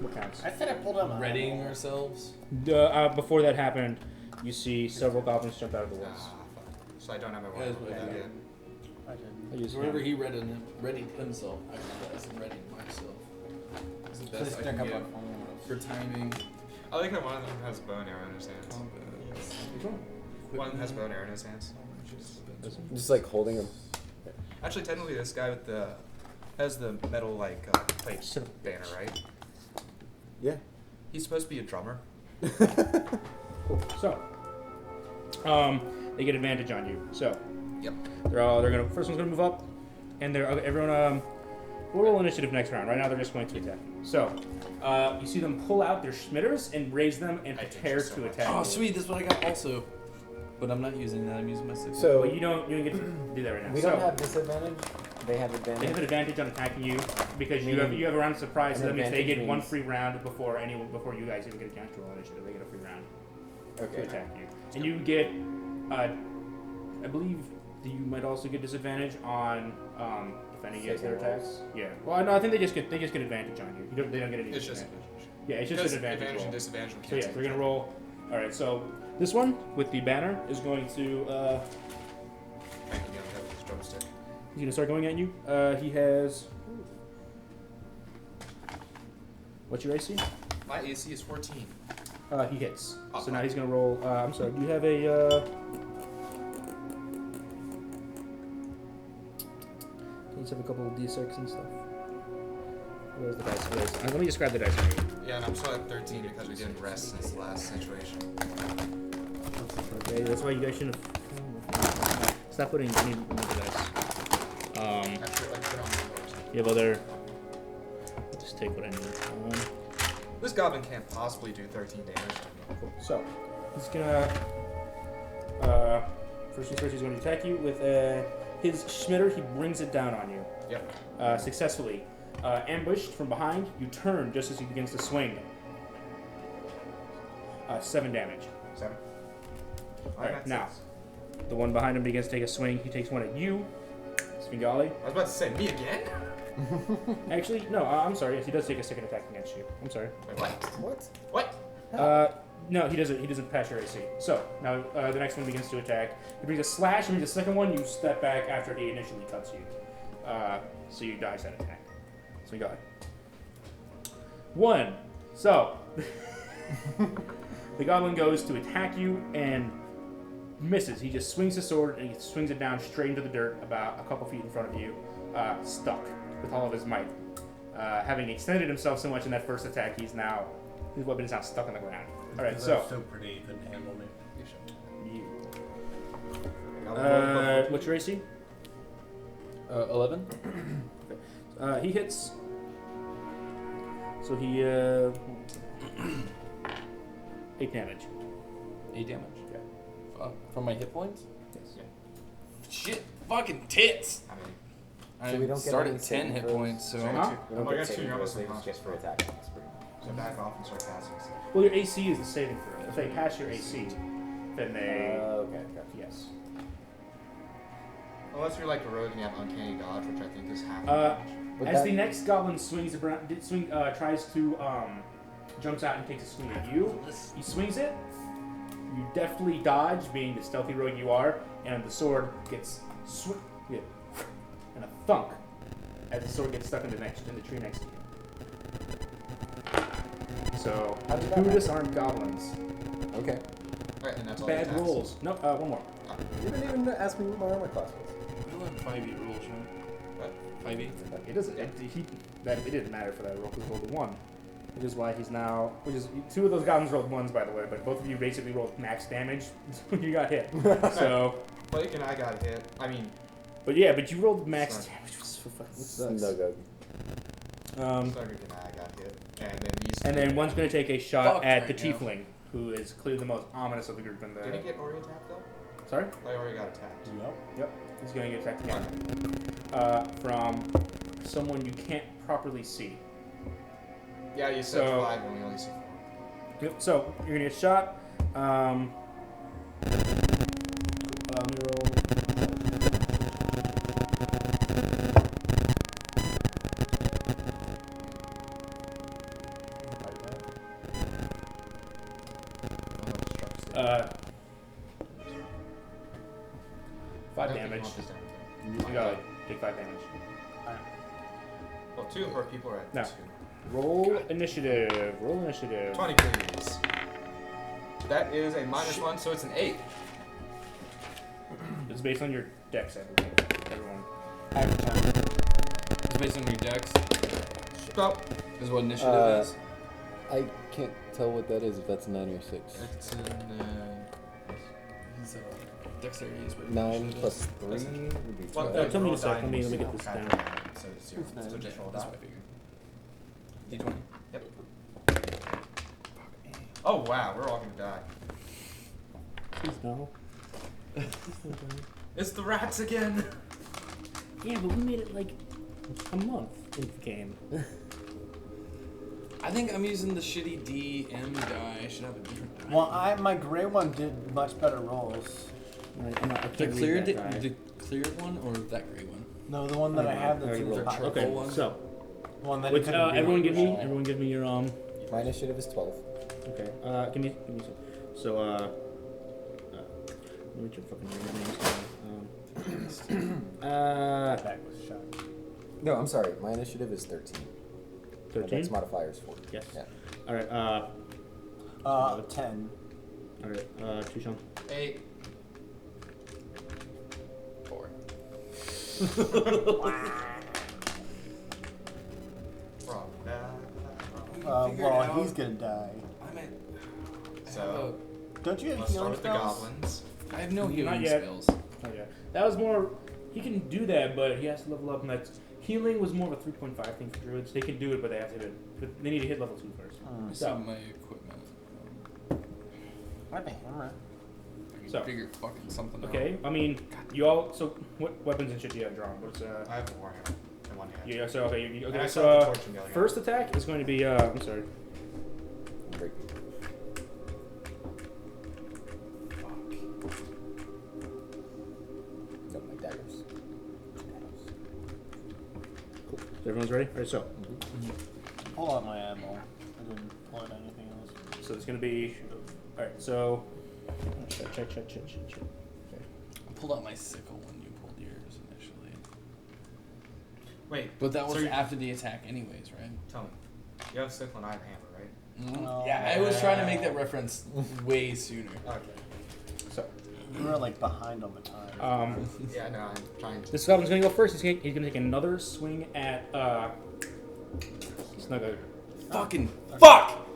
What counts? I said I pulled out my Readying ourselves. Before that happened, you see several goblins jump out of the woods. Ah, fuck. So I don't have my That is warhammer. what I did. I didn't. I use Wherever he readied himself, I realized I'm readying myself. It's the best I can Pick get up a phone. for timing. I like that one of them has a bow and arrow in his hands. Which one? One has a bow and arrow in his hands. Just like holding him. Actually, technically, this guy with the has the metal plate banner, right? Yeah. He's supposed to be a drummer. Cool. So, they get advantage on you. So, Yep. they're gonna first one's gonna move up, and everyone we'll roll initiative next round. Right now they're just going to attack you. So, you see them pull out their schmitters and raise them and I hate prepare you so to much. attack. Oh, you. sweet. That's what I got also. But I'm not using that. I'm using my sickle. So Well, you don't get to do that right now. we so, don't have disadvantage. They have They advantage. have an advantage on attacking you because you Meaning have a round of surprise. So an that means they advantage get one means- free round before you guys even get a chance to roll initiative. They get a free round to Okay. attack you, and you get, I believe that you might also get disadvantage on defending against their Saving attacks. Yeah. Well, no, I think they just get advantage on you. They don't get any It's just disadvantage. Yeah, it's just because an advantage advantage roll. and disadvantage. So yeah, they're gonna roll. All right, so this one with the banner is going to. Drumstick. He's gonna start going at you. He has. What's your AC? My AC is 14. He hits. So now he's gonna roll. I'm sorry. Do you have a? Can you have a couple of d6 and stuff? Where's the dice? Let me just grab the dice for you. Yeah, and I'm still at 13 because we didn't rest since the last situation. Okay, that's why you guys shouldn't have. Stop putting any more dice. After put on the You have other. I'll just take what I need. This goblin can't possibly do 13 damage. Cool. So he's gonna. First things first, he's going to attack you with his schmitter. He brings it down on you. Yep. Successfully. Ambushed from behind, you turn just as he begins to swing. 7 damage. 7. Alright, now, the one behind him begins to take a swing. He takes one at you, Svengali. I was about to say, me again? Actually, no, I'm sorry. Yes, he does take a second attack against you. I'm sorry. Wait, what? What? What? No, he doesn't pass your AC. So, now the next one begins to attack. He brings a slash, and the second one, you step back after he initially cuts you. So you dodge that attack. So we got 1. So the goblin goes to attack you and misses. He just swings his sword and he swings it down straight into the dirt about a couple feet in front of you, stuck with all of his might. Having extended himself so much in that first attack, his weapon is now stuck on the ground. All right, so I'm so pretty, you couldn't handle me. what's your AC? 11. He hits. So he 8 damage. 8 damage. Yeah. From my hit points? Yes. Shit. Fucking tits. I mean, So we I don't get start any at 10 saving hit throws? points, so Huh? We don't Oh, I get got saving two, you're throws, almost they just get for attack. That's pretty much. so back off and start casting stuff. Well, your AC is the saving throw. If they pass your AC, then they. Okay, gotcha. Yes. Unless you're like a rogue and you have uncanny dodge, which I think is half Uh, damage. Would As that- the next goblin tries to jumps out and takes a swing at you, he swings it, You deftly dodge, being the stealthy rogue you are, and the sword gets and a thunk as the sword gets stuck in the tree next to you. So, How did that who happen? disarmed goblins? Okay. Alright, and that's all Bad the attacks. rolls. No, one more. You didn't even ask me what my armor class was. We only have 5e rules, right? What? 5e? It doesn't. It didn't matter for that roll because he rolled a 1. Which is why he's now. Which is 2 of those goblins rolled 1s, by the way, but both of you basically rolled max damage when you got hit. So. Blake and I got hit. I mean, But you rolled max Sorry. damage, which is so fucking No sucks. good. Cedric and I got hit. And then one's going to take a shot Fuck at the right now. tiefling, who is clearly the most ominous of the group. In the Did he get Ori attacked though? sorry. I already got attacked. Yep. He's going to get attacked again from someone you can't properly see. Yeah, you said So- 5 and we only said 4. Yep. So you're going to get shot. Let me roll. Uh, 5 damage. You gotta take 5 damage. Well, 2 hurt people are at No. 2. Roll initiative. Roll initiative. 20, please. That is a -1, so it's an 8. It's based on your dex, everyone. It's based on your dex. Well, Is what initiative is. I can't tell what that is if that's 9 or 6. It's in. He's dexterity is what 9 initiative plus is. 3 That's it. would be Well, 12. tell me in a roll sec. die Let me and get this add down. that. So it's 0. That's So just roll that's die. what I figured. D20. Yep. Oh wow, we're all gonna die. Please no. It's the rats again. Yeah, but we made it like a month into the game. I think I'm using the shitty DM die. I should have a different die. Well, my gray one did much better rolls. I the can't clear, read that die. the clear one or that gray one? No, the one that I have that's in the rolled. pocket. Okay, one. so One that what's, you couldn't read. everyone give me your My initiative is 12. Okay. Give me some. So what's your fucking names? That was shot. No, I'm sorry. My initiative is 13. My 13. dex modifier is 4. Yes. Yeah. All right. 10. All right. Tushon. 8. 4. Wrong. Well, he's gonna die. I'm at. So Don't you have let's start healing with the spells? goblins. I have no Not healing yet. spells. Oh yeah. That was more. He can do that, but he has to level up. And that's healing was more of a 3.5 thing for druids. They can do it, but they have to hit it. But they need to hit level 2 first. Hmm. I see So- my equipment. I have a hammer. I can So. figure fucking something out. Okay. I mean, you all. So what weapons and shit do you have drawn? What's I have a warhammer in one hand. Yeah. So okay. And Okay. I So still have the torch in the other hand. first attack is going to be. I'm sorry. Break. No, my daggers. Cool. So everyone's ready. All right. So. Pull out my ammo. I didn't pull out anything else. So it's gonna be. All right. So. Check. Okay. I pulled out my sickle when you pulled yours initially. Wait, But that was So you- after the attack, anyways, right? tell me. You have sickle and I have hammer, right? No. Yeah, I was trying to make that reference way sooner. Okay. So. We were like behind on the time. Yeah, no, I'm trying to. This goblin's gonna go first. He's gonna take another swing at Snuggo. Fucking fuck!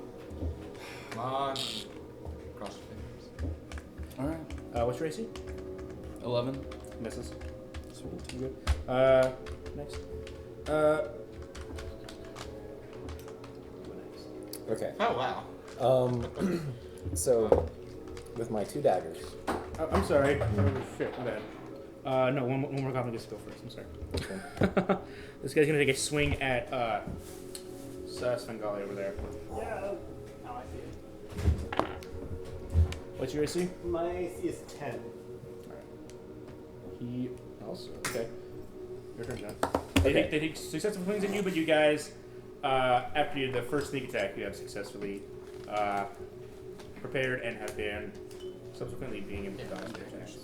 Come on. Cross your fingers. Alright. What's your AC? 11. Misses. Sweet. You good? Next. Okay. Oh wow. So, with my 2 daggers, I'm sorry. Oh shit. My bad. No. One more goblin gets to go first. I'm sorry. This guy's gonna take a swing at Svengali over there. Yeah. Now I see it. What's your AC? My AC is 10. He also okay. Your turn, John. They take successful swings at you, but you guys, after the first sneak attack, you have successfully prepared and have been subsequently being able to dodge their attacks.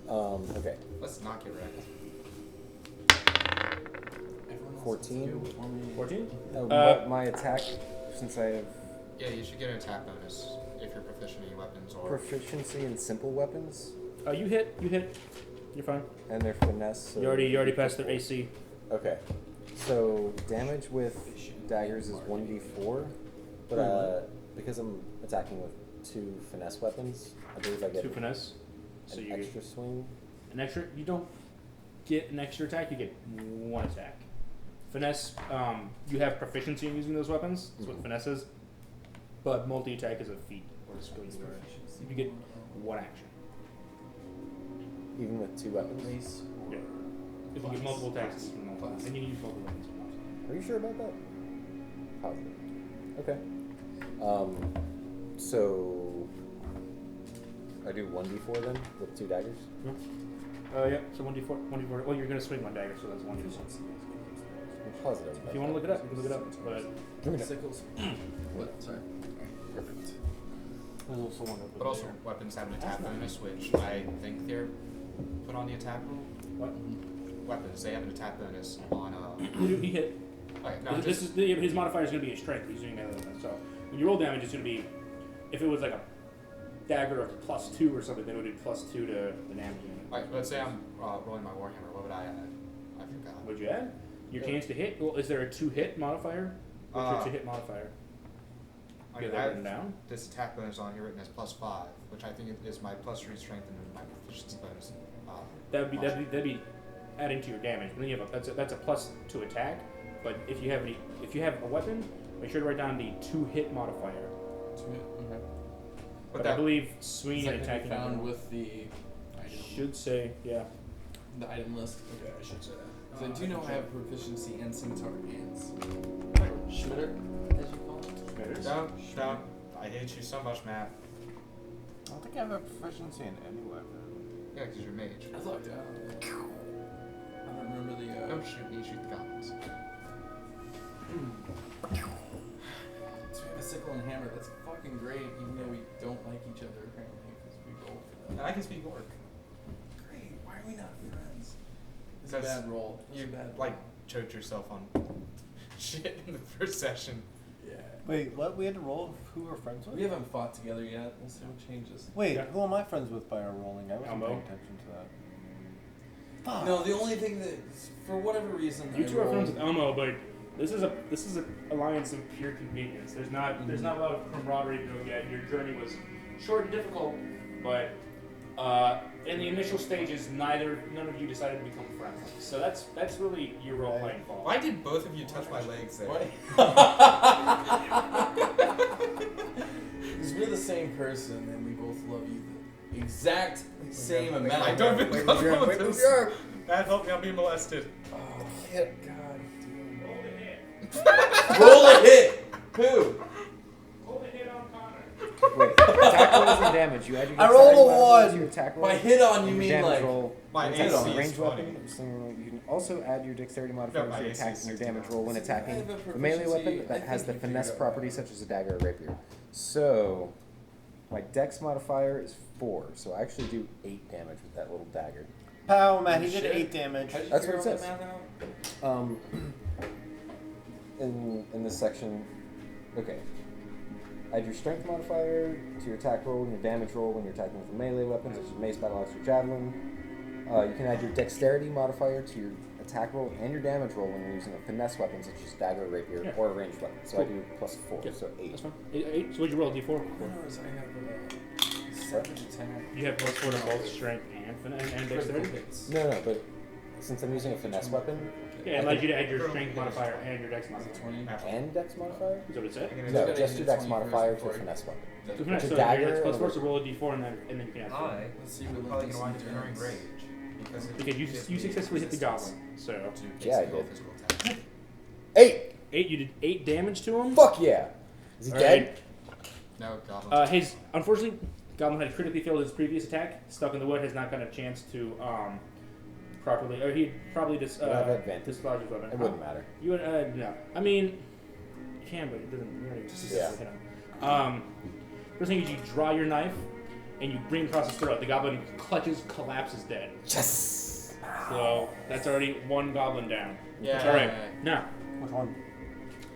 Okay. Let's not get wrecked. 14. 14? My attack, since I have Yeah, you should get an attack bonus if you're proficient in weapons or. proficiency in simple weapons, You hit. You're fine. and they're finesse. So You already passed their AC. Okay. So damage with daggers is 1d4, but because I'm attacking with 2 finesse weapons, I believe I get 2 finesse. So an you get extra swing. an extra. You don't get an extra attack. You get 1 attack. Finesse. You have proficiency in using those weapons. That's what finesse is. But multi-attack is a feat or a skill. You get 1 action. Even with 2 weapons. Yeah. If you get multiple attacks, you can multiply. And you can use multiple weapons. Are you sure about that? Positive. Okay. So I do 1d4 then with 2 daggers. Yeah. So 1d4. 1d4. Well, you're gonna swing 1 dagger, so that's 1d4. I'm positive. If you want to look it up, you can look it up. But Sickles. What? Sorry. Perfect. There's also one over But also, there. weapons have an attack bonus, which I think they're put on the attack roll. what? Weapons, they have an attack bonus on. He hit. Okay, no, This is his modifier is gonna be a strength. He's doing that. So when you roll damage, it's gonna be if it was like a dagger of +2 or something, then it would be +2 to the damage. Alright, let's say I'm rolling my warhammer. What would I add? I forgot. Would you add your chance to hit? Well, is there a 2-hit modifier? What's your 2-hit modifier? I Get mean, that I written down. this attack bonus on here written as +5, which I think is my +3 strength and my proficiency bonus. That'd be adding to your damage. But then you have that's a +2 attack. But if you have a weapon, make sure to write down the 2-hit modifier. Okay. But I that, believe swinging Is that and gonna be attacking found with the item, should say the item list? Okay, I should say that. So I do know I have proficiency in scimitar hands. Schmitter, as you call it. down. I hate you so much, Matt. I don't think I have a proficiency in any weapon. Yeah, because you're mage. I thought, I don't remember the. Don't shoot me, shoot the goblins. So we have a sickle and hammer. That's fucking great, even though we don't like each other apparently, because we roll for that. And I can speak orc. Great. Why are we not friends? It's a Because bad roll. It's You a bad like roll. choked yourself on shit in the first session. Yeah. Wait, what? We had to roll who we're friends with? We haven't fought together yet. We'll see what changes. Wait, Yeah. who am I friends with by our rolling? I wasn't Elmo. paying attention to that. Fuck. No, the only thing that, for whatever reason, you I two are friends rolled- with Elmo, but this is an alliance of pure convenience. There's not a lot of camaraderie built yet. Your journey was short and difficult, but in the initial stages, none of you decided to become friends. So that's really your role playing fault. Why did both of you touch my legs there? Because we're the same person and we both love you the exact same amount. I don't even know what this. That helped me. I'm being molested. Oh, God. Dude. Roll the hit. Roll a hit! Who? Roll the hit on Connor. Wait, attack rolls and damage. You add your I rolled dexterity a modifier to one. your attack roll. By hit on, you and your mean damage like. roll. My When attacking AC with a is ranged funny. weapon. So you can also add your dexterity modifier No, my to your AC attacks is and your damage 69. roll when I attacking have a a melee proficiency, weapon I that has the think we finesse figured out property such as a dagger or rapier. So my dex modifier is 4, so I actually do 8 damage with that little dagger. Pow, man, he did Shit. 8 damage. How did you That's figure what it all says. that math out? In this section, okay. Add your strength modifier to your attack roll and your damage roll when you're attacking with a melee weapon, such as mace, battle axe, or javelin. You can add your dexterity modifier to your attack roll and your damage roll when you're using a finesse weapon, such as dagger, rapier, Yeah. or a ranged weapon. So I do +4, Yeah, so 8. That's fine. 8. So what'd you roll? D4. All I know is I have savage attack. You have +4 to both strength and Critical dexterity. hits. No, but since I'm using a finesse weapon Yeah, it allows you to add your strength modifier and your dex Is it modifier. 20? and dex modifier, Is that what it said? no, gotta just hit your the dex 20 modifier first to a before finesse weapon. So To that's dagger plus or- 4 to roll a D4 and then you can add 4. Let's see what I'm probably Lincoln's gonna wind up entering does. rage Because you successfully hit the goblin. So Yeah, I did. 8. 8! 8. You did 8 damage to him. Fuck yeah! Is he All dead? right. No, goblin. His unfortunately, Goblin had critically failed his previous attack. Stuck in the wood has not gotten a chance to properly, or he probably just You have advantage. dislodged his weapon. It wouldn't matter. You would no. I mean, you can, but it doesn't really just Yeah. hit him. First thing is you draw your knife, and you bring across his throat. The goblin clutches, collapses dead. Yes. So that's already one goblin down. Yeah. All right, now Which one?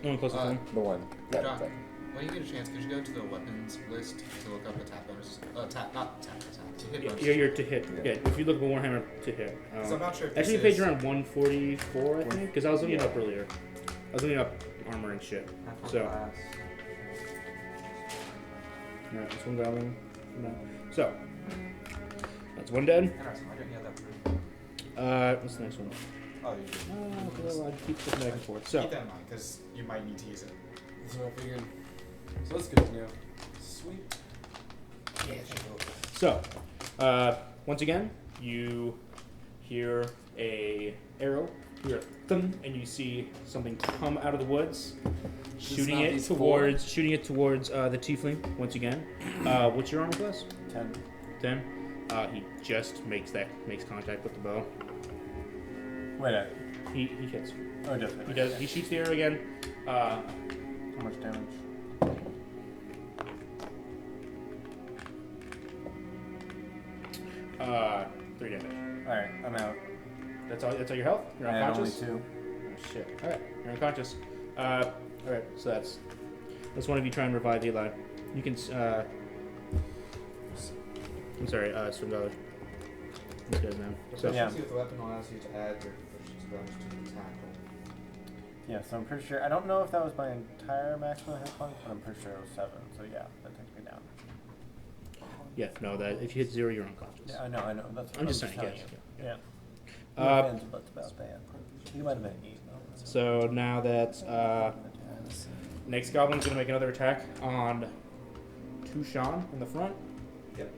one closest to him. The one. John, That- when you get a chance, could you go to the weapons list to look up attack bonus? Not attack, to hit bonus. Yeah, you're to hit. Yeah. Yeah, if you look at Warhammer to hit. 'Cause I'm not sure if Actually, this page is around 144, I think, because I was looking it Yeah. up earlier. I was looking up armor and shit. So, no, it's one goblin. No. So, that's one dead. Interesting. Why didn't you have that? What's the next one? Oh, you did. Well, I keep flipping back and forth. So, Keep that in mind, because you might need to use it. That's what I figured. So that's good to know. Sweet. So, once again, you hear a arrow, you hear a thump, and you see something come out of the woods, shooting not it these towards the tiefling. Once again, what's your armor class? 10. 10. He just makes contact with the bow. Wait, He hits. oh, it does. He does. He shoots the arrow again. How much damage? Three damage. Alright, I'm out. That's all your health. You're I had only unconscious. 2. Oh, shit. All right, you're unconscious. All right, so that's one of you try and revive Eli. You can. I'm sorry, swim dollar. These guys now. So Yeah. See if the weapon allows you to add your proficiency bonus to the attack roll. Yeah, so I'm pretty sure. I don't know if that was my entire maximum hit point, but I'm pretty sure it was 7. So yeah, that takes me down. yeah, no, that if you hit 0, you're unconscious. Yeah, I know. That's I'm just saying, telling yeah, you. Yeah. Uh, No offense about that. You might have been 8. So now that's next goblin's gonna make another attack on Tushan in the front. Yep.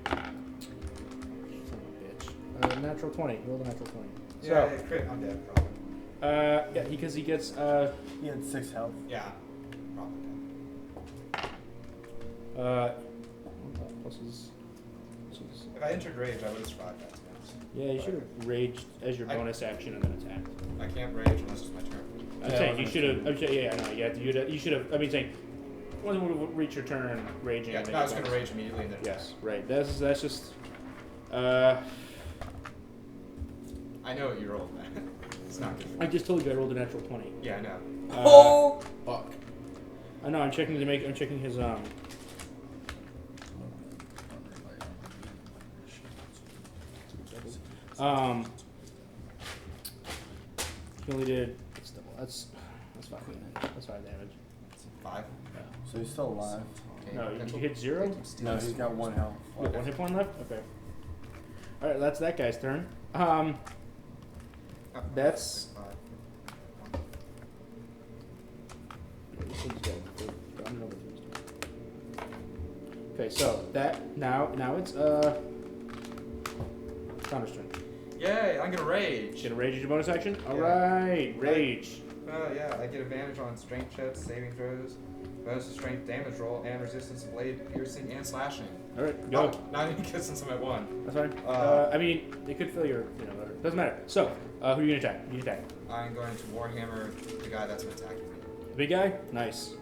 Son of a bitch. Natural 20. Roll the natural 20. Yeah, So, crit on dead, probably. yeah, because he gets He had 6 health. Yeah, probably dead. plus his. If I entered rage, I would have survived that. To be honest. Yeah, you should have raged as your bonus action and then attacked. I can't rage unless it's my turn. I'm Yeah, saying I you was should have. I'm saying, yeah, I know. You should have. I mean, saying once you would reach your turn, raging. Yeah, and then I was your going to bonus. rage immediately and then Yes, right. That's just. I know what you rolled, man. It's not good. I just told you I rolled a natural 20. Yeah, I know. Oh! Fuck. I know. I'm checking his He only did. It's double. That's 5. That's 5 damage. 5. So he's still alive. Okay. No, you Mental- hit 0. No, he's got 1 health. You got 1 hit point left. Okay. All right, that's that guy's turn. That's. Okay, so that now it's Connor's turn. Yay, I'm going to rage. Get a rage as your bonus action. All Yeah. right, rage. Yeah, I get advantage on strength checks, saving throws, bonus to strength damage roll, and resistance to blade, piercing, and slashing. All right, go. Not even because since I'm at 1. That's fine. Uh, I mean, it could fill your, whatever. Doesn't matter. So, who are you gonna attack? You attack. I'm going to Warhammer the guy that's been attacking me. The big guy. Nice.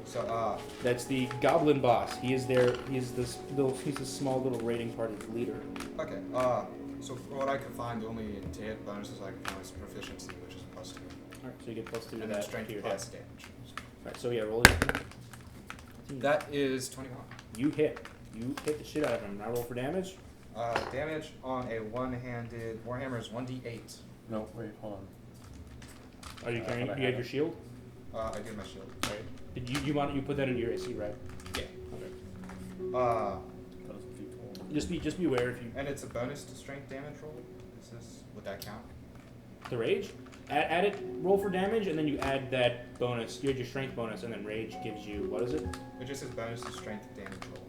So, That's the goblin boss. He is there. He's this little. He's this small little raiding party's leader. okay, so for what I could find, the only to hit bonuses I could find was proficiency, which is +2. All right, so you get +2 to And then that. strength to your hit. plus damage. All right, so yeah, roll it. That is 21. You hit. You hit the shit out of him. Now roll for damage. Damage on a one-handed Warhammer is 1d8. No, wait, hold on. Are you carrying? but I You had had your shield. I did my shield. Right. Did you put that into your AC, right? Yeah. Okay. That was a D12. Just be aware if you And it's a bonus to strength damage roll. Would that count? the rage. Add it. Roll for damage, and then you add that bonus. You had your strength bonus, and then rage gives you what is it? It just says bonus to strength damage roll.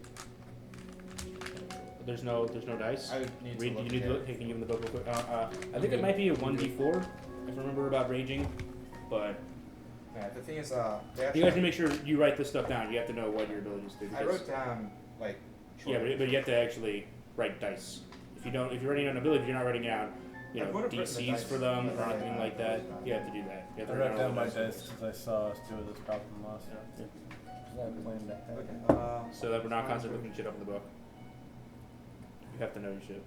There's no dice. I would need to Read, look you need to at look. Hey, can you give him the book real quick? I think it might be a 1d4, if I remember about raging. But Yeah, the thing is, they you actually, guys can make sure you write this stuff down. You have to know what your abilities do. I because- wrote down like. Yeah, but you have to actually write dice. If you're writing down abilities, you're not writing down, I would have written the DCs dice. for them or Right. anything like that. You have to do that. You have I to wrote write down my all the dice because I saw us do this problem last time. Yeah. I planned ahead. Okay. So that we're not constantly looking shit up in the book. You have to know your shit.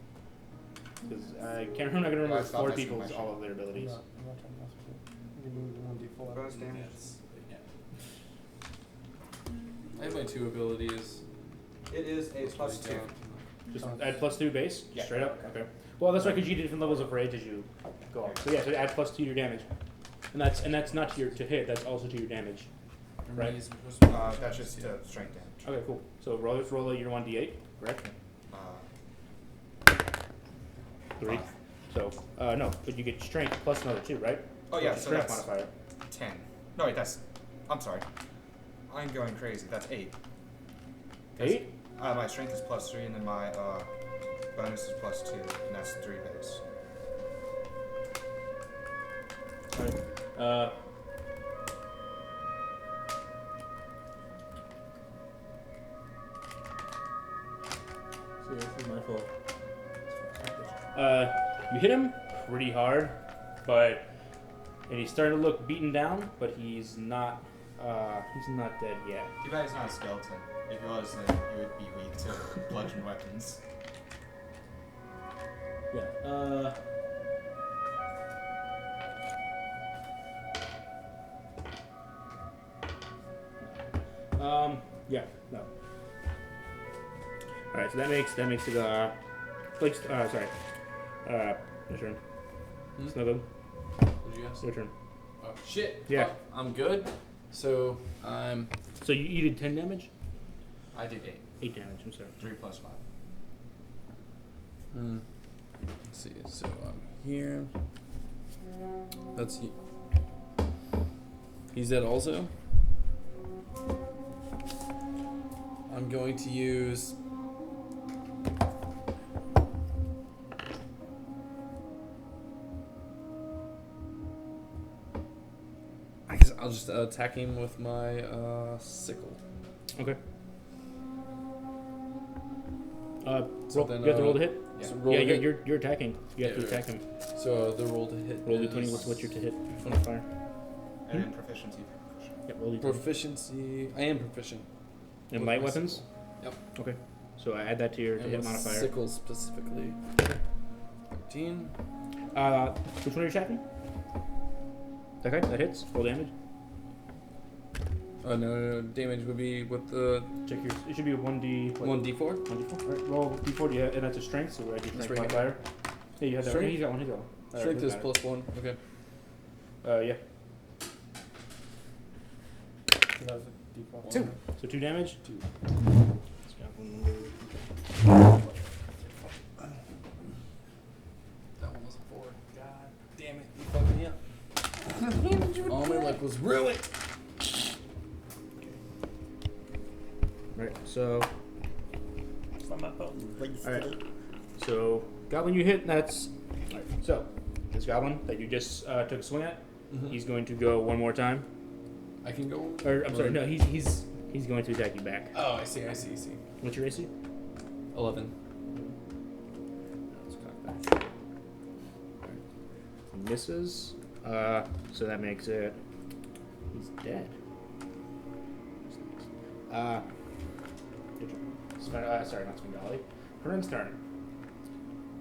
Because I'm not gonna remember I thought four that's people's my shit. all of their abilities. I'm not trying to mess with it. You move 1d4. Bonus damage. I have my 2 abilities. It is a plus 2. Just add +2 base? Yeah. Straight up? Okay. Well, that's right, because you do different levels of rage as you go up. So yeah, so add +2 to your damage. And that's not to your to hit, that's also to your damage. Right. That's just strength damage. Okay, cool. So roll your 1d8, correct? 3. So, no, but you get strength plus another 2, right? Oh yeah, Which is so strength that's modifier. 10. No wait, I'm sorry. I'm going crazy. That's 8. 8? My strength is plus 3, and then my bonus is plus 2, and that's 3 base. Alright. So this is my fault. You hit him pretty hard, and he's starting to look beaten down, but he's not dead yet. Too bad he's not a skeleton. If he was, then he would be weak to bludgeon weapons. Yeah. Yeah. No. All right. So that makes it Blake's. Sorry. Your turn. Snuggle. What did you ask? Your turn. Oh, shit. Yeah. Fuck, I'm good. So, I'm... So you did 10 damage. I did 8. 8 damage. I'm sorry. 3 plus 5. Let's see. So, I'm here. That's... He's dead also. I'm going to use... I guess I'll just attack him with my sickle. Okay. So roll, then, you have to roll to hit. Yeah. So roll Yeah, to hit. you're attacking. You have to Yeah, attack him. So the roll to hit. Roll is d20. What's your to hit modifier? And then proficiency for proficient. Yep. Roll d20. proficiency? I am proficient. And with light my weapons. sickle. Yep. Okay. So I add that to your to And hit with modifier. sickle specifically. 13. Which one are you attacking? That guy? That hits. Roll damage. No. Damage would be with the Check your. It should be a 1d. 1d4. 1d4. Alright, roll d4. Do you have, and that's a strength. So add your strength right. modifier. Yeah, you have that. Strength? Yeah, he's got one. He's got one. Strength is got it. plus 1. Okay. Yeah. So that was a d4. 2. So 2 damage. 2. It's got one. That one was a 4. God damn it. You fucked me up. All my luck was ruined. Right. So. Alright. So goblin you hit. That's. Alright. So this goblin that you just took a swing at. Mhm. He's going to go one more time. I can go. Or I'm sorry. No, he's going to attack you back. Oh, I see. What's your AC? 11. Let's cock back. Alright. Misses. So that makes it. He's dead. Sorry, not Svengali. Corinne's turn.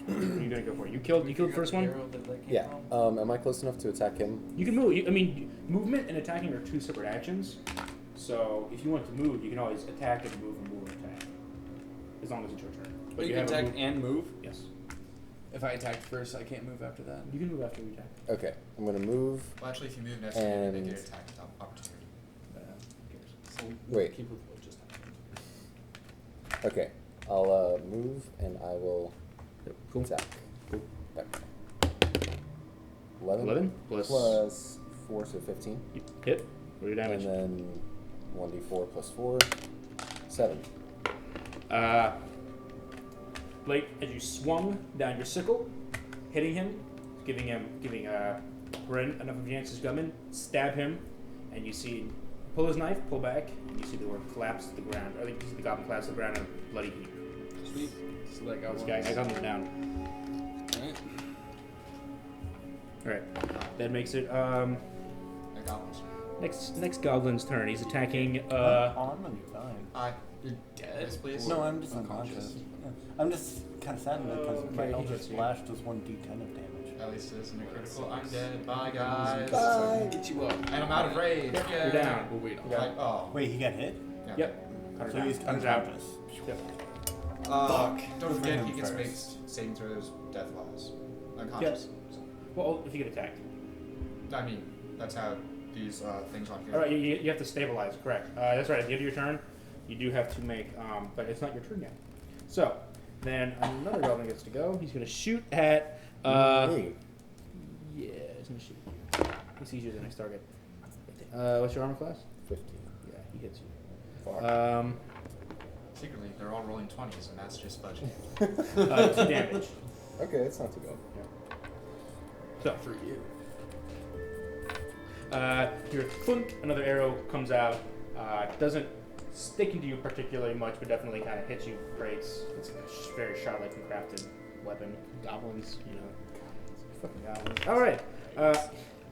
What are you gonna go for? You killed the first one. Yeah. Am I close enough to attack him? You can move. I mean, movement and attacking are 2 separate actions. So if you want to move, you can always attack and move and attack, as long as it's your turn. But you have can a attack move- and move. Yes, If I attacked first, I can't move after that. you can move after you attack. Okay. I'm gonna move. Well, actually, if you move next to me, they And- get attack opportunity. Who cares? So Wait. Keep with what just happened. Okay. I'll move and I will Yep, cool. attack. Cool. Back. 11. 11 plus Plus 4, so 15. you hit. What your And damage? then 1d4 plus 4, 7. Like as you swung down your sickle, hitting him, giving Corinne enough of Jance's gunman, stab him, and you see pull his knife, pull back, and you see the word collapse to the ground. I think you see the goblin collapse to the ground in a bloody heap. Sweet. So that got This one. guy, I got him down. Alright. All right, that makes it That goblin's Next goblin's turn. He's attacking. I'm gonna be fine. You're dead, please. No, I'm just unconscious. Yeah. I'm just kind of saddened because my Okay, he Eldritch hits you. Blast does 1d10 of damage. At least it isn't a critical. I'm dead. Bye, guys. Bye. Get you up. And I'm out of rage. Yep, Yeah. you're down. We'll wait on Yeah. Like, oh. Wait, he got hit? Yeah. Yep. So he's Comes out. unconscious. Yep. Don't We'll forget bring he him gets to make first. saving throws unconscious. Unconscious. Well, if you get attacked. I mean, that's how these things on here. All right, you have to stabilize. Correct. That's right. At the end of your turn, you do have to make. But it's not your turn yet. So then another goblin gets to go. He's gonna shoot at. Hey. Yeah, he's gonna shoot at you. He sees you as the next target. What's your armor class? 15. Yeah, he hits you. Fuck. Secretly, they're all rolling 20s, and that's just budget. 2 damage. Okay, that's not too bad. So For you. your thunk, another arrow comes out. Doesn't stick into you particularly much, but definitely kind of hits you, breaks. It's a very sharp-like and crafted weapon. Goblins, you know. Fucking goblins. All right.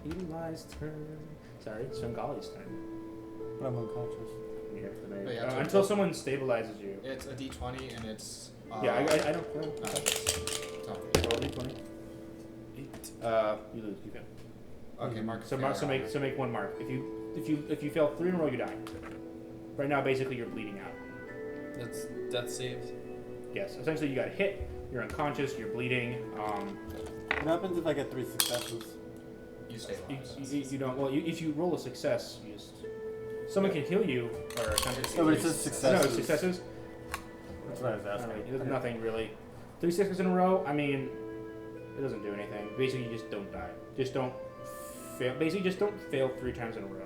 Eli's turn. Sorry, it's Svengali's turn. But I'm unconscious. You have to make- Oh, yeah, until someone stabilizes you. It's a d20, and it's. Yeah, I don't know. No, it's not. Roll d20. You lose. You can. Okay, mark. So make one mark. If you fail 3 in a row, you die. Right now, basically, you're bleeding out. That's death saves. Yes, essentially, you got hit. You're unconscious. You're bleeding. What happens if I get 3 successes? You stabilize. You don't. Well, if you roll a success, you just someone can heal you or attempt to. No, but it says No, successes. it's successes. That's what I was asking. Alright, there's nothing really. 3 successes in a row. I mean, it doesn't do anything. Basically, you just don't die. Just don't fail. Basically, just don't fail 3 times in a row.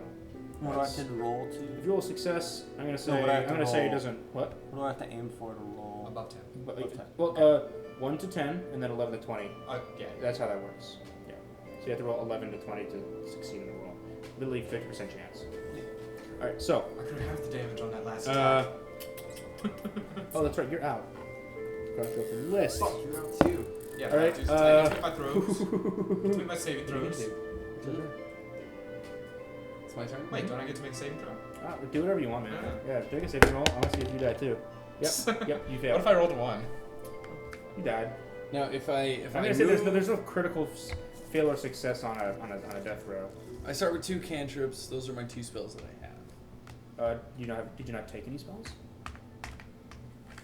What do I have to roll to? If you roll a success, I'm gonna say but I have to I'm gonna say it roll. doesn't. What? What do I have to aim for to roll? Above 10. But, Okay. well, 1 to 10, and then 11 to 20. Yeah. That's how that works. Yeah. So you have to roll 11 to 20 to succeed in the roll. Literally 50% chance. All right. So. I could have the damage on that last Uh. attack. Oh, that's right. You're out. Gotta go through the list. Fuck, you're out too. Yeah, All right, dude, I get my throws. Between my saving throws. It's my turn. Wait, don't I get to make a saving throw? Do whatever you want, man. Yeah. Yeah, take a saving roll. I want to see if you die too. Yep. Yep. You What failed. if I rolled a 1? You died. Now, if I I'm gonna say there's no critical fail or success on a death row. I start with 2 cantrips. Those are my 2 spells that I have. Did you not take any spells?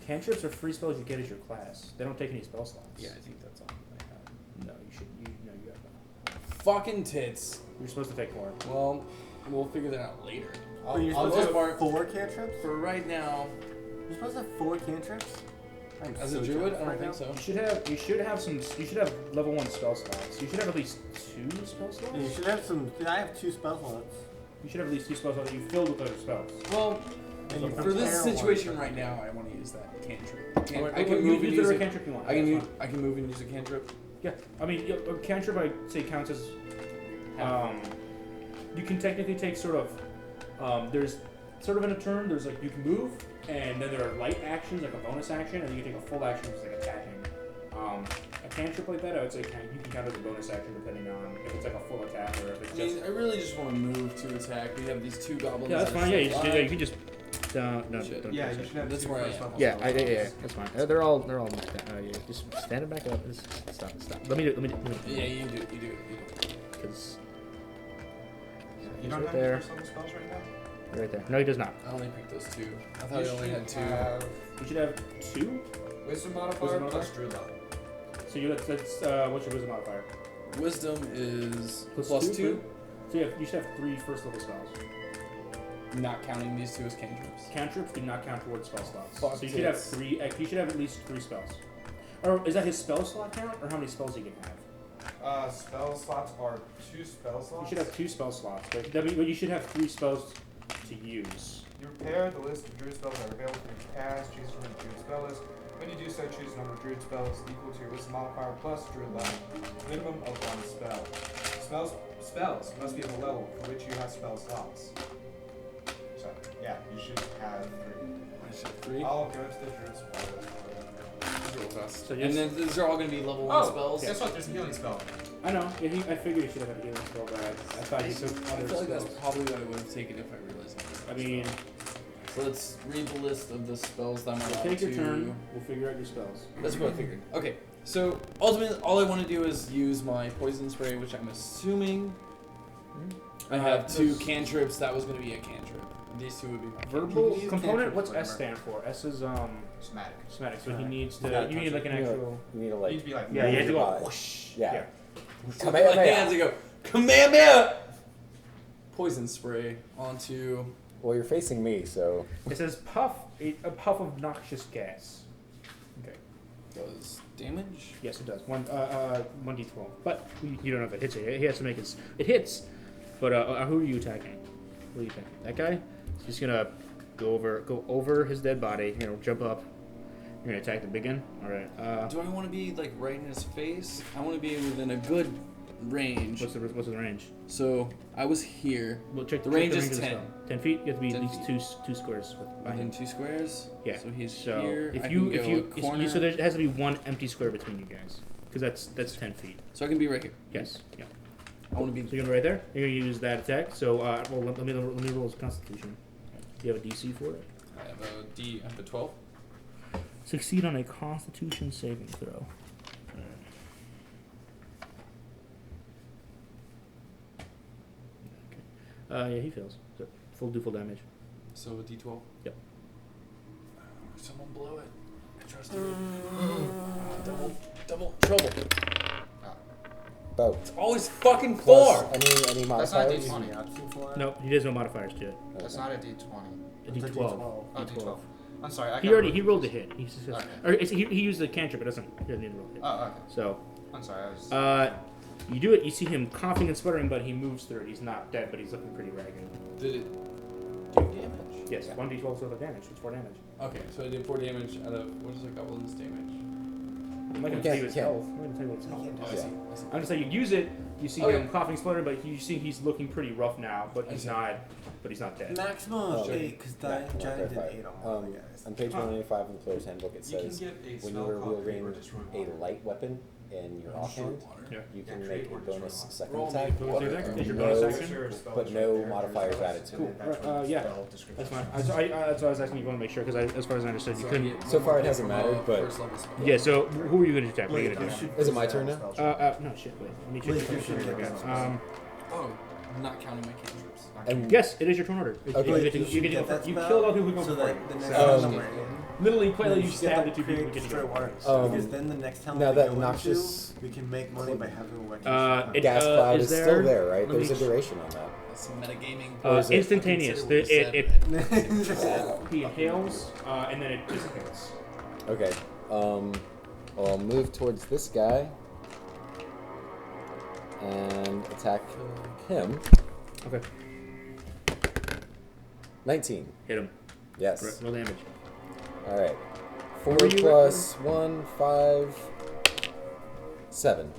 Cantrips are free spells you get as your class. They don't take any spell slots. Yeah, I think that's all I have. No, you should. You have them. Fucking tits. You're supposed to take more. Well, we'll figure that out later. Wait, you're I'll supposed to go have 4 cantrips? For right now, You're supposed to have 4 cantrips? I'm as so a druid, jealous I don't right think now. so. You should have level 1 spell slots. You should have at least 2 spell slots. Yeah, you should have some. I have 2 spell slots. You should have at least 2 spell slots that you filled with other spells. Well, And you for this compare situation one. right now, I want to use that cantrip. I can move and use whatever cantrip you want. I can That's move. I can move and use a cantrip. Yeah, I mean, a cantrip I'd say counts as. You can technically take sort of. There's sort of in a turn. There's like you can move, and then there are light actions like a bonus action, and then you can take a full action, which is like attacking. A cantrip like that, I would say you can count as a bonus action depending on if it's like a full attack or if it's I just. mean, I really just want to move to attack. We have these 2 goblins. Yeah, that's that are fine. Yeah, so you can just. No, Shit. don't Yeah, do you that. should have That's 2 where I first am. level Yeah, spells. yeah, that's fine. They're all yeah, just stand it back up. Stop. Let me do. Yeah, you do. You do. Because You don't right have there. any first level spells right now? right there. No, he does not. I only picked those 2. I thought I You only should had 2. have You should have 2. Wisdom modifier Wisdom plus modifier? druid level. So that's what's your wisdom modifier? Wisdom is Plus plus two, 2. So you should have 3 first level spells. Not counting these 2 as cantrips. Cantrips do not count towards spell slots. Fuck so you should have tits. 3. You should have at least 3 spells. Or is that his spell slot count, or how many spells he can have? Spell slots are 2 spell You slots. should have 2 spell slots, but you should have 3 spells to use. You prepare the list of druid spells that are available for you to cast. Choose from the druid spell list. When you do so, choose a number of druid spells equal to your wisdom modifier plus druid level. Minimum of 1 spell. Spells must be of a level for which you have spell slots. So, yeah, you should have 3. I should have 3. I'll go to the druid spell list. Real fast. So And yes. then these are all going to be level 1 spells. Guess what? There's a healing spell. I know. Yeah, I figured he should have had a healing spell, but I thought he took I other feel like spells. that's probably what I would have taken if I realized that. I mean, So let's read the list of the spells that I'm allowed take your to... turn. We'll figure out your spells. That's what I figured. Okay, so ultimately, all I want to do is use my poison spray, which I'm assuming I have two cantrips. That was going to be a cantrip. These two would be my Verbal You can use component. cantrip What's whatever. S stand for? S is Somatic. somatic. So he Right. needs You to. gotta You need touch like an You need to, actual. you need to You like. need to be like, Yeah, you have to go. nearby. Whoosh. Yeah. my hands and go, Kamehameha! Poison spray onto... Well, you're facing me, so. It says puff. A puff of noxious gas. Okay. Does damage? Yes, it does. 1d12. But you don't know if it hits it. He has to make his. It hits. But who are you attacking? Who are you attacking? That guy? He's gonna go over his dead body. You know, jump up. You're gonna attack the big one. All right. Do I want to be like right in his face? I want to be within a good range. What's the range? So I was here. Well, check The range check is of the 10. spell. 10 feet. You have to be 10 at least two squares with by Within him. 2 squares. Yeah. So he's So here. if I you can if go you, a corner. so there has to be one empty square between you guys, because that's 10 feet. So I can be right here. Yes. Yeah. I want to be. So you're gonna be right there. You're gonna use that attack. So well, let me roll his Constitution. Do you have a DC for it? I have a I have a 12. Succeed on a Constitution saving throw. Okay. Yeah, he fails. So full damage. So a D12. Yep. Someone blow it. I trust you. Double trouble. Bow. It's always fucking Plus 4. any That's not modifiers? D20. No, he has no modifiers to it. That's not a D20. A It's a D12. Oh, D12. I'm sorry. He rolled a hit. He just, Okay. or he used the cantrip. It doesn't. He doesn't need to roll a hit. Oh, okay. So I'm sorry. I was. you do it. You see him coughing and sputtering, but he moves through it. He's not dead, but he's looking pretty ragged. Did it do damage? Yes, 1d12 worth of damage. It's 4 damage. Okay, so I did 4 damage out of what is a goblin's damage? I'm not gonna You tell can't- you his you can't. health. I'm gonna tell you what his health Oh, I is. see. Yeah. I see. I'm just saying you use it. You see Okay. him coughing, spluttering, but you see he's looking pretty rough now. But I he's see. not. But he's not dead. Maximum Oh, of 8, because yeah, Giant did clarify. 8 on one of the guys. On page 185 of the player's handbook, it You can says get a when you spell are called wielding Create or Destroy a Water. light weapon in your offhand, Yeah. you can Yeah, make create a or destroy bonus water. second Roll attack, me water. Is your No, bonus action? but no modifiers added to it. Cool. Yeah. That's fine. That's why I was asking you. Want to make sure because as far as I understood, you So I couldn't. get So one far more it hit hasn't from mattered, a but- first level spell. Yeah. So who are you going to attack? What are you going to do? Is it my turn now? No shit. Wait. Let me check. Wait, Your turn again. Oh, not counting my cantrips. And Yes, it is your turn order. Okay. You get that you spell, killed all the people who so go before that you. the next So, time we're in, literally, Quayla, you should get stabbed the that two people who create get destroy together. water. Um, because then the next town now we that go noxious into, we can make money by having a weapon. gas cloud is is still there, right? let me There's a ch- duration on that. That's some metagaming. Or is it- Instantaneous. Consider It what you he inhales and then it dissipates. Okay. Well, I'll move towards this guy and attack him. Okay. 19. Hit him. Yes. Roll damage. All right. 4 Where are you at? plus 1, 5, 7.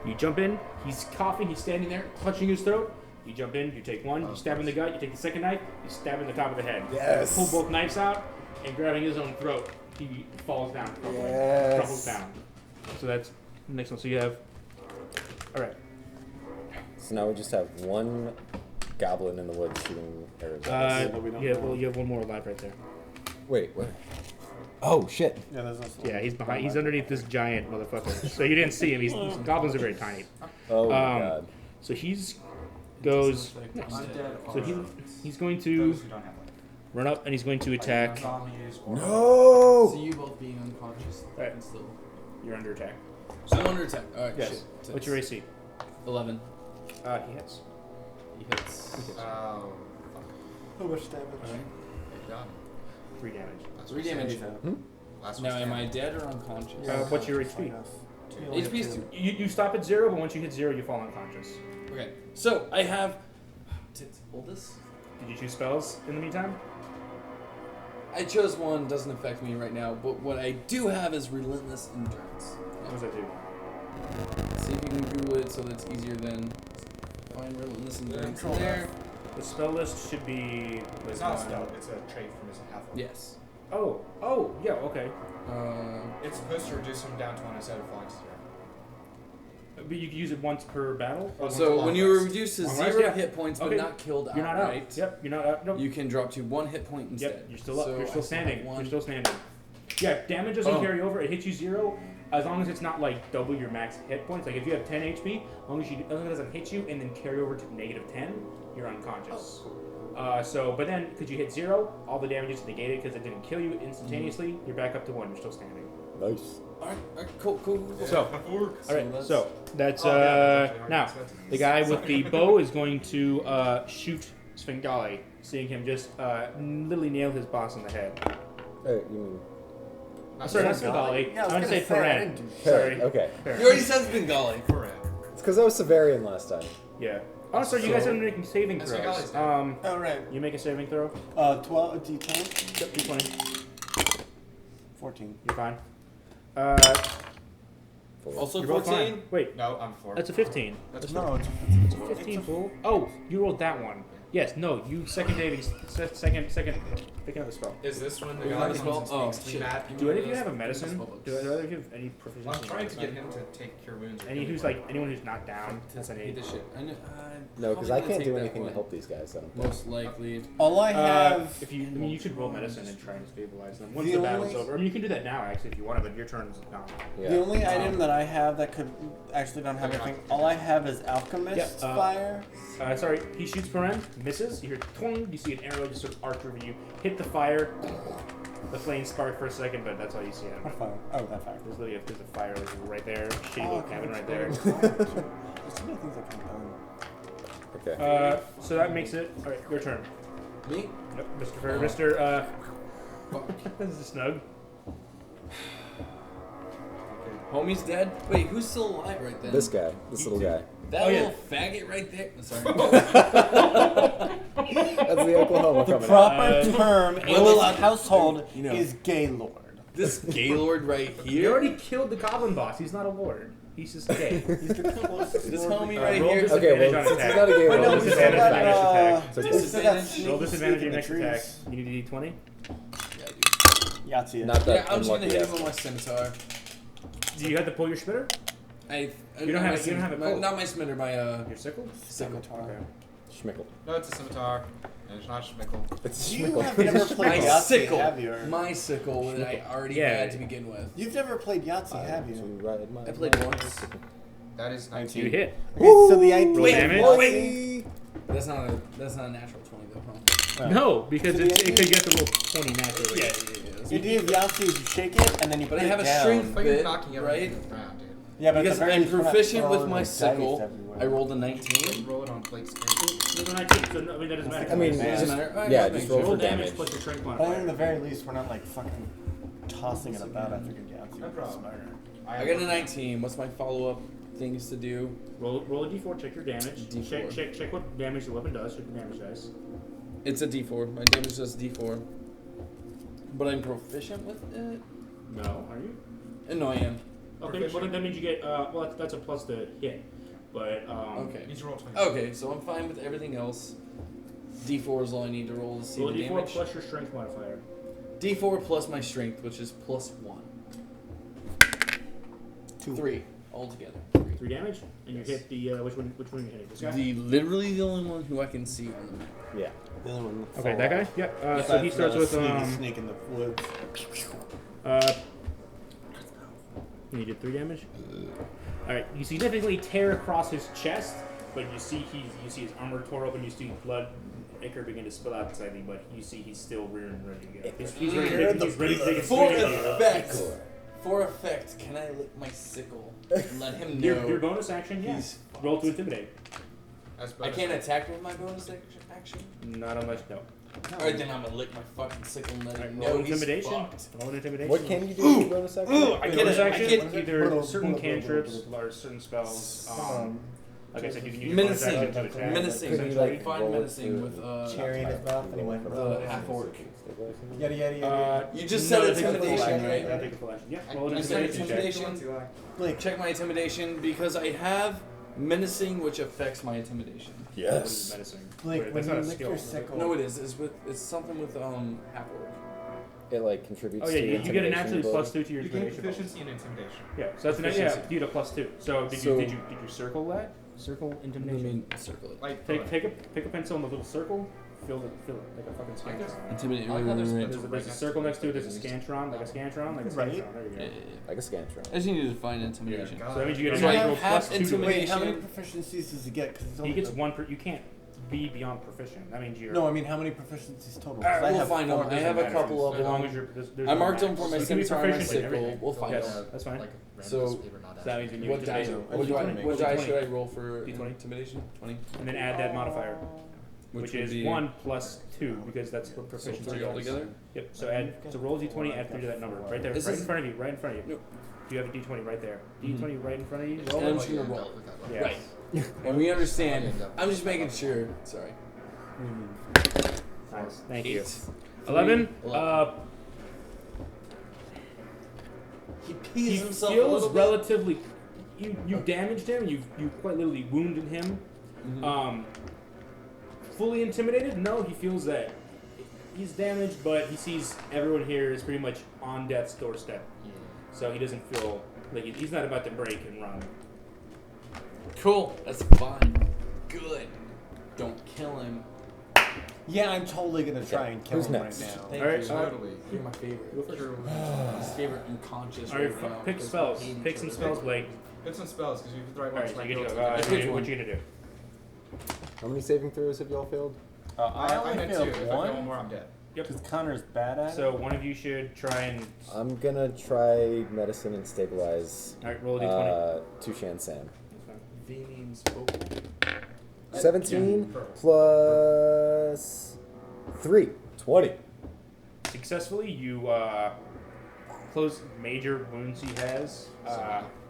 You jump in. He's coughing. He's standing there, clutching his throat. You jump in. You take one. You stab him in the gut. You take the second knife. You stab him in the top of the head. Yes. You pull both knives out, and grabbing his own throat, he falls down. Crumples Yes. down. So that's the next one. So you have. All right. So now we just have one goblin in the woods shooting arrows. at us. Yeah. Well, you have one more alive right there. Wait, what? Oh, shit. Yeah, there's also Yeah, he's behind. He's underneath this giant motherfucker. So you didn't see him. He's goblins are very tiny. Oh, my Um, God. So he's goes. next. Undead So or he's going to those who don't have life. run up and he's going to attack. Zombies or So No! you both being unconscious Right. and still. You're under attack. I'm under attack. Alright, Yes. shit. What's your AC? 11. He hits. He hits. Oh, how much damage? Alright. fuck. Done. 3 damage. That's 3 what damage. it Last Now, one's am I damage. dead or unconscious? What's your HP? HP is 2. You stop at 0, but once you hit 0, you fall unconscious. Okay, so I have. Hold this. Did you choose spells in the meantime? I chose one, doesn't affect me right now, but what I do have is Relentless Endurance. What does that do? See if you can Google it so that's easier than find Relentless Endurance in there. The spell list should be. It's not a spell. It's a trait from his half. Yes. Oh, yeah, okay. It's supposed to reduce him down to 1 instead of falling to 0. but you can use it once per battle. Or once a So long when you were rest. reduced to Long 0 rest, yeah. hit points but Okay. not killed You're not outright, out. Yep, you're not out. Nope. you can drop to 1 hit point instead. Yep, you're still up. So You're I still still have standing. one. You're still standing. Yeah, damage doesn't Oh. carry over. It hits you 0 as long as it's not like double your max hit points. Like if you have 10 HP, as long as it doesn't hit you and then carry over to -10, you're unconscious. But then because you hit 0, all the damage is negated because it didn't kill you instantaneously. You're back up to 1. You're still standing. Nice. Alright, cool. So, all right. that's- So that's Oh, yeah, that's actually now already said. the guy with the bow is going to shoot Svengali, seeing him just literally nail his boss in the head. Oh, you mean Sorry, not Yeah, Svengali. I was I'm gonna say gonna say, I Ferran. didn't do Sorry. Okay. You already said Bengali. It's because I was Severian last time. Yeah. Oh, sorry. You guys are making saving That's throws. Svengali's name. Oh, right. You make a saving throw. 12, D10, Yep, D20. 14. You're fine. Also You're both 14? fine. Wait, No, I'm 4. that's a 15. That's No, it's 15, fool. Oh, you rolled that one. Yes, no, you second, picking up a spell. Is this when the Is guy that a comes and spell? Oh, speaks to shit. me, Matt? Do any of you have a medicine? Do either of you have any proficiency? Well, I'm in trying to medicine? get him to take cure wounds. Any who's like anyone who's knocked down. That's an Hate 8. this shit. No, because I can't do anything to help these guys. I don't think. Most likely. All I have. If you, I mean, you could roll medicine and try and stabilize them once The the battle's only- over. I mean, you can do that now actually if you want, but your turn's gone. Yeah. The only item that I have that could actually don't have anything. All I have is Alchemist Fire. Sorry, he shoots Paren, misses. You hear twang. You see an arrow just sort of arc over you, hit the fire. The flames spark for a second, but that's all you see. What fire? Oh, that fire. There's literally there's a fire like, right there, shitty Oh, little cabin right there. There's so many things I can have done. Okay. So that makes it. All right, your turn. Me? Yep, Mr. Oh. Fair, Mr. This is snug. Homie's dead? Wait, who's still alive right then? This guy, this little guy. That Oh, yeah. little faggot right there. Sorry. That's the Oklahoma The coming out. proper term in well, this household you know. is Gaylord. This Gaylord right You here. already killed the goblin boss. He's not a lord. He's just gay. He's the closest This lord homie we right roll here. this- Okay, Disadvantage well, on since he's attack. not a gay Wait, no, roll, we this is still got, disadvantage attack. So we still got Disadvantage. sneaky Roll disadvantage sneak in your the next trees. attack. You need a d20. Yeah, I Yahtzee. not do. that Yeah, I'm just gonna unlucky. hit him with my scimitar. Do you have to pull your spitter? You don't have it- you don't have it pulled. Not my scimitar, my Your sickle? Scimitar. Okay. Schmickle. No, it's a scimitar. And it's not Schmickle. It's You Schmickle. have never played my Yahtzee, sickle. have you? My sickle that I already Yeah. had to begin with. You've never played Yahtzee, have To you? ride my I played bike. once. That is 19. You hit. Okay, so the idea. Roll damage. Wait. That's not a natural 20 though, huh? No, because So it's, the it could get the little 20 naturally. Yeah. The idea of Yahtzee is you shake it and then you But put I it have a down. strength But you're bit, knocking right? everything to the ground, dude. Yeah, but at Because the very I'm least, we're not proficient with throwing, my like, sickle. dice everywhere. I rolled a You 19. roll it on Blake's character. So the 19, so no, I mean, that doesn't matter. I mean, Doesn't just, matter. Alright, yeah, just just make roll sure. roll for damage damage. plus your strength But I think at modifier. the very least, we're not like fucking tossing it about. I figured Yahtzee No would be problem. smarter. I got a 19. What's my follow-up things to do? Roll a d4, check your damage. D4. Check what damage the weapon does. Check the damage dice. It's a D4. My damage does D4. But I'm proficient with it? No, are you? No, I am. Okay, well then that means you get, well that's a plus to hit. But, Okay. Needs to roll 20. Okay, so I'm fine with everything else. D4 is all I need to roll to see roll a the d4 damage. plus your strength modifier. D4 plus my strength, which is plus 1. 3 altogether. 3 damage, and you hit the, which one are you hitting? This guy? Literally the only one who I can see on the map. Yeah. The other one. Okay, that guy? Yep. So he starts with, Snake in the woods. you did 3 damage? Alright, you significantly tear across his chest, but you see his armor tore open, you see blood ichor begin to spill out inside him, but you see he's still rearing and ready to go. He's ready to take a For swing at you. effect, for effect, can I lick my sickle and let him know? Your bonus action, yeah. He's Roll to intimidate. That's I can't attack with my bonus action? Not unless, no. Alright, then I'm gonna lick my fucking sickle and let Alright, him roll know he's intimidation. fucked. Roll an intimidation. What can you do with your bonus action? I get Bonus it. action, either Blah, certain blah, blah, cantrips blah, or certain spells. Like I said, you can use Menacing. your bonus action to attack. Menacing. Couldn't you, like, Fine roll it menacing for- with Cherry in his mouth, and he went the half orc. Yada yada yada. You just no, said I think it's a full intimidation, action. right? I think it's a full action. Yeah, roll an You said intimidation check. intimidation. Blake, Check my intimidation because I have menacing, which affects my intimidation. Menacing. Blake, Wait, when that's you not a lick skill, your is it? sickle. No, it is. It's something with half orc. it like contributes Oh yeah, to you get an intimidation absolute ability? +2 to your You gain intimidation. bonus. proficiency in intimidation. Yeah, so that's an Proficiency. you get a +2. So did So- you circle that? Circle I intimidation. mean, circle it. Like, Take a pencil in the little circle. Fill it like a fucking scantron. Intimidate. I like how there's- There's a circle next to it. There's a scantron, like a scantron, like a Right. scantron. There you go. Like a scantron. I just need to define intimidation. Yeah, So that means you get a So I natural have +2 to it. intimidation. Wait, how many proficiencies does he get? 'Cause he's He only gets one per. You can't be beyond proficient. That means you're. No, I mean how many proficiencies total? 'Cause Alright, I we'll have find them. 4 I different have a matters. couple of As long them. as you're. There's I no marked them max. for my You can be scimitar and my proficient in sickle. everything. We'll find Yes, them. that's fine. So, So that means when you What die? intimidate, What do I? D20. What die D20. should I roll for D20. intimidation? 20. and then add that modifier, which would is be 1 plus 2 because that's what So proficiency 3 does. altogether. Yep. So add. So roll d20, add 3 to that number. Right there, This right is- in front of you. Right in front of you. Nope. You have a d20 right there. Mhm. D20 right in front of you. And Roll I'm it. just gonna roll. Yes. Right. And we understand. I'm just making sure. Sorry. Nice. Thank you. 8. 11. He He pees himself a feels little bit. relatively. You damaged him. You quite literally wounded him. Mhm. Fully intimidated? No, he feels that he's damaged, but he sees everyone here is pretty much on death's doorstep. So he doesn't feel like he's not about to break and run. Cool. That's fine. Good. Don't kill him. Yeah, I'm totally gonna try and kill Who's him next? right now. Thank Alright, you. Totally. You're my favorite. His favorite unconscious. Alright, right now, pick because spells. we hate Pick each some other. spells, Blake. Pick some spells because you have the right Alright, ones. so you right get to now. go. I picked What one. you gonna do? How many saving throws have y'all failed? I I only meant failed 2. If I fail one one more, I'm dead. Yep. because Connor's bad at So it. one of you should try and. I'm gonna try medicine and stabilize Alright, roll a d20. Tushan Sam. That's fine. V means vocal. 17 Yeah. plus 3. 20. Successfully, you close major wounds he has,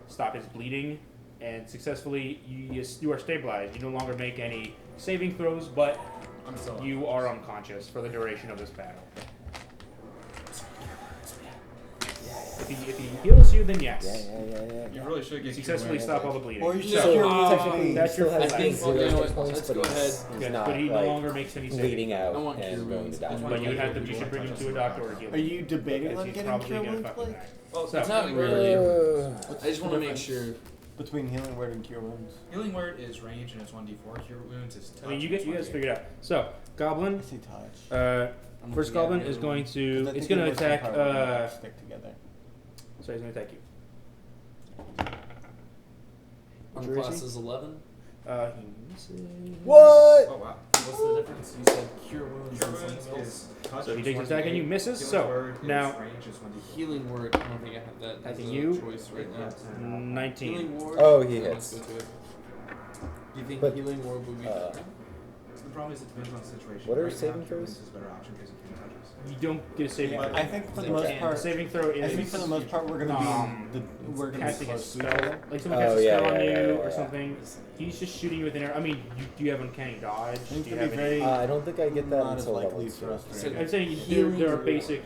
stop his bleeding, and successfully you are stabilized. You no longer make any saving throws, but I'm still you are unconscious for the duration of this battle. If he heals you, then yes. You really should You get successfully stop all the bleeding. Or you should So, cure technically, that's he still your has full I think- zero you know hit what, points, let's but go he's- ahead. he's yeah, not but he no like longer makes any saving. bleeding out I want and cure going wounds. to die. But you should bring him to a doctor or heal Are him. you debating Because on he's getting probably cure gonna wounds, fucking Blake? die. Well, So- Not really. Uh, I just want to make sure. Between healing word and cure wounds. Healing word is range and it's 1d4. Cure wounds is touch. I mean, you and it's guys 1d8. figured out. So, Goblin, I say touch. I'm first looking at Goblin the is other going one. to. 'Cause I It's think going to the most attack. part would be to stick together. So he's going to attack you. On Where is class he? is 11. He misses. What? Oh wow. What's the difference? You said cure wounds Cure and wounds something else. is touch. So he is takes an attack and you 1d8. misses. Healing So word is now range is 1d4. Healing word. I don't think I have that I as think a you- choice right now. 19. Healing word. Oh, he Then hits. Let's go to it. Do you think But, healing word would be better? The problem is it depends on the situation. What are Right saving now, cure throws? wounds is a better option because you can touch us. You don't get a saving Yeah, throw. I think for the They most can. part, Saving throw I is think for the most part we're gonna we're gonna be casting a close to each spell. other. Like someone Oh, casts a yeah, spell on yeah, you yeah, or yeah. something. He's just shooting you with an arrow. I mean, do you have uncanny dodge? I Do think you it'd have be any? very I don't think I get that not as until likely level for us 2. to get I'm saying Healing there are word. basic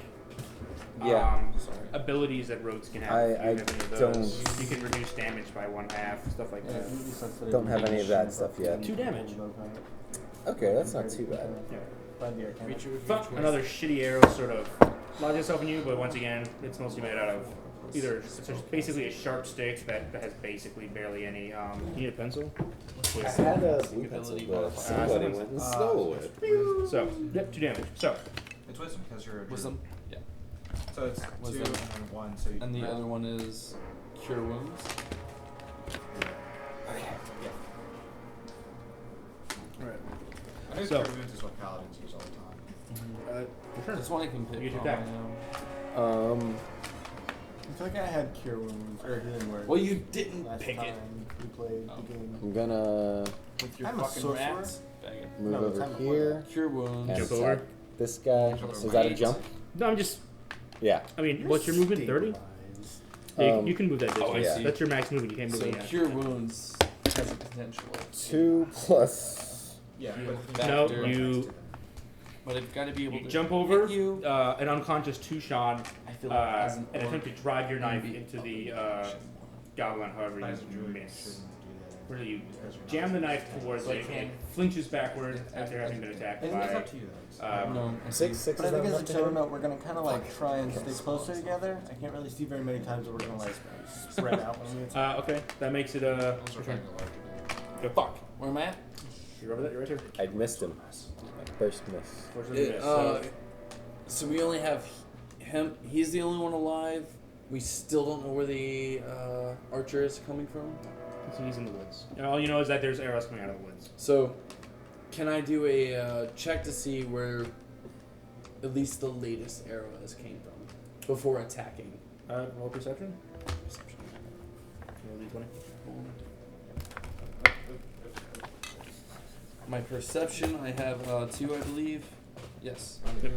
Yeah. Sorry. abilities that rogues can have. I- Do you I have any of those? don't- You can reduce damage by 1/2, stuff like that. Don't have any of that stuff yet. 2 damage. Okay, that's not too bad. Yeah. Creature with Fuck, choice. another shitty arrow sort of lodges itself in you, but once again, it's mostly made out of either it's just basically a sharp stick that has basically barely any. You need a pencil? I had a blue Ability pencil, but modifier. somebody went and stole it. So, yep, 2 damage. So, It's wisdom because you're a druid. Wisdom. Yeah. So it's 2 Wisdom. and 1. So you And the other one is cure wounds. I know So- cure wounds is what paladins use all the time. That's one I can pick. You get from, your attack. I know. I feel like I had cure wounds or healing word. Well, you didn't last pick time it we played Oh. the game. I'm gonna with your I'm a fucking sorcerer. rats. Bag it. move No, it's over not here Cure wounds. and Jump attack over. this guy. Jump Is over. that a Right. jump? no, I'm just. Yeah. I mean, what's your movement? 30? Stabilize. Yeah, Um, you can move that Oh, I distance. see. That's your max movement. You can't move So it yet. cure wounds has a potential of 2 plus. Yeah, Back No, there. But I've got to be able you to jump over hit you. an unconscious Tushan I feel like as an and orc, attempt to drive your knife maybe into the action. goblin, however As a you druid, you miss. shouldn't do that. where you jam the knife towards it and flinches backward after having been attacked It's by. up to you. No. Six But I is think that as a enough to hit him? tournament, we're gonna kind of like try and stay closer together. I can't really see very many times that we're gonna like spread out when we attack. Okay, that makes it I'll start trying to go. Fuck. Where am I at? You're over there. You're right here. I missed him. First miss. Fortunately, miss. So we only have him. He's the only one alive. We still don't know where the archer is coming from. So he's in the woods. And all you know is that there's arrows coming out of the woods. So, can I do a check to see where at least the latest arrow has came from before attacking? Roll perception. Roll d20. My perception, I have 2, I believe. Yes. The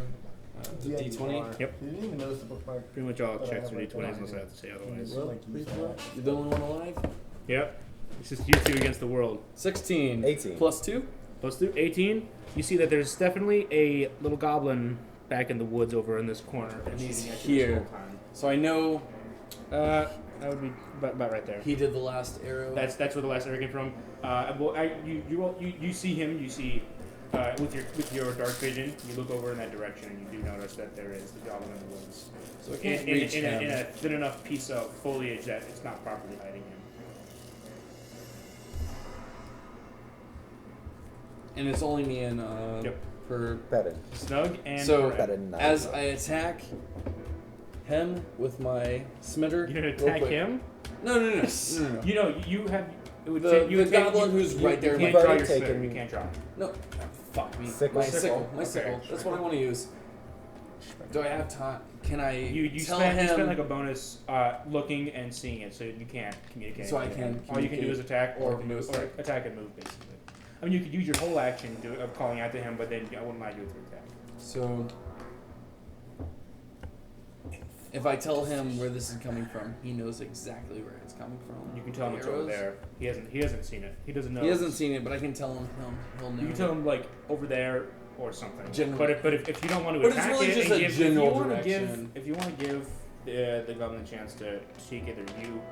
Yeah, you D20. are. Yep. You didn't even notice the bookmark. Pretty much all But I checks have are like d20s one unless I here. have to say otherwise. Will, like, use that. You're the only one alive? Yep. It's just you two against the world. 16. 18. Plus 2? Plus 2, 18. You see that there's definitely a little goblin back in the woods over in this corner. And he's shooting at you this here. whole time. So I know That would be about right there. he did the last arrow. That's where the last arrow came from. Well, you see him. You see with your dark vision. You look over in that direction, and you do notice that there is the goblin in the woods. so I can't In reach him. a thin enough piece of foliage that it's not properly hiding him. And it's only me and Yep. per. Better. Snug and So Better than that. as I attack him with my smitter, you're gonna real attack quick. him. No. You know you have. It would The- take, you the would take, goblin you, who's you, right there You in can't my- draw You've your already slitter. taken- You can't draw. No, fuck me. Sickle. My sickle. My Okay, sickle. That's sure. what I want to use. Do I have time? Can I You tell spend him? you spend like a bonus looking and seeing it, so you can't communicate. So I with him. can All you can do is attack or communicate. move, or attack and move basically. I mean, you could use your whole action of calling out to him, but then I wouldn't mind you to attack. So if I tell him where this is coming from, he knows exactly where it's coming from. You can tell him The it's over arrows? there. He hasn't seen it. He doesn't know. He hasn't seen it, but I can tell him. He'll know. You can tell him like over there or something. General. But if you don't want to But it's attack really it just and a give, general if you want to direction. give the goblin a chance to seek either you.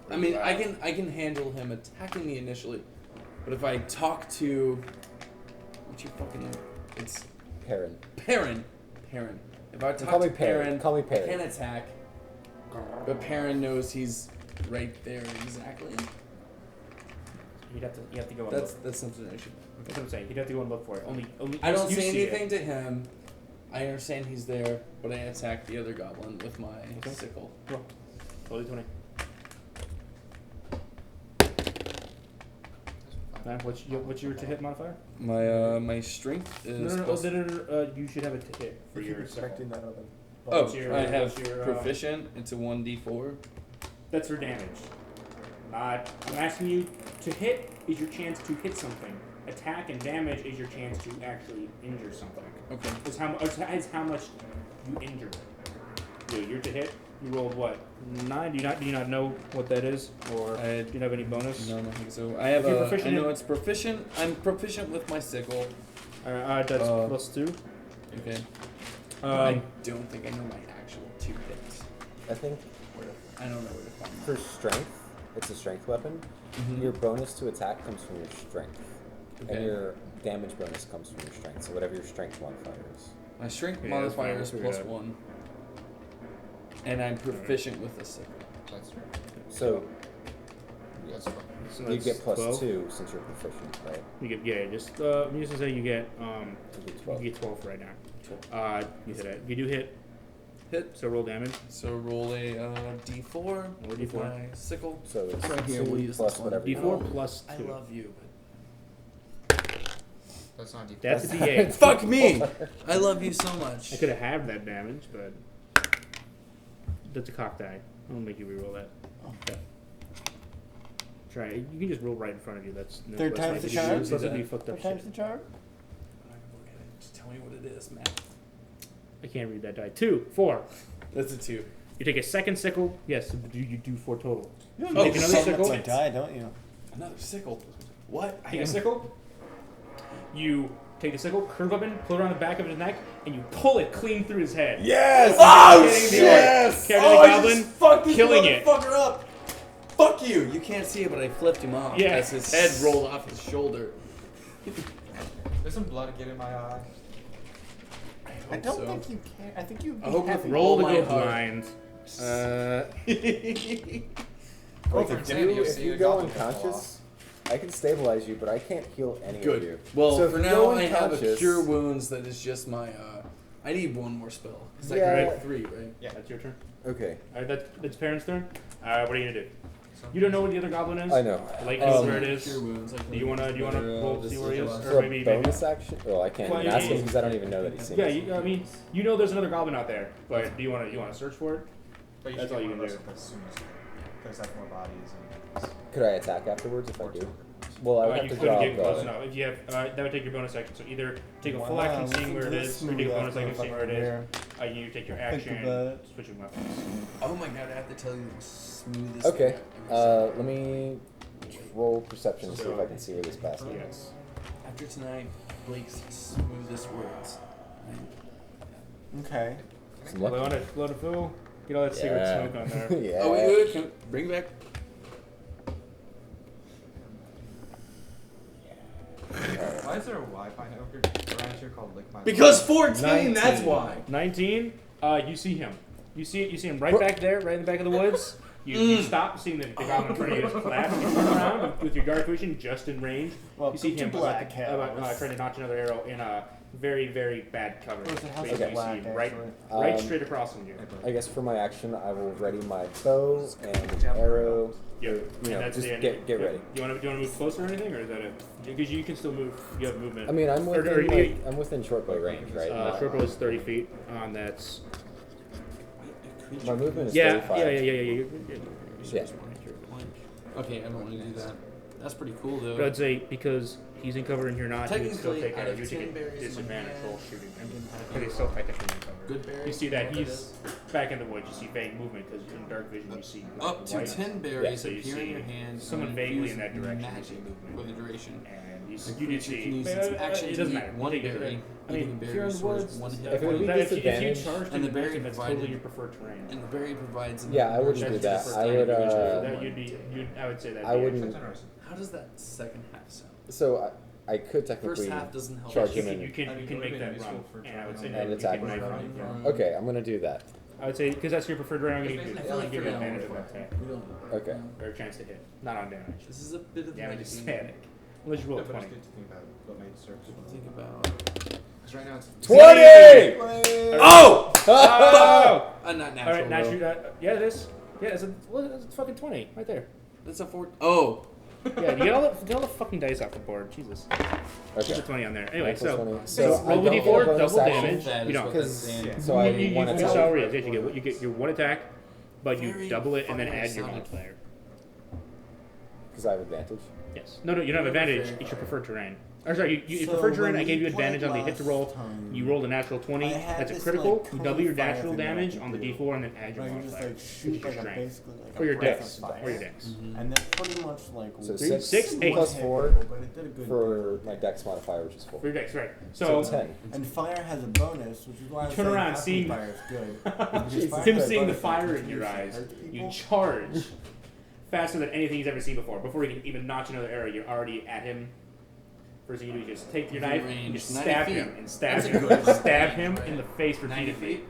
Or I mean, you I out. can handle him attacking me initially, but if I talk to what's your fucking name? It's Perrin. Perrin. If I talk Call me to Perrin. Perrin, Call me I Perrin. can attack, but Perrin knows he's right there exactly. You have to go and That's look. something I should. That's what I'm saying. You'd have to go and look for it. Only I don't you say see anything it. to him. I understand he's there, but I attack the other goblin with my Okay. sickle. Roll d20. What's your to hit modifier? My strength is plus. No. You should have a to hit for You keep your expecting that other. Oh, What's your- I have what's your, proficient. It's a 1d4. That's for damage. I'm asking you to hit is your chance to hit something. Attack and damage is your chance to actually injure something. Okay. Is how much you injure it. You're to hit. You rolled what? 9. Do you not know what that is, or I- do you have any bonus? No, I don't think so. I have If you're a. I proficient know in- it's proficient. I'm proficient with my sickle. That's plus 2. Okay. I Um, don't think I know my actual 2 hits. I think I don't know where to find for strength, it's a strength weapon. Mhm. Your bonus to attack comes from your strength, Okay. and your damage bonus comes from your strength. So whatever your strength modifier is. My strength Yeah, that's modifier fine. is We'll figure plus it out. 1. And I'm proficient with the sickle. That's So that's fine. so you that's get plus 12. 2 since you're proficient, right? You get just to say you get You get you 12. get 12 right now. You hit it. You do hit. Hit. So roll damage. So roll a D4 Roll with D4. my sickle. So it's Right here, 2 we'll use plus this one. whatever. you D4 roll. plus I 2. love you, That's not deep. That's a but D8. fuck me. I love you so much. I could have halved that damage, but that's a cock die. I'll make you reroll that. Okay. Try it. You can just roll right in front of you. That's no. Third that's time's not the to be- charm? That's to be fucked up What time's shit. the charm? I'm not gonna look at it. Just tell me what it is, man. I can't read that die. 2, 4. That's a 2. You take a second sickle. Yes, you do 4 total. You Oh, take another son of a sickle. Like die, don't you? Another sickle. What? Take a sickle. You take the sickle, curve up and pull it around the back of his neck, and you pull it clean through his head. Yes! Oh, Yes! Carry Oh, the I goblin, just fucked this killing it. motherfucker up. fuck you! You can't see it, but I flipped him off Yes. as his head rolled off his shoulder. There's some blood getting in my eye. I don't so. think you can. I think you. I hope with Roll to all go my heart. blind. Roll Like, for if insanity, you, see if you the go goblin fall unconscious, I can stabilize you, but I can't heal any Good. of you. Well, So if for you now, go I have a unconscious- cure wounds that is just my. I need one more spell. Is that Yeah. correct? 3, right? Yeah. That's your turn. Okay, All right, that's parents' turn. What are you gonna do? You don't know where the other goblin is. I know. Like knows where it Cure is. wounds. Do you wanna roll to see where he is, For or a maybe bonus action? Oh, I can't Well, even yeah, ask him yeah. because I don't even know that he's seen Yeah, us. I mean, you know there's another goblin out there, but do you wanna search for it? But you That's should all get you one can of those as soon as because that's more bodies and Could I attack afterwards if I do? Well, I would you have to couldn't drop. get close enough. If you have, that would take your bonus action. So either take a full action seeing where it is, or take a bonus action seeing where it is. You take your action, switching weapons. Oh my god, I have to tell you the smoothest. Okay. thing I've ever Let me roll perception to see if I can see where this bastard Yes. is. seen. After tonight, Blake's smoothest words. Okay. Some luck. Blow it full. Get all that cigarette Yeah. smoke on there. Yeah. Oh, wait, can bring it back. why is there a Wi-Fi network around here called Lick My Because 14, 19. that's why. 19. You see him. You see him right back there, right in the back of the woods. You stop seeing the goblin in front of you just collapse. You turn around with your dark vision just in range. Well, You see him black trying to notch another arrow in a very, very bad cover. Well, it has Basically, to you black, see right actually. straight across from you. I guess for my action, I will ready my bow and arrow. Yep. You And know, that's just the end. get Yep. ready. Do you want to move closer or anything, or is that it? Because you can still move. You have movement. I mean, I'm Or- within, or- I'm within short bow range, right? short bow is 30 feet. That's My movement is yeah. 35. Yeah. Okay, I don't want to do that. That's pretty cool, though. But I'd say because he's in cover and you're not, you would still Technically, take out a, of you 10 take berries a in my disadvantage hand, roll shooting I him. didn't have But any he's still technically in cover. Good berries. You see that What he's back in the woods. You see vague movement because in dark vision you see like, Up to light. 10 berries so you appear in see your hand. someone and vaguely infuse in that direction. You Magic see movement. for the duration. And you The did creature see. can use but, its action it to doesn't eat matter. one You take it. berry. I mean, Eating if berry you're in the restores woods, one hit If it would be that if you disadvantage- charge And the to berry that's provided- totally your preferred terrain. And the berry provides. an Yeah, I wouldn't encouragement do that. to I sustain would, adventure. I would say that. I wouldn't- That's interesting. How does that second half sound? So I could First technically. half doesn't help. charge us. him You in. can, you can make that run, and I would say And that you attack can him. knife run. Run. Okay, I'm gonna do that. I would say because that's your preferred round, I'm I going feel to like give you for now advantage we're of that fine. attack, We don't need that. Okay. or a chance to hit, not on damage. This is a bit of Damage is medicine. static, unless you roll Yeah, but 20. it's good to think about what made circles. Think about. Because right now it's 20! Oh! Oh! Not All natural. right, now though. shoot. Yeah, it is. Yeah, it's fucking 20 right there. That's a 4. Oh! Yeah, you get all the fucking dice off the board. Jesus, Okay. put a 20 on there. Anyway, Plus so 20. so I roll don't with get a d4, bonus double action. damage. That You is don't. what Because that's saying. so I you have one your attack. salary is you get your one attack, but you Very double it and then fucking add your sounded. modifier. Because I have advantage. Yes. No, you don't have advantage. It's your preferred terrain. Or sorry, you So preferred terrain. when I gave you we advantage played on the hit to roll. last time, You rolled a natural 20. I had That's a this, critical. like, You double your cone fire natural thing that I damage could on the do. d4 and then add your Where you just modifier. like shoot Which is like a strength. basically like Or your a breath dex. of fire. Or your dex. And then pretty much like So Three, 6, 8. plus hit 4 people, but it did a good for my dex modifier, which is 4. For your dex, right. So So 10. And fire has a bonus, which is why I was Turn saying around, alchemy seeing- fire is good. Because Jesus. fire him has a seeing the bonus, fire you in your can eyes, hurt you people. charge faster than anything he's ever seen before. Before he can even notch another arrow, you're already at him. First thing you do is just take your knife and Range, just 90 stab feet. him and stab That's a him good and stab range, him right? in the face 90 repeatedly. feet?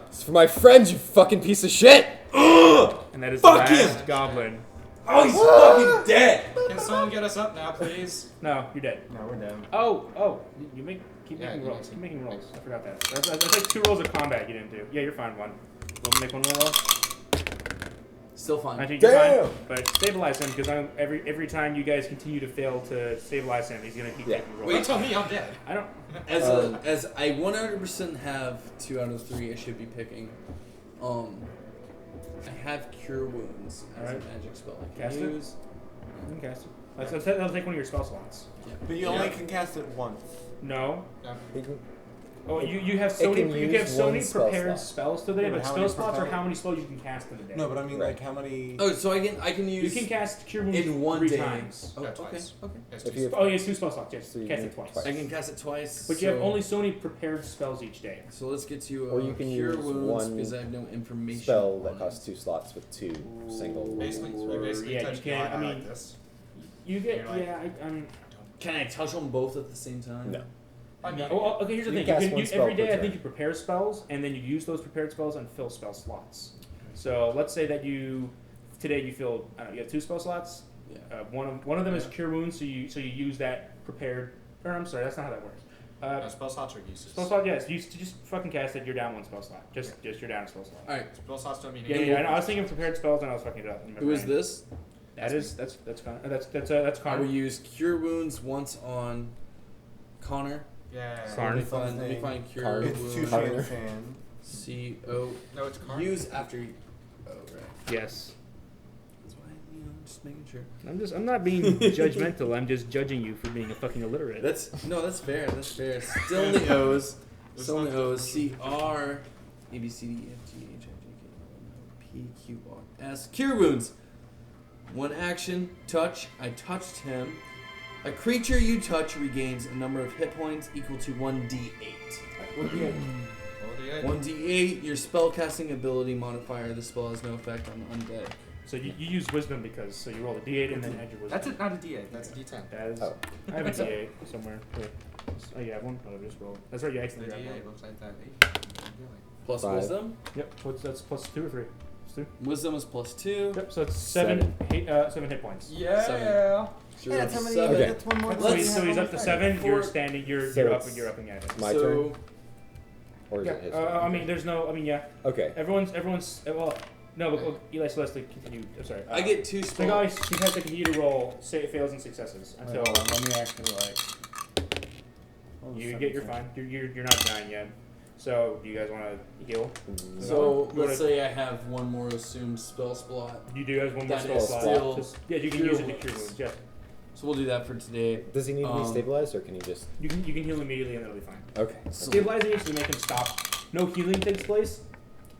It's for my friends, you fucking piece of shit! And that is Fuck the him! last goblin. Oh, he's fucking dead! Can someone get us up now, please? No, you're dead. No, we're down. Oh, you keep Yeah, making you rolls. need Keep to. making rolls. I forgot that. That's like 2 rolls of combat you didn't do. Yeah, you're fine. One. We'll make one more roll. Still fine. Actually, you're Damn! fine. But stabilize him because every time you guys continue to fail to stabilize him, he's gonna keep Yeah. taking rolls. Wait, tell me I'm dead. I don't. As I 100% have 2 out of 3 I should be picking. I have Cure Wounds as Alright. a magic spell I Cast can it? use. You can cast it. That'll take one of your spell slots. But you only can cast it once. No. He can- Oh, you have It so can many. You use have so one many spell prepared slot. spells today, Yeah, but but how spell many slots are prepared? how many spells you can cast in a day. No, but I mean, Right. like, how many? Oh, so I can you use can cast Cure Wounds in one 3 day. times. Oh, Yeah, okay. twice. Okay. Yes, If two you- spells. Oh yes, 2 spell slots. Yes, So you cast do it twice. twice. I can cast it twice. But you have so- only so many prepared spells each day. So let's get to Or you can Cure use Wounds one because I have no information. spell on that it. costs 2 slots with 2 single. Basically, you basically Yeah, touch you can- the eye I mean- like this. You get You're like- I'm. Can I touch them both at the same time? No. Oh, okay. Here's the You thing. cast You can one use, spell every day, per I think turn. you prepare spells, and then you use those prepared spells and fill spell slots. So let's say that today you fill. I don't know, you have 2 spell slots. Yeah. One of them is Cure Wounds, so you use that prepared. Or I'm sorry, that's not how that works. No, spell slots are uses. Spell slot, yes. You just fucking cast it. You're down 1 spell slot. Just you're down a spell slot. All right. Spell slots don't mean Yeah, anything. I know. I was thinking of prepared spells, and I was fucking it up. in my Who is brain. this? That's I will Connor. use Cure Wounds once on Connor. Yeah. Karn. Let me find Cure Karn. It's Wounds. two Karn. Shan. C-O. No, it's Karn. Use after you. Oh, right. Yes. That's why, just making sure. I'm not being judgmental. I'm just judging you for being a fucking illiterate. That's fair. That's fair. Still in the O's. Still in the O's. C-R. A, B, C, D, E, F, G, H, I, J, K, L, M, N, O, P, Q, R, S. Cure Wounds. 1 action. Touch. I touched him. A creature you touch regains a number of hit points equal to 1d8. Roll the eight. 1d8, your spellcasting ability modifier. The spell has no effect on undead. So you use wisdom because you roll a d8 and then add your wisdom. That's not a D8. That's a D10. That is. Oh. I have a d8 somewhere. Here. Oh, you have one? Oh, just roll. That's right. You The actually have one. D8 looks like that. 8. Plus 5. wisdom. Yep. That's plus 2 or 3? Plus 2. Wisdom is plus 2. Yep. So it's 7. 7 hit points. Yeah. Seven. Yeah, that's how many. Okay. That's one more. So, than he's, you have up on to the 7. For- You're standing. You're So up. it's You're upping at it. My so, turn? Or is Yeah. it his turn? I mean, there's no. I mean, yeah. Okay. Everyone's. Well, no. But Eli Celeste continue. I'm sorry. I get 2 The spell. guy she has to continue to roll. Say fails and successes Wait, until hold on, let me actually like. Oh, you get your 17. fine. You're not dying yet. So do you guys want to heal? So Go let's to- say I have one more assumed spell slot. You do have one more That spell is slot. still Yeah, you can cure use it to wounds. cure wounds. Yeah, So we'll do that for today. Does he need to be Um, stabilized, or can he just... you can heal immediately and that'll be fine. Okay. Stabilizing is to make him stop. No healing takes place,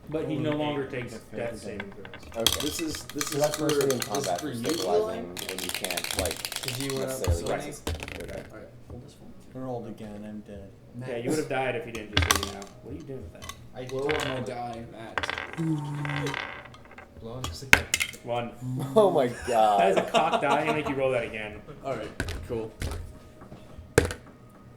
but he no Only longer 8 takes defense death and- saving throws. Okay. This is So that's for, mostly in this is combat for for you, stabilizing Eli? when you can't, like, Did you necessarily Right. use Okay. Okay. Alright, hold this one. I rolled again. I'm dead. Yeah, you would have died if you didn't just say now. What are you doing with that? I Blow on my die, Matt. Blow on this. 1. Oh my That is a god. cock die and make you roll that again. Alright, cool.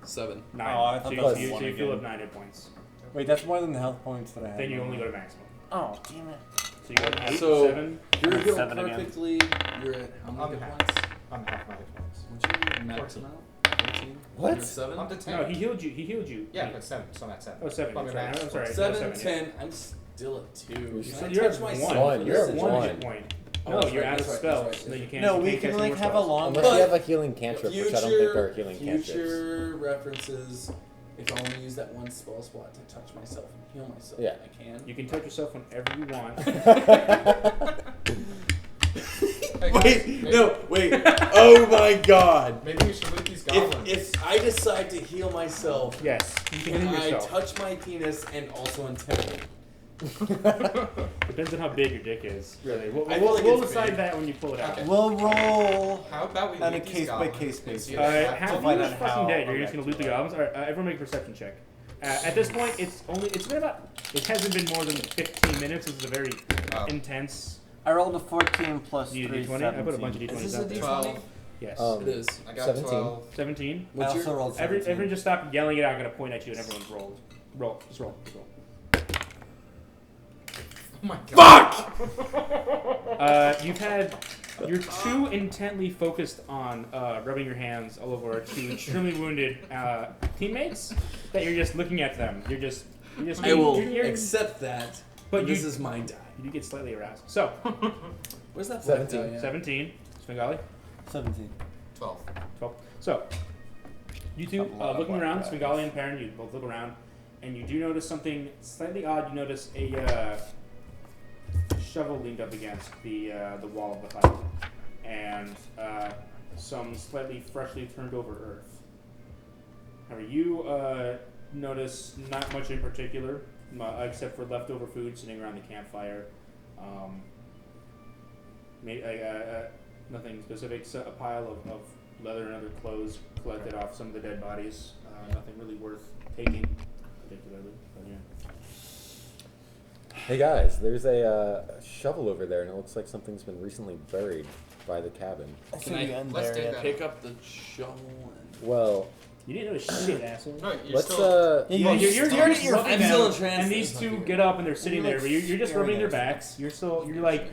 7. 9. Oh, I thought so you, that was so you, one so you fill again. up 9 hit points. Wait, that's more than the health points that I have. Then you only go to maximum. Oh, damn it. So you go to 8, So- 7. You're I'm at healed 7 again. perfectly. You're at how many I'm hit half. points? I'm half my hit points. What's your max 14. amount? 14? What? You're 7? I'm to 10. No, he healed you. Yeah, but 7. So I'm at 7. Oh, 7. I'm That's at right. max. I'm sorry. 7, no, 10. I'm still at 2. You're Can I You're touch at myself? 1. for You're this at You're situation? 1 1. hit point. Oh, No, that's you're right, out of that's right, spells. that's right, So you that's can't. No, you we can't can cast like more have a spells. long. Unless you But- have a healing cantrip, which I don't think there are healing cantrips. Future references. If I want to use that one spell spot to touch myself and heal myself, Yeah. I can. You can touch yourself whenever you want. Hey, guys, Wait, maybe- no, wait. Oh my god. Maybe we should loot these goblins. If I decide to heal myself, Yes, you can can heal I yourself. touch my penis and also intimidate? Depends on how big your dick is. Really, we'll, I feel like we'll it's decide big. that when you pull it out. Okay. We'll roll. How about we On loot a these case-by-case goblins and basis. see if All they right, have half to of find you are out fucking how dead. You're just gonna loot the effective goblins. All right, everyone make a perception check. At this point, it's been about. It hasn't been more than 15 minutes. This is a very Oh. intense. I rolled a 14 plus You 3, need a d20? I put a bunch of 17. d20s Is this a out there. d20? 12. Yes. It is. I got 17. 12. 17. I What's also your? rolled 17. Everyone just stop yelling it out. I'm gonna point at you and everyone's rolled. Roll. Just roll. Just roll. Oh my god. You're too intently focused on rubbing your hands all over two extremely wounded teammates that you're just looking at them. You're just I will you're- accept that. But But this you- is my die. You do get slightly aroused. So, Where's that 17. black die at? 17. Svengali. 17. 12. 12. So, you two A lot of looking black around, guys. Svengali and Perrin, you both look around, and you do notice something slightly odd. You notice a shovel leaned up against the wall of the hut, and some slightly freshly turned over earth. However, notice not much in particular, except for leftover food sitting around the campfire. Nothing specific. So a pile of leather and other clothes collected off some of the dead bodies. Nothing really worth taking, particularly. But yeah. Hey guys, there's a shovel over there, and it looks like something's been recently buried by the cabin. I Can see I the end let's there. take Yeah. that. pick up the shovel and... Well, You didn't know shit, asshole. No, you're let's still. Yeah, Well, you you're started just your rubbing I'm them, still in trance. and these two get up and they're sitting there, but you're just rubbing their backs. You're like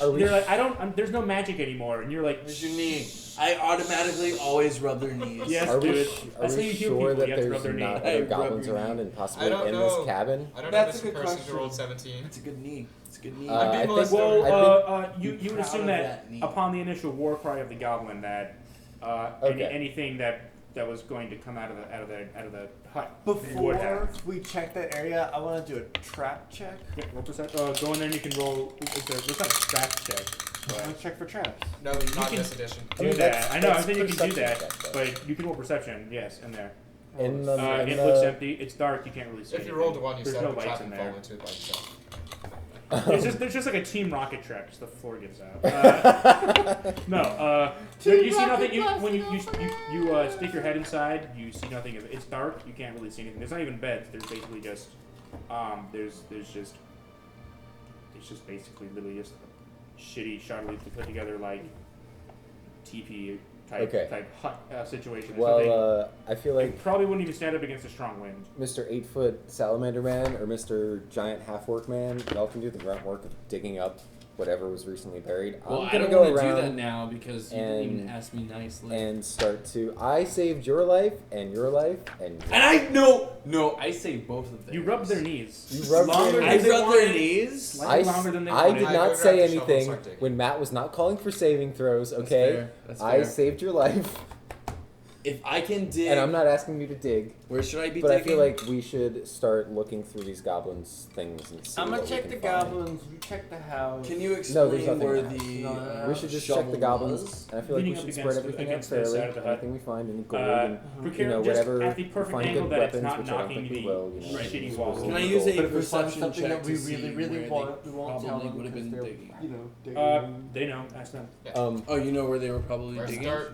Are we they're like I don't. There's no magic anymore, and you're like, Where's your knee? I automatically always rub their knees. yes, are we, dude. are That's how we you heal sure people. that You have to rub there's their knee. not Hey, other rub goblins your knee. around and possibly I don't in know. this cabin? I don't That's know a this good person who question. rolled 17. It's a good knee. It's a good knee. I'm I being think- molested. Well, I you Be would proud assume of that that knee. upon the initial war cry of the goblin that Okay. anything that was going to come out of the hut would Before have. we check that area, I want to do a trap check. Yeah, roll perception. Go in there and you can roll. It's not a trap check. I But want to check for traps. No, not can- this edition. I do mean, that. that's- I know. I that's think you can do perception that, check, though. but you can roll perception. Yes, in there. In the, in It the looks empty. It's dark. You can't really see. If you anything. rolled a 1, you There's set no up a lights trap in and there. fall into it by yourself. There's just like a team rocket trap. Just the floor gives out. No. You see nothing. When you stick your head inside, you see nothing. It's dark. You can't really see anything. There's not even beds. There's basically just it's just basically literally just a shitty, shoddily put together like teepee type hut situation. well, I feel They like probably wouldn't even stand up against a strong wind. Mr. 8-foot Salamander Man or Mr. Giant Half-Orc Man, y'all can do the grunt work of digging up whatever was recently buried. Well, I'm I gonna don't go want to do that around now because you didn't even and- ask me nicely. and start to. I saved your life and your life and. And I no, I saved both of them. You rubbed their knees. You rubbed Longer their than I they rubbed their wanted. knees. Slightly I, longer than they I wanted. did I not go say grab the shovel and anything start digging. when Matt was not calling for saving throws, That's okay? fair. That's I fair. saved your life, If I can dig, and I'm not asking you to dig, where should I be but I digging? feel like we should start looking through these goblins' things and see I'm what gonna we check can the find. goblins. You check the house. Can you No, explain there's nothing where in that. the We should just check shovel the goblins, was? and I feel like we Leaning should up spread against everything against out this fairly. side of the hut. Anything we find, any gold, and Procure you know, just whatever at the we perfect find angle good that it's weapons, not which I don't knocking think we the will. You know, shitty use walls. gold. Can I use a But if we find perception something check that we to see really where want, we they won't tell probably them would have because been they're, digging? you know, digging. They know. Ask them. Oh, you know where they were probably Where's the digging? dirt?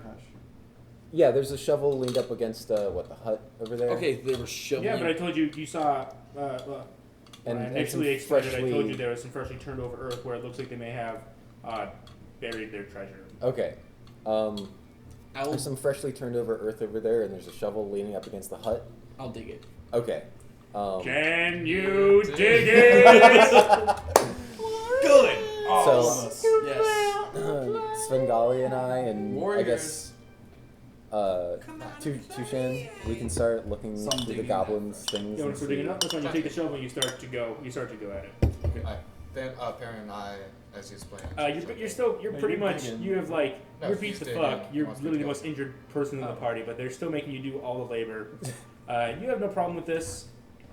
Yeah, there's a shovel leaned up against the hut over there. Okay, they were shoveling. Yeah, but I told you saw. When I And initially some explained it, I told freshly- you there was some freshly turned over earth where it looks like they may have buried their treasure. Okay. I'll There's some freshly turned over earth over there, and there's a shovel leaning up against the hut. I'll dig it. Okay. Can you dig it? Good. So- Yes. Svengali and I, and Warriors. I guess Tushin, we can start looking Some through the digging goblins' things. You want and to start see- digging up? That's when you take the shovel and you start to go at it. Then Perrin and I, as you explained. You're pretty much digging. you have like No, you're he's beat the digging. fuck. He You're wants me literally to the go. most injured person in the party, but they're still making you do all the labor. You have no problem with this,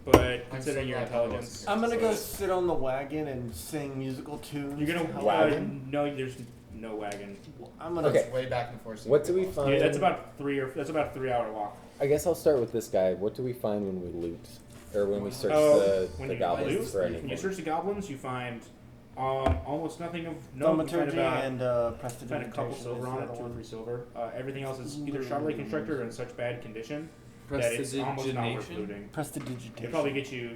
but considering so your glad he intelligence, wasn't I'm gonna So go it's- sit on the wagon and sing musical tunes. you're gonna Wagon? No, there's no wagon. I'm gonna. Okay. Way back and forth. What do we find? Yeah, that's about a 3-hour walk. I guess I'll start with this guy. What do we find when we loot? Or when we search When the you goblins loot, for when anything? you search the goblins, you find almost nothing of no. You find Thaumaturgy about and find a prestidigitation. couple is silver the on it, other 2 or one. 3 silver. Everything else is either shoddily constructed or in such bad condition that it's almost not worth Prestidigitation? looting. Prestidigitation. It probably get you.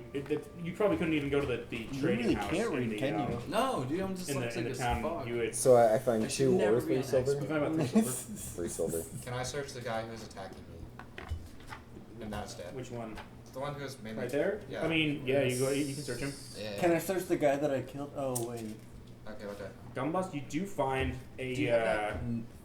You probably couldn't even go to the You trading really house can't in read, the, can you? No, dude, I'm just in like the as town. fuck. You would. So I find I should 2 never or be 3 an silver? You find about 3 silver. 3 silver. Can I search the guy who's attacking me? And that's dead. Which one? The one who's mainly. Right there. Yeah. I mean, yeah. You go. You can search him. Yeah. Can I search the guy that I killed? Oh wait. Okay, what the? Gumbust. You do find a. Do you have that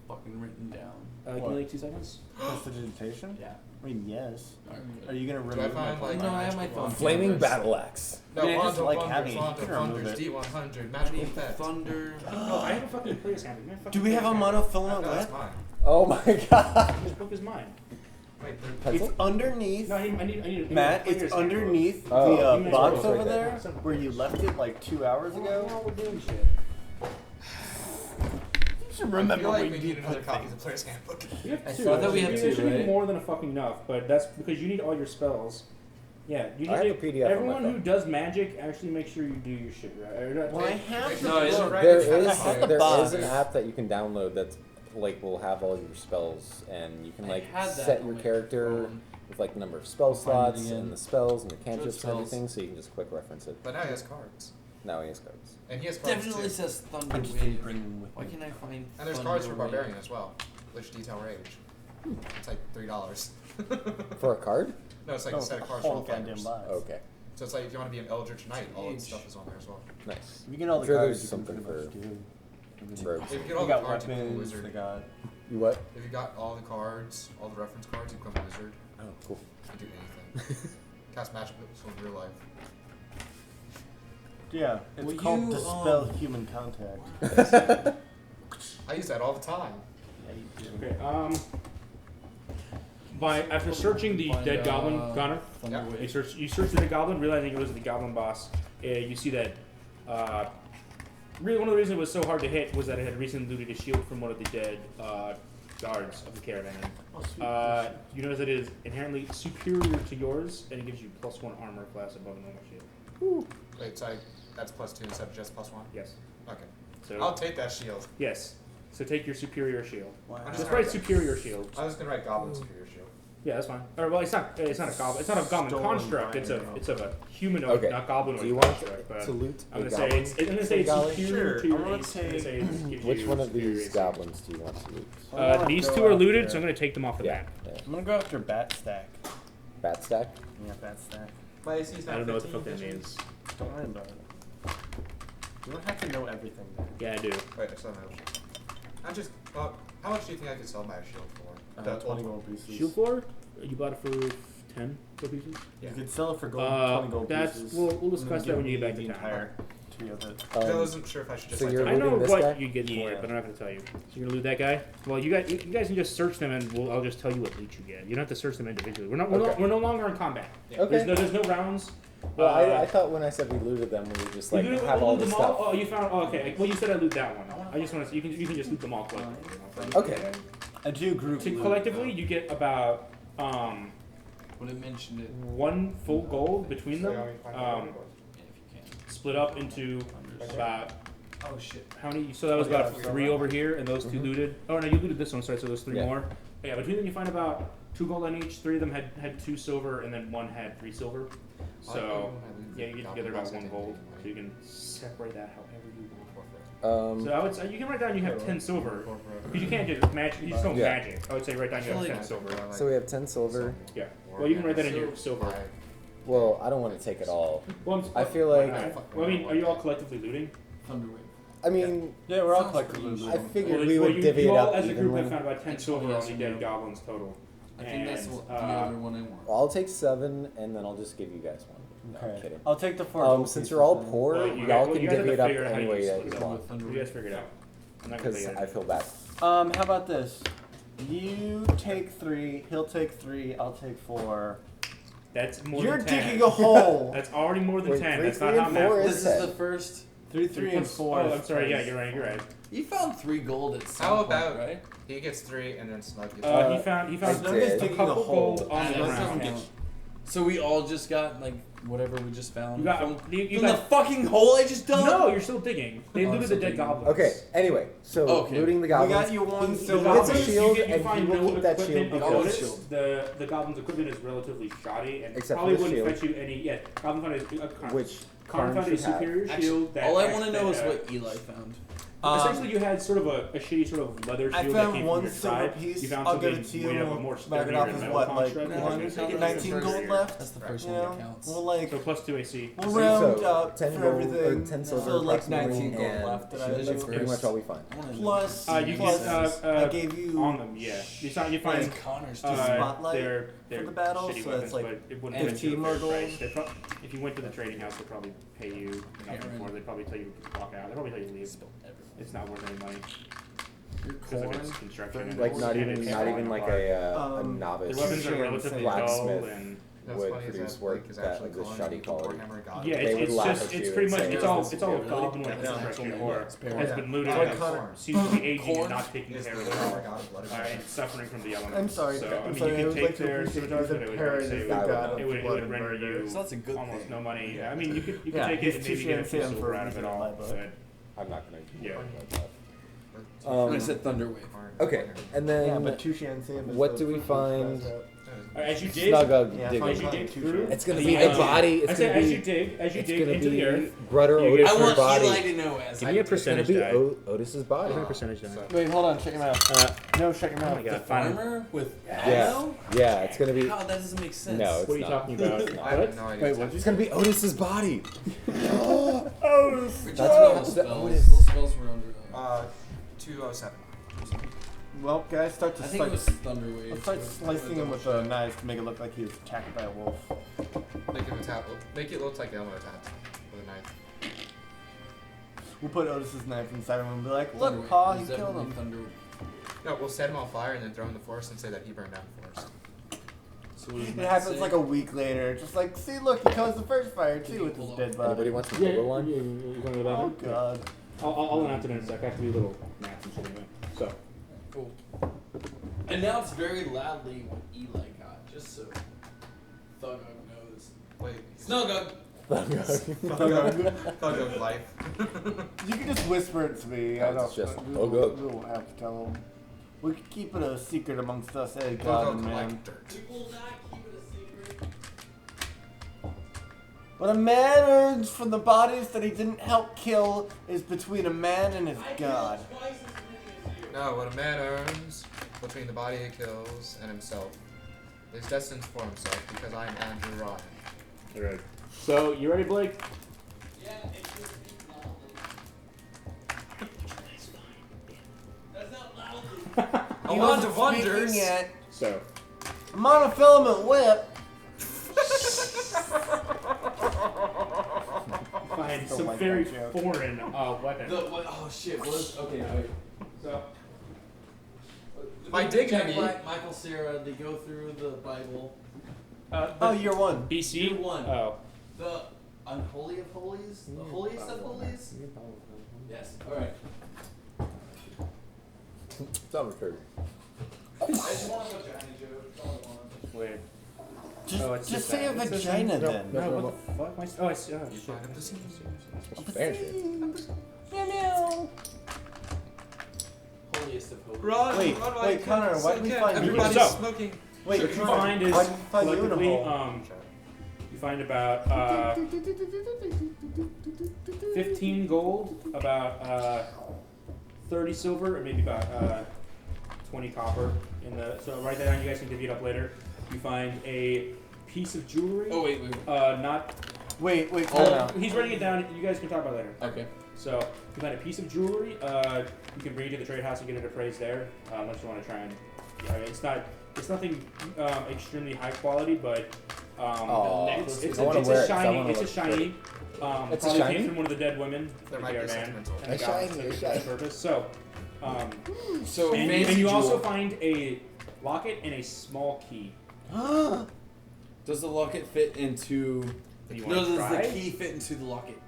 fucking written down? Give me What? like 2 seconds. Prestidigitation? Yeah. I mean, yes. Alright. Are you gonna Do I remove my find phone? like? No, I have my magical phone. Flaming wonders? battle axe. No, I mean, I just Wanda like wonders, having it. Wanda You can remove wonders, it. D100, magical effect. Thunder. No, I have a fucking player's handbook. Man, fucking Do we have a player's handbook. monofilament No, that's web? mine. Oh my god. This book is mine. Wait, Pencil? It's underneath. No, I need Matt, a player's it's handbook. underneath Oh, the you may box as well. over Right there there. where you left it like 2 hours ago. We're doing shit. You should I remember feel like when we you need another put copy of things. the player's handbook. We have I 2. thought that we had There 2, should be right? more than a fucking enough, but that's because you need all your spells. Yeah, you I have need a to, PDF on my everyone who phone. does magic, actually make sure you do your shit right. Or not- Well, I have the No, it's book. right. There I is have the there box. is an app that you can download that's like will have all your spells, and you can I like had that set on your my character phone. with like the number of spell I'll find it slots again. and the spells and the cantrips and spells. everything, so you can just quick reference it. But now he has cards. Now he has cards. And he has cards Definitely too. says Thunder I just didn't Wave. bring them with Why me. can't I find And there's Thunder cards for Wave? Barbarian as well. Lich Detail Rage. It's like $3. For a card? No, it's like Oh, a set of the cards whole for goddamn fighters. box. Okay, So it's like if you want to be an Eldritch Knight, all that Huge. stuff is on there as well. nice. If you get all the Sure, cards, there's you can something pretty much for do. rogues. If you get They all the got cards, you become a weapons. wizard. They got. You what? If you got all the cards, all the reference cards, you become a wizard. Oh, cool. You can do anything. Cast magic in real life. Yeah, it's Will called you, Dispel Human Contact. I use that all the time. Yeah, you do. Okay. After searching the Find, dead goblin, Connor, Thunder Yeah. Wave. you search the dead goblin, realizing it was the goblin boss. You see that. Really, one of the reasons it was so hard to hit was that it had recently looted a shield from one of the dead guards of the caravan. Oh, sweet. You notice that it is inherently superior to yours, and it gives you +1 armor class above a normal shield. Wait, so that's +2 instead of just +1? Yes. Okay. So I'll take that shield. yes. So take your superior shield. Wow. I'm Just write superior shield. I was gonna write Goblin Superior Shield. Yeah, that's fine. Or well, it's not a goblin. It's not a goblin Stolen construct. by It's your a humanoid, Okay. not goblinoid Do you want construct. But to loot I'm a gonna say goblin? it's superior Sure, to your I'm gonna ace. say- I'm gonna say it gives Which you one of superior these ace. goblins do you want to loot? These two are looted, so I'm gonna take them off the Yeah. map. I'm gonna go after Bat Stack. Bat stack? Yeah, Bat Stack. My AC's I not don't know what the 15 fuck that vision. means. Don't worry about it. You don't have to know everything. Yeah, I do. Wait, I still have no shield. I'm just. How much do you think I could sell my shield for? The 20 old gold pieces. Shield floor? You bought it for 10 gold pieces? You could sell it for gold, 20 gold That's pieces. we'll discuss and that when you give get back me to the town. entire tree of it. I wasn't sure if I should just so like. you're I know looting this what guy? you get for Yeah. it, but I'm not gonna tell you. So you're gonna loot that guy? Well, you guys can just search them, and I'll just tell you what loot you get. You don't have to search them individually. We're no longer in combat. Okay. There's no rounds. Well, I thought when I said we looted them, we would just like You looted- have all looted this them all? stuff. Oh, you found. Oh, okay. Well, you said I loot that one. I just want to. You can just loot them all collectively. Okay. I do group So loot, collectively, though. you get about Would have mentioned it. 1 full gold between them. Yeah, if you can. Split up into about Oh shit. how many? So that was about 3 over here, and those 2 looted. Oh no, you looted this one. Sorry, so there's 3 Yeah. more. Yeah, between them you find about 2 gold on each. 3 of them had 2 silver, and then 1 had 3 silver. So yeah, you get together about 1 gold. So you can separate that however you want. So I would say you can write down you have 10 silver, because you can't just magic. You just don't Yeah. magic. I would say write down you have 10 silver. So we have 10 silver. Yeah. Well, you can write that in your silver. Well, I don't want to take it all. Well, I feel like- Well, I mean, are you all collectively looting? Thunder Wave. I mean, Yeah, we're all Sounds collectively pretty looting. I figured we well, would you, divvy you it all, up as a group, have evenly. found about 10 It's silver only on yes the or dead no. goblins total. I think that's And, what the other one I want. I'll take 7, and then I'll just give you guys 1. No, I'm Okay. kidding. I'll take the 4 gold Since pieces you're all then. poor, Well, y'all you can guys have divvy to it up figure out how any you way split that it you up. want. Thunder You Wave. guys figure it out. I'm not gonna Because tell you I that. feel bad. How about this? You take 3, he'll take 3, I'll take 4. That's more You're than 10. digging a hole! That's already more than Wait, 10. 3, That's not 3, how and math 4 works. is This is 10. the first. 3, and 4. Oh, I'm sorry. Yeah, you're right. You're right. You found 3 gold at some How point, about right? he gets 3 and then Snug gets Uh, He found I Snug did. is a digging a couple hole. gold on the That doesn't ground. get. So we all just got like whatever we just found You got. from, You from the got. fucking hole I just dug. No, you're still digging. They Oh, I'm looted the still dead digging. goblins. Okay, anyway, so Okay. looting the We goblins. got you 1 He silver. gets a piece. shield, you and find he will no keep that equipment shield of because notice. The goblin's equipment is relatively shoddy and Except for probably the wouldn't shield. fetch you any. Yeah, goblin found a which Karn found a should have. superior Actually, shield. That all I acts- want to know is that, what Eli found. essentially, you had sort of a shitty sort of leather I shield that found came 1 from your silver tribe. piece. You found I'll something give it to you. made of a more Back it sturdier off as metal what, like construct. one- That's what 19 gold left? That's the first You one know, that counts. we'll like, So plus 2 AC. we'll So, round up 10 for gold, everything. or 10 So silver like approximately, 19 gold and left that I that's do. pretty much all we find. I wanna know. Plus, You plus get I gave you on them. Yeah, you find Like Connor's Uh, just spotlight they're for the battle, shitty so weapons, that's like but it wouldn't fetch 15 you a more fair gold. price. If you went to the trading house, they'd probably pay you nothing Aaron. for it. They'd probably tell you to walk out. They'd probably tell you to leave. It's not worth any money your because of corn. its construction. and Like it's- not and even it's not falling even like apart. a The novice weapons are Sure, relatively blacksmith. dull and That's would funny is produce that work Blake is that actually of this calling shoddy it the quality. Warhammer God. Yeah, They would it's laugh just at it's you pretty and much say, it's all "This is open Yeah, with yeah, infrastructure yeah, or it's fair. has been looted Yeah. and Corn. seems to be aging Corn. and not taking Is the care of Warhammer it. God of blood and And suffering from the elements. I'm sorry. So, I'm I mean, sorry. I you would can like take to their appreciate scimitar, the but it would parent say is it the I god would- of would blood and render murder. you So that's a good almost thing. no money. Yeah. I mean, you could Yeah, take it he's and maybe touche get a and few Sam silver for out of it reason all. in my book. But I'm not gonna. Yeah. Like that. I said Thunderwave. Okay, and then Yeah, but Tushy and Sam is what the do we first find? one. as you dig, Snugug Yeah, digging. as you dig through, It's gonna the, be a um, body. I It's said gonna as you be. dig It's gonna into the be earth. Brother you get- I Otis's want body. Eli to know as Give me a It's gonna percentage be die. Otis's body. Percentage die. Wait, hold on. Check him out. No, check him Oh out. my god, the fine. farmer with Yeah, Ammo? yeah. It's gonna be. How that doesn't make sense. No, What are you not. talking about? I have What? no idea. Wait, what's what'd you It's gonna be Otis's body. Oh, Which That's one? what- Spells. that- Those spells were under. 207. well, guys, start to I think it was Thunderwave. let's start slicing him with a knife to make it look like he was attacked by a wolf. Make it look like Elmo attacked with a knife. We'll put Otis's knife inside him and be like, Thunderwave. look, Pa, It he was killed definitely him. Thunderwave. No, we'll set him on fire and then throw him in the forest and say that he burned down the forest. So what does It Matt happens say? like a week later. Just like, see, look, he caused the first fire too with his dead body. Anybody wants to Yeah, Google one? you want to go Oh back? God. I'll announce it in a sec. I have to do little math and shit anyway. So. Cool. And now it's very loudly what Eli got, just so Thugug knows. Wait. Snugug! Thug of life. You can just whisper it to me. I No, don't. it's just, we, oh, won't, God. we won't have to tell him. We can keep it a secret amongst us, Thug God of and man. like dirt. We will not keep it a secret. What a man earns from the bodies that he didn't help kill is between a man and his God. Twice as many as you. No, what a man earns between the body he kills and himself is destined for himself because I am Andrew Ryan. Alright. So, you ready, Blake? Yeah, it should be loudly. That's not loudly. A wand of wonders. Yet. So. A monofilament whip. Find Don't some like very that joke. foreign weapon. What? Oh shit! What is? Okay, no, wait. So. My dignity. Michael Cera, they go through the Bible. Oh, year one. BC? Year one. Oh. The unholy of holies, the holiest of holies. Yes. All right. It's arbitrary. I just want a vagina joke. That's all I want. Weird. Just, Oh, it's just just say a that. It's just vagina that. then. No, what the fuck? Oh, I see. Oh, shit. Find the scene. Fair shit. Holiest of holies. Run! Wait, run, wait, Connor, why did we find you? Everybody's So- smoking. Wait, What you Connor, find is why did we find you in a collectively, hole? you find about 15 gold, about 30 silver, or maybe about 20 copper in the. So write that down. You guys can divvy it up later. You find a piece of jewelry. Oh wait. Not. Wait, Oh, time out. he's writing it down. You guys can talk about it later. Okay. So you find a piece of jewelry. You can bring it to the trade house and get it appraised there. Unless you want to try and. Yeah, I mean, it's nothing extremely high quality, but Necklace. it's I wanna a wear it 'cause I shiny. wanna It's a look shiny. It's a Probably shiny? came from one of the dead women. There the might be Bear Man, sentimental. and the A goblin shiny, took a it for that shiny. purpose. So, So and fancy you also jewel. find a locket and a small key. Does the locket fit into? You No, want to does try? the key fit into the locket?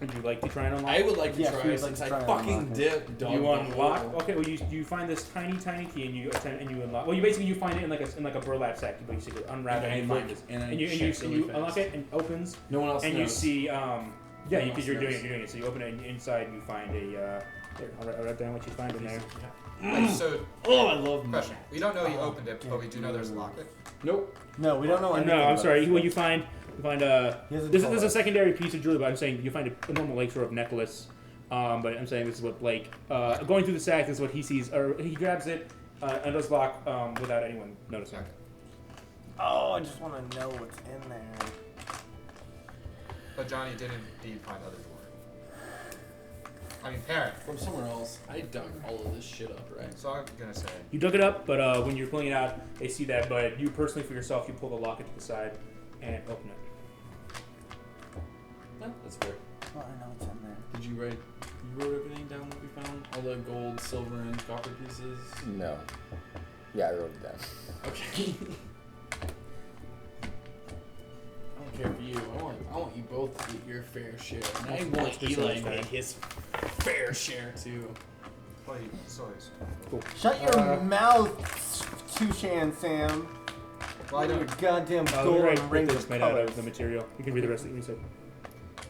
Would you like to try and unlock? I would like to Yes, try we would like since to I try and fucking unlock did. You unlock. Okay, well you find this tiny key and you attempt and you unlock. Well, you find it in like a burlap sack. You basically unwrap it and you find it. And you check unlock it and it opens. No one else And knows. you see, else because you're doing knows. it. So you open it, and inside you find a. Here, I'll write down what you find in there. Wait, so, Oh, I love question. We don't know you opened it, but we do know there's a locket. Nope. No, we don't know anything. No, I'm about sorry. it. Well, you find He hasn't this told is a us. secondary piece of jewelry, but I'm saying you find a normal like sort of necklace. But I'm saying this is what Blake going through the sack. This is what he sees, or he grabs it and does lock without anyone noticing. Okay. Oh, I just want to know what's in there. But Johnny did indeed find other jewelry. I mean, parent. From somewhere else. I dug all of this shit up, right? So I'm gonna say. You dug it up, but when you're pulling it out, they see that. But you personally, for yourself, you pull the locket to the side and open it. No, that's fair. Well, I know what's in there. Did you write? You wrote everything down that we found? All the gold, silver, and copper pieces. No. Yeah, I wrote it down. Okay. your fair share. And I want Eli to make his fair share too. Play soys. Cool. Shut your mouth, Tushan Sam. Well, I Your don't. goddamn You're golden right, ring it's of made out colors. of the material. You can read the rest of it. You said.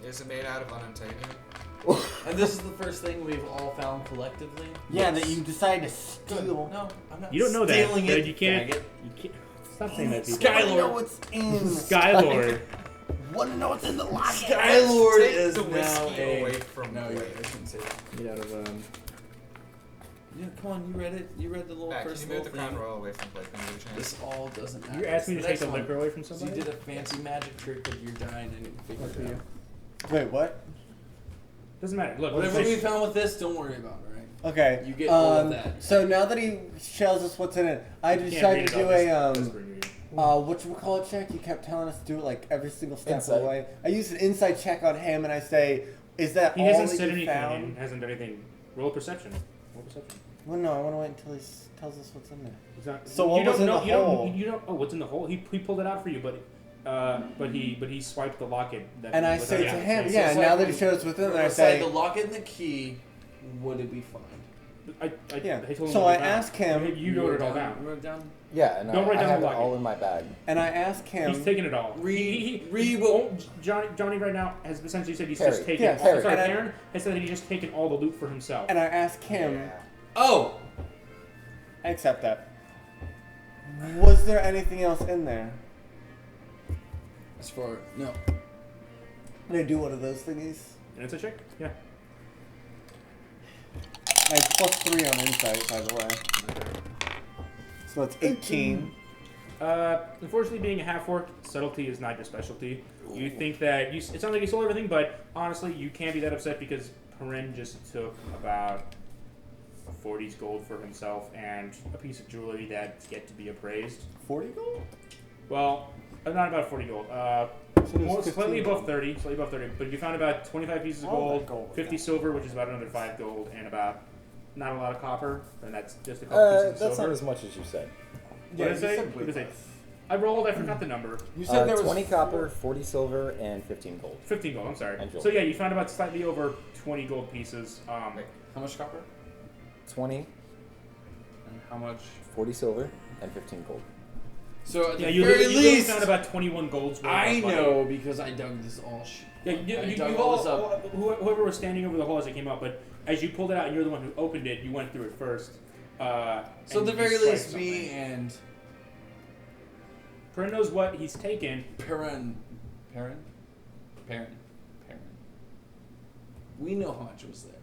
Is it made out of unobtainium? And this is the first thing we've all found collectively. Yeah, Yes. that you decided to Good. steal. No, I'm not. You don't know that. stealing But it. you can't. faggot. You can't. Stop saying that, people. Skylord. I know what's in. Skylord. Wanna know what's in the locket? Skylord Take is the now whiskey a. away from No, Blake. I shouldn't say that. Made out of Yeah, come on, you read it. You read the little Matt, can first you move little the crown thing. royal away from Blake when you get a chance? This all doesn't matter. You asked me to It's take the the next liquor one. away from So somebody. you did a fancy magic trick with your die and I didn't figure Lucky it you. out. Wait, what? Doesn't matter. Look, Whatever let's we say- found with this, don't worry about it, right? Okay. You get all of that. So now that he tells us what's in it, I you can't decided read to it, do I'll a just whisper in your ear. whatchamacallit check. You kept telling us to do it like every single step Insight. of the way. I used an insight check on him and I say, is that He all hasn't that said you anything. found? And hasn't done anything. Roll perception. Roll perception. Well, no, I want to wait until he tells us what's in there. He's not, So you what don't was in know, the you hole? Don't, you don't. Oh, what's in the hole? He pulled it out for you, but he swiped the locket. That And I was say out. to him, so yeah, it's now like that he when- shows what's in there, I Inside say, the locket and the key, would it be fine? Yeah. yeah. told him So to I write it down. ask him, You wrote it all You down. wrote it down? Yeah, and Don't write I down have the it all locket. in my bag. and I ask him, He's taking it all. Read Johnny right now has essentially said he's Perry. just taken. Yeah, Sorry, Perry. Aaron has said that he's just taken all the loot for himself. and I ask him, Yeah. Oh! I accept that. Was there anything else in there? As for no. Did I do one of those thingies? And it's a check. Yeah. I have +3 on insight, by the way. So that's 18. Unfortunately, being a half-orc, subtlety is not your specialty. You think that it sounds like you stole everything, but honestly, you can't be that upset because Perrin just took about 40's gold for himself and a piece of jewelry that's yet to be appraised. 40 gold? Well, not about 40 gold. More, slightly above 30, but you found about 25 pieces of All gold, that gold was 50 gone. silver, which is about another 5 gold, and about not a lot of copper, and that's just a couple pieces of That's silver. not as much as you said. What did I say? What did I say? I rolled, I forgot the number. You said there was 20 copper, 40 silver, and 15 gold. 15 gold, I'm sorry. And So jewelry. yeah, you found about slightly over 20 gold pieces. How much copper? 20, And how much? 40 silver, and 15 gold. So at Yeah, the you very literally least, found about 21 golds worth I of money. know because I dug this all shit. Yeah, I you dug all, all this up. whoever was standing over the hole as it came up, but as you pulled it out and you're the one who opened it, you went through it first. So and at the you very swiped least, me something. and Perrin knows what he's taken. Perrin. We know how much was there.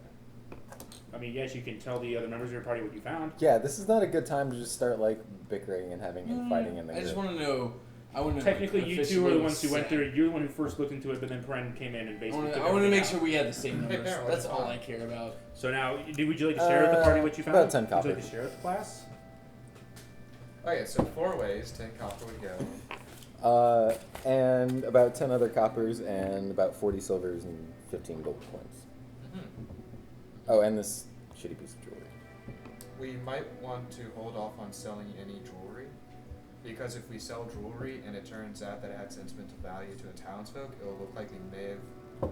I mean, yes, you can tell the other members of your party what you found. Yeah, this is not a good time to just start like bickering and having infighting in the I just group. want to know. I want to Technically, you two are the ones who went through it. You're the one who first looked into it, but then Perrin came in and basically took I want to everything make out. sure we had the same Hey, numbers. Perrin, That's what's all fine? I care about. So now, would you like to share with the party what you found? about 10 Would you like copper. to share with the class? Okay, so 4 ways 10 copper would go. And about 10 other coppers and about 40 silvers and 15 gold coins. Oh, and this shitty piece of jewelry. We might want to hold off on selling any jewelry, because if we sell jewelry and it turns out that it had sentimental value to a townsfolk, it'll look like we may have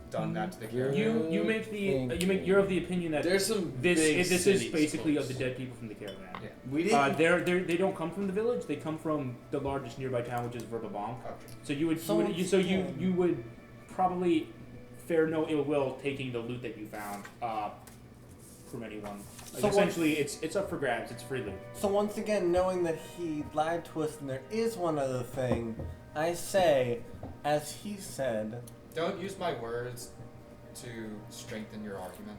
done that to the character. You're of the opinion that There's some big this is cities, basically of folks. the dead people from the caravan. Yeah. We didn't. They don't come from the village. They come from the largest nearby town, which is Verbabonk. Gotcha. So you would So you would probably fare no ill will taking the loot that you found from anyone. Like So essentially, it's up for grabs. It's free loot. So once again, knowing that he lied to us and there is one other thing, I say, as he said, Don't use my words to strengthen your argument.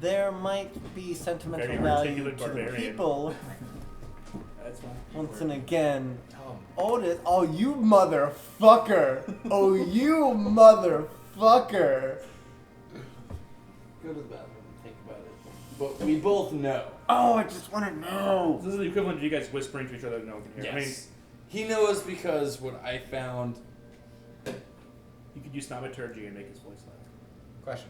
there might be sentimental Very value articulate to the barbarian. people. That's fine. Once and again, Tom. Otis, oh you motherfucker! Oh you motherfucker! Go to the bathroom and think about it. But we both know. Oh, I just want to know. This is the equivalent of you guys whispering to each other. No one can hear. Yes. He knows because what I found. I mean, you could use thaumaturgy and make his voice loud. Question.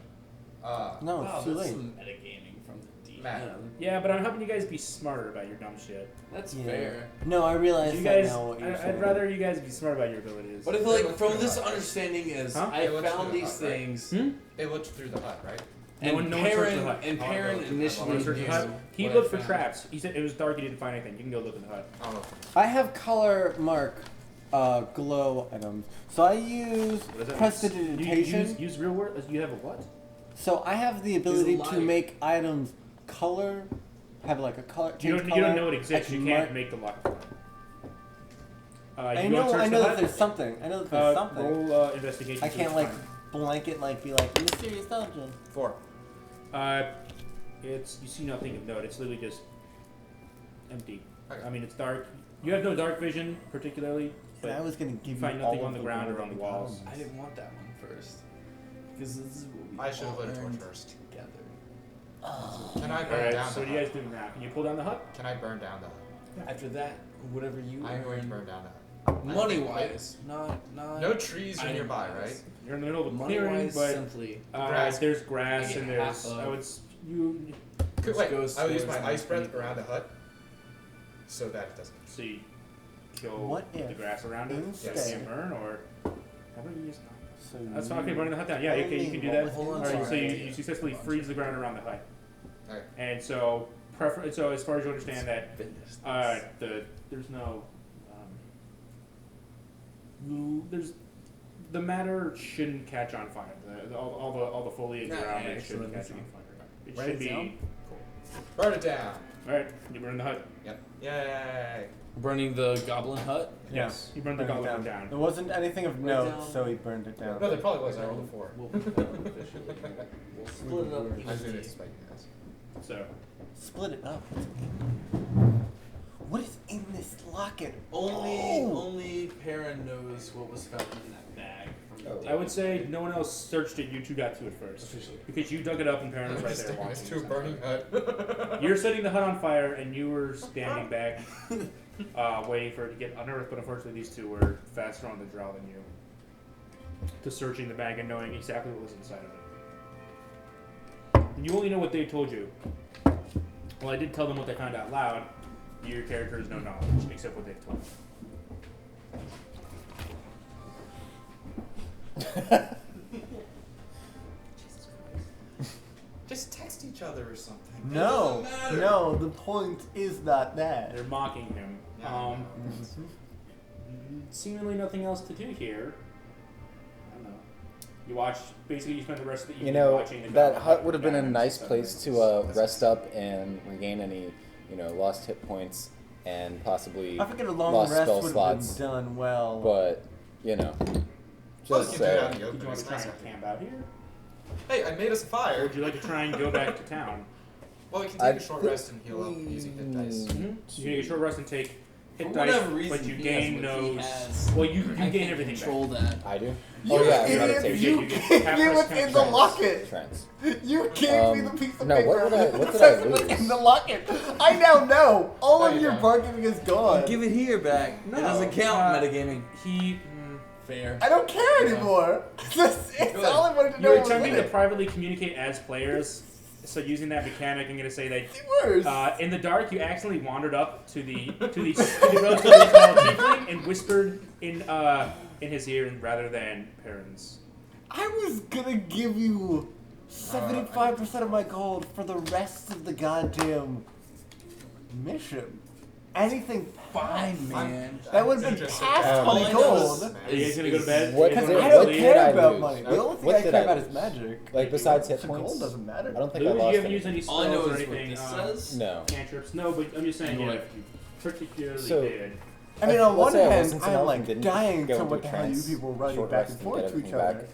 No, Wow, it's too that's late. some metagaming from the Matt. Yeah, but I'm helping you guys be smarter about your dumb shit. That's Yeah. fair. No, I realize You that guys, now. What you're saying. I'd rather you guys be smart about your abilities. But I feel like from this understanding is Huh? I It looks found through the these hut, right? things They looked through the hut, right? No one searched the hut. and Oh, Perrin no. initially No one searched knew the hut. He what looked I for found. traps. He said it was dark. He didn't find anything. You can go look in the hut. I don't know. I have color mark glow items. So I use What does that prestidigitation. mean? Use real word. You have a what? So I have the ability to light. make items color, have like a color. You change don't color. know it I exists. can You can't mark- make the lock for it. I You know. go search I the know hut. that there's something. I know that there's something. Roll investigation. I see can't what you like find. blanket like be like mysterious dungeon. 4. It's you see nothing of note. It's literally just empty. Okay. I mean, it's dark. You have no dark vision particularly, But I but was gonna give you you find all nothing of on the ground or gold on the and walls. diamonds. I didn't want that one first. Because this is what we I should have all lit a torch earned first. together. Can I all burn right. down So the what are you hut? guys doing now? Can you pull down the hut? Can I burn down the hut? After that, whatever you I'm going to earned, burn down the hut. money wise, not No trees are item nearby, wise. right? You're in the middle of a Money clearing, wise, but simply. Grass. there's grass I and get there's half of- I would you Could, Which wait, goes I would use towards my ice breath 120. around the hut so that it doesn't. so you kill What the if grass around it. instead- Yes. Can't burn or how about you just So that's fine. Okay, burning the hut down. Yeah, okay, you can do that. Hold on, Alright, so sorry. you successfully freeze the ground around the hut. Okay. And so, so as far as you understand that, Finish there's no, there's the matter shouldn't catch on fire. All the foliage Not around it shouldn't excellent. catch on fire. It Write should it be down. Burn it down. all right. You burn the hut. Yep. Yay. Burning the goblin hut. Yes, you burn the Burn it goblin down. There wasn't anything of Write note, down- so he burned it down. No, there probably was. I rolled a 4. We'll split it up. I was doing it to spite you guys. So Split it up. What is in this locket? Only Perrin knows what was found in that bag. From the I would say no one else searched it. You two got to it first because you dug it up and Perrin was right there It's watching. to a burning hut. You're setting the hut on fire, and you were standing back, waiting for it to get unearthed. But unfortunately, these two were faster on the draw than you. To searching the bag and knowing exactly what was inside of it. And you only know what they told you. Well, I did tell them what they found out loud. Your character has no knowledge except what they've told you. Just text each other or something. No, doesn't matter. no. The point is not that. They're mocking him. Yeah, I know. Seemingly nothing else to do here. I don't know. You watch. Basically, you spend the rest of the evening You know, watching the that goblin hut would have been a diamonds nice and place stuff. to rest up and regain any, lost hit points and possibly I figured a long lost rest spell would have slots. been done well. But, Well, just you can do it out in the Did open. you want It's to try nice and out here. camp out here? Hey, I made us a Or fire. would you like to try and go back to town? Well, we can I take a short think rest and heal up using hit dice. Mm-hmm. You take a short rest and take hit For dice, whatever reason, but you he gain has what he no. has. Well, you I gain can't everything control back. that. I do. You oh yeah, idiot, meditation. you You get gave half me rest what's in the count locket. Trance. You gave me the piece of no, paper. what did I that lose? says what's in the locket. I now know. All No, of you your don't. bargaining is gone. Give it here back. No, it doesn't count metagaming. He. Fair. I don't care anymore. It's all I wanted to know. You're was attempting in to it. privately communicate as players. So using that mechanic, I'm gonna say that Worse. in the dark, you accidentally wandered up to the relatively tall tiefling and whispered in his ear rather than Perrin's. I was gonna give you 75% of my gold for the rest of the goddamn mission. Anything fine, man. That would be Just- past all I 20 know gold. is- Are you guys gonna go to bed? What You guys did- wanna I go don't to sleep? did care I about lose? money. The only thing What I did care I about lose? is magic. Like, besides hit So points? gold doesn't matter. I don't think Lose, I you lost haven't used any All I know spells or is what anything. this says. No. Cantrips. No, but I'm just saying, No, yeah, I- if you particularly So- did. I mean, on Let's one say I hand, wasn't I'm enough like and didn't dying go to into what the hell you trance, people running short back rest and and forth get to each everything other. back.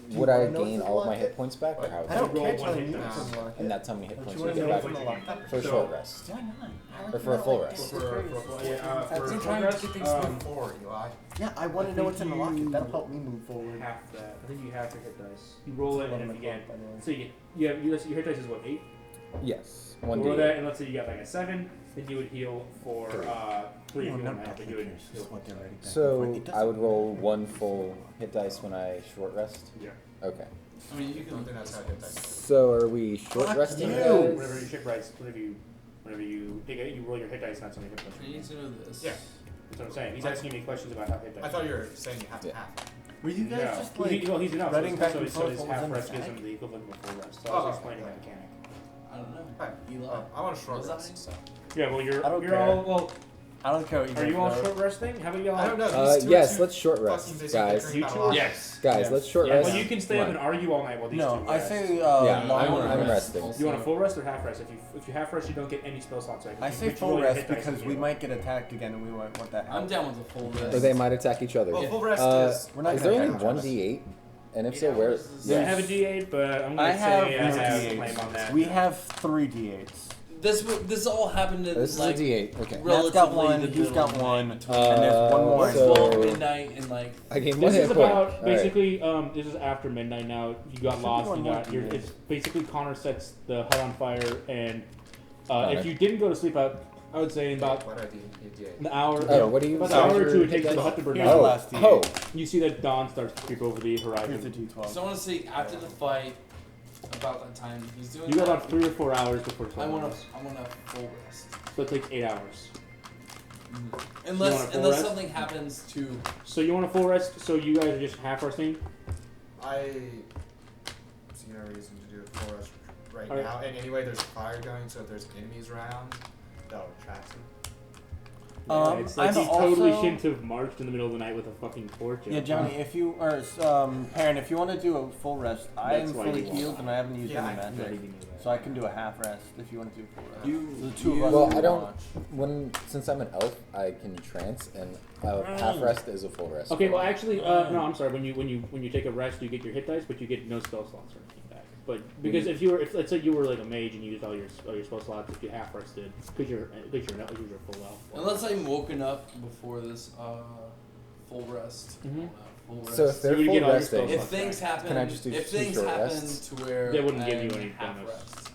Do you Would I wanna know gain what's in all of the my hit locket? points back, or how? I don't Roll care one till hit you use dice. some locket. And that's how many hit Don't points you you want get to know back what's in the locket? for a So- short rest. Why not? Or for a full rest. For I'm short trying to rest, get things moving forward, Eli. Yeah, I want I to know what's in think the locket. you- That'll help me move forward. half that. I think you have to hit dice. You roll it, One and of if my you get cards, by the way. so your hit dice is what 8. Yes. You 1d8. roll that, and let's say you got like a 7, then you would heal for 3 if Oh, you no, want to, but you would pictures, heal just what they're writing back and So forth. It I would doesn't roll 1 full hit dice when I short rest. Yeah. Okay. I mean, you I can. don't think that's how hit dice work. So are we short resting? you. guys? Whenever you ship dice, whenever you take it, you roll your hit dice, not something hit points. I need to know this. Yeah. That's what I'm saying. He's asking me questions about how hit dice. I thought you were saying you have to Yeah. have. Were you guys No. just like well, he's enough. running back so and his forth what was half in the rest gives sack? him the equivalent of a full rest. So I Oh, was explaining okay. that mechanic. I don't know. Hi. Eli. I want a short Was rest. that- So. Yeah, well, you're I don't you're care. all well. I don't care what you Are guys you all wrote. short resting? How about y'all? I don't know. These two Yes, are let's short fucking rest, basically guys. bickering You about two? a lot. Yes. Guys, Yes. let's short Yeah, rest. well, you can stay up and argue all night while these No, two I rest. say Yeah, long I'm rest. resting. You want a full rest or half rest? If you half rest, you don't get any spell slots. I say full rest because we might get attacked again and we might want that I'm help. down with a full rest. Or they might attack each other. Well, full rest is. We're not Is gonna there only attack one each D8? And if 8 so, where? hours is- Yeah, I have a D8, but I'm gonna I have say I no have a D8s. claim on that. We have 3 D8s. This all happened in This is like a D8. Okay. Matt's relatively got one, the he's middle got of the one, night. and there's one more. so- 12 midnight and like I gained one This hit is point. about All right. basically. This is after midnight now. You got Should be lost. one You more got. You're, D8. it's basically Connor sets the hut on fire, and Got if it. you didn't go to sleep, I would say in about What are the an hour. Oh, what do you? About So an hour or your two it hit takes for the dice? hut to burn Here's out. the Oh, last D8. oh. You see that dawn starts to creep over the Here's the horizon. D12. So I want to see after the fight about that time he's doing. You got that, about 3 or 4 hours before I sunrise. want a full rest. So it takes 8 hours. Unless want a full unless rest? something happens to So you want a full rest? So you guys are just half resting? I see no reason to do a full rest right Alright. now. And anyway, there's a fire going, so if there's enemies around, that'll attract them. It's like I'm he totally also- shouldn't have marched in the middle of the night with a fucking torch. Yeah, Johnny, if you or Perrin, if you want to do a full rest, I am That's why fully you want healed that. and I haven't used Yeah, any I can Not magic, even know that. so I can do a half rest if you want to do a full rest. you. The two of us. Well, can I don't- watch. Since I'm an elf, I can trance, and half rest is a full rest. Okay, well actually, no, I'm sorry. When you take a rest, you get your hit dice, but you get no spell slots or anything back. But because if let's say you were like a mage and you used all your spell slots, if you half rested, because you're full elf. Unless I'm woken up before this full rest. Mhm. Full rest. So if they're You would full get all your resting, spells. if things happen, Can I just do if two things short happen rests? to where They wouldn't give you I'm any half bonus. rest.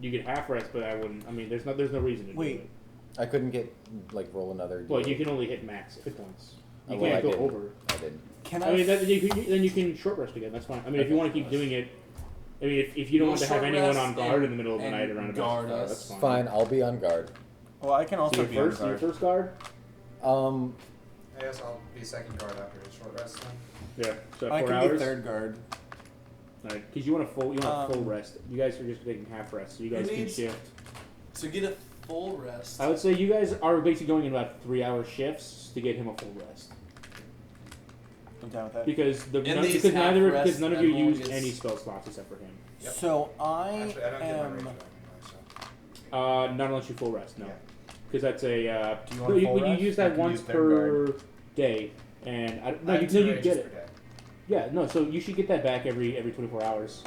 You get half rest, but I wouldn't. I mean, there's no reason to Wait. do it. I couldn't get roll another. Well, D8. you can only hit max hit points. You Well, I can't go didn't. over. I didn't. Can I mean, then you can short rest again. That's fine. I mean, if you want to keep doing it, I mean, if you don't You'll want to have short anyone rest on guard and- in the middle of the and night around a guard bonfire, us. that's fine. Fine, I'll be on guard. Well, I can So also your be on first, your guard. first guard. I guess I'll be second guard after a short rest then. Yeah. So at I 4 can hours. be third guard. Right, because you want a full Um, rest. You guys are just taking half rest, so you guys Who can needs- shift. To get a full rest. I would say you guys are basically going in about 3-hour shifts to get him a full rest. I'm down with that. Because And these because half none rests, of you everyone used gets- any spell slots except for him. Yep. So I Actually, I don't get my am. range anymore, so. Not unless you full rest, no. Yeah. Because that's a. Do you want a full you rest? use I that can once use third per day, and I have 2 you ranges get per it. day. Yeah, no. So you should get that back every 24 hours.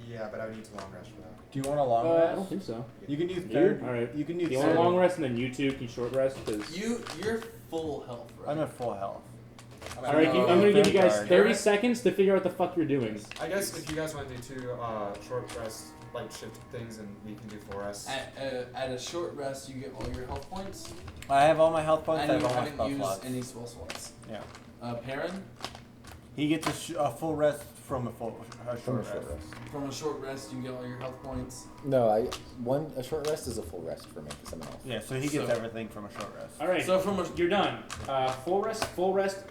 Yeah, but I would need to long rest for that. Do you want a long I rest? don't think so. You can use You? third. All right. You can use You want a third. long rest, and then you two can short rest. Because You're full health, right? I'm at full health. all right, I'm gonna give you guys Third 30 guard. seconds to figure out the fuck you're doing. I guess if you guys want to do 2 short rest, like shift things, and we can do full rests. At a short rest, you get all your health points, I have all my health points. and I you have all my haven't spell used slots. any spell slots. Yeah. Perrin, He gets a full rest from a From short a short rest. rest. from a short rest, you get all your health points. No, a short rest is a full rest for me. Because I'm an elf. Yeah, so he gets So- everything from a short rest. All right. So from a You're done. Full rest.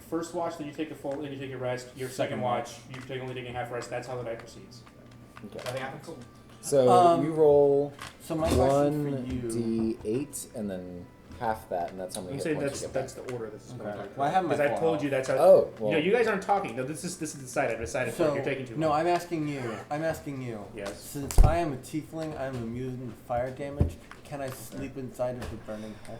First watch, then you take then you take a rest. Your second watch, only taking half rest. That's how the night proceeds. Okay. Nothing happens? So you roll So my question for 1d8 and then half that, and that's how many I'm hit saying points you get that's back. the order this is going Okay. to Well, I have my Because I full told health. you that's how. Oh, well. No, you guys aren't talking. No, this is decided. I decided for it. So You're taking too long. no, I'm asking you. I'm asking you. Yes. Since I am a tiefling, I'm immune to fire damage. Can I sleep inside of the burning hut?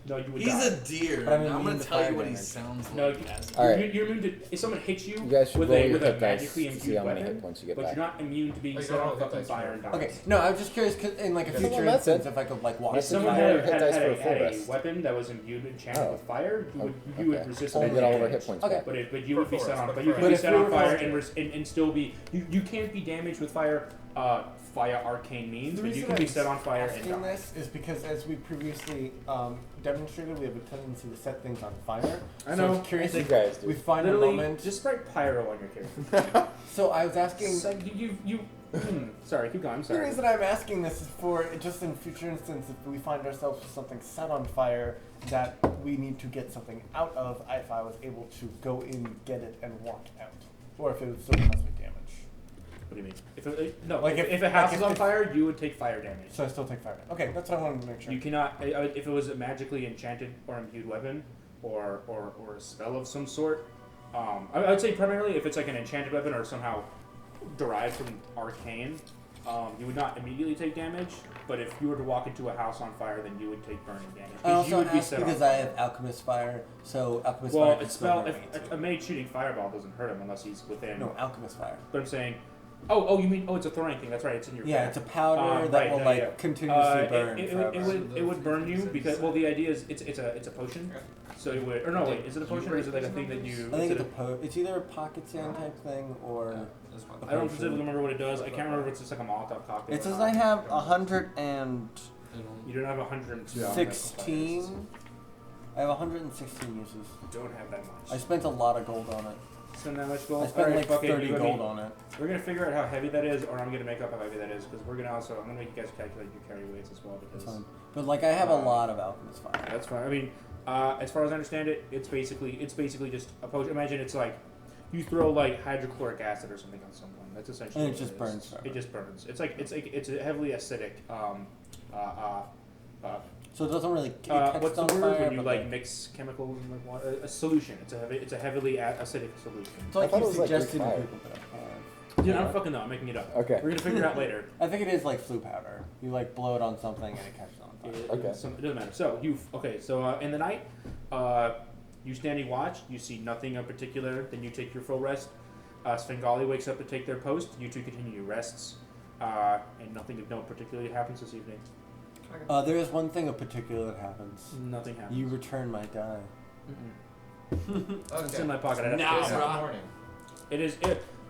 No, you would he's die. a deer. But I'm and I'm immune gonna to tell you fire what he damage. sounds like. No, as All right. you're immune to if someone hits you, You guys should with roll a your with a hit dice magically to see imbued how many weapon, hit points you get but back. you're not immune to being Oh, you set don't on roll hit fucking dice, fire you and roll. die. Okay, no, I was just curious, 'cause in like a Well, future that's it. instance, if I could like walk If someone roll had, your hit had, dice had, for a, a full had a rest. weapon that was imbued enchanted Oh. with fire, you Okay. would resist Only any get all of our damage. hit points Okay. back. But you For would be full set rest, on, but but you for could be rest. set But on if we fire were- and still be. You can't be damaged with fire via arcane means, The but you reason can be I'm set on fire and asking die. this is because, as we previously demonstrated, we have a tendency to set things on fire. I So know. I'm curious You if guys do. we find a Literally, moment. just write pyro on your character. So I was asking. So you sorry, keep going. I'm The sorry. reason I'm asking this is for just in future instance, if we find ourselves with something set on fire that we need to get something out of, if I was able to go in, get it, and walk out, or if it would still cause me damage. What do you mean? If it, no, Like if a like house is if on it- fire, you would take fire damage. So I still take fire damage. Okay, that's what I wanted to make sure. You cannot, if it was a magically enchanted or imbued weapon, or a spell of some sort. I would say primarily if it's like an enchanted weapon or somehow derived from arcane, you would not immediately take damage. But if you were to walk into a house on fire, then you would take burning damage. I You also would be asked set because on I fire. have alchemist fire, so alchemist Well, fire. it's spell. If a mage shooting fireball doesn't hurt him unless he's within. No, alchemist fire. But I'm saying, you mean it's a throwing thing? That's right. It's in your. Yeah, bag. it's a powder that right, will no, like yeah. continuously burn It forever. would burn you because the idea is it's a potion, so it would wait, is it a potion or is it like a thing that you? I think is it's it it's either a pocket sand type thing or. That's fine. I don't specifically remember what it does. I can't remember if it's just like a Molotov cocktail. It or says not. I have 116. You don't have 102. I have 116 uses. You don't have that much. I spent a lot of gold on it. Spend that much gold. I spent Alright, like fuck it, 30 you and gold me. on it. We're gonna figure out how heavy that is, or I'm gonna make up how heavy that is, because I'm gonna make you guys calculate your carry weights as well. That's Because fine. But like I have a lot of alchemist fire. that's fine. I mean, as far as I understand it, it's basically just a potion. Imagine it's like you throw like hydrochloric acid or something on someone. That's essentially. And it what just is. burns forever. It just burns. It's a heavily acidic. So it doesn't really it What's catches the on word fire, when you but, like mix chemicals and like water? A solution. It's a heavily acidic solution. It's like I thought you it was like suggested Greek to fire. people that I have. Dude, I'm fucking no. I'm making it up. Okay. We're gonna figure it out later. I think it is like flu powder. You like blow it on something and it catches on fire. Okay. It doesn't matter. So in the night, you standing watch. You see nothing of particular. Then you take your full rest. Svengali wakes up to take their post. You two continue your rests, and nothing of note particularly happens this evening. There is one thing in particular that happens. Nothing happens. You return my die. It's in my pocket. I'd have to Now, take it It's out. in the bro. morning. It is.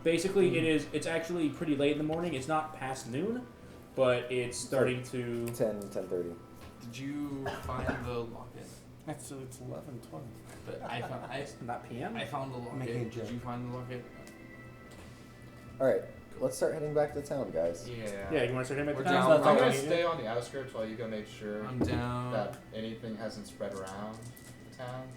Basically, it is. It's actually pretty late in the morning. It's not past noon, but it's starting to. 10:30. Did you find the locket? It's 11:20. But I found Not PM. I found the Making a locket. joke. Did you find the locket? All right, let's start heading back to town, guys. Yeah, you want to start hitting We're back the down. town? Sounds I'm like gonna I need stay on the outskirts while you go make sure I'm down. that anything hasn't spread around the town.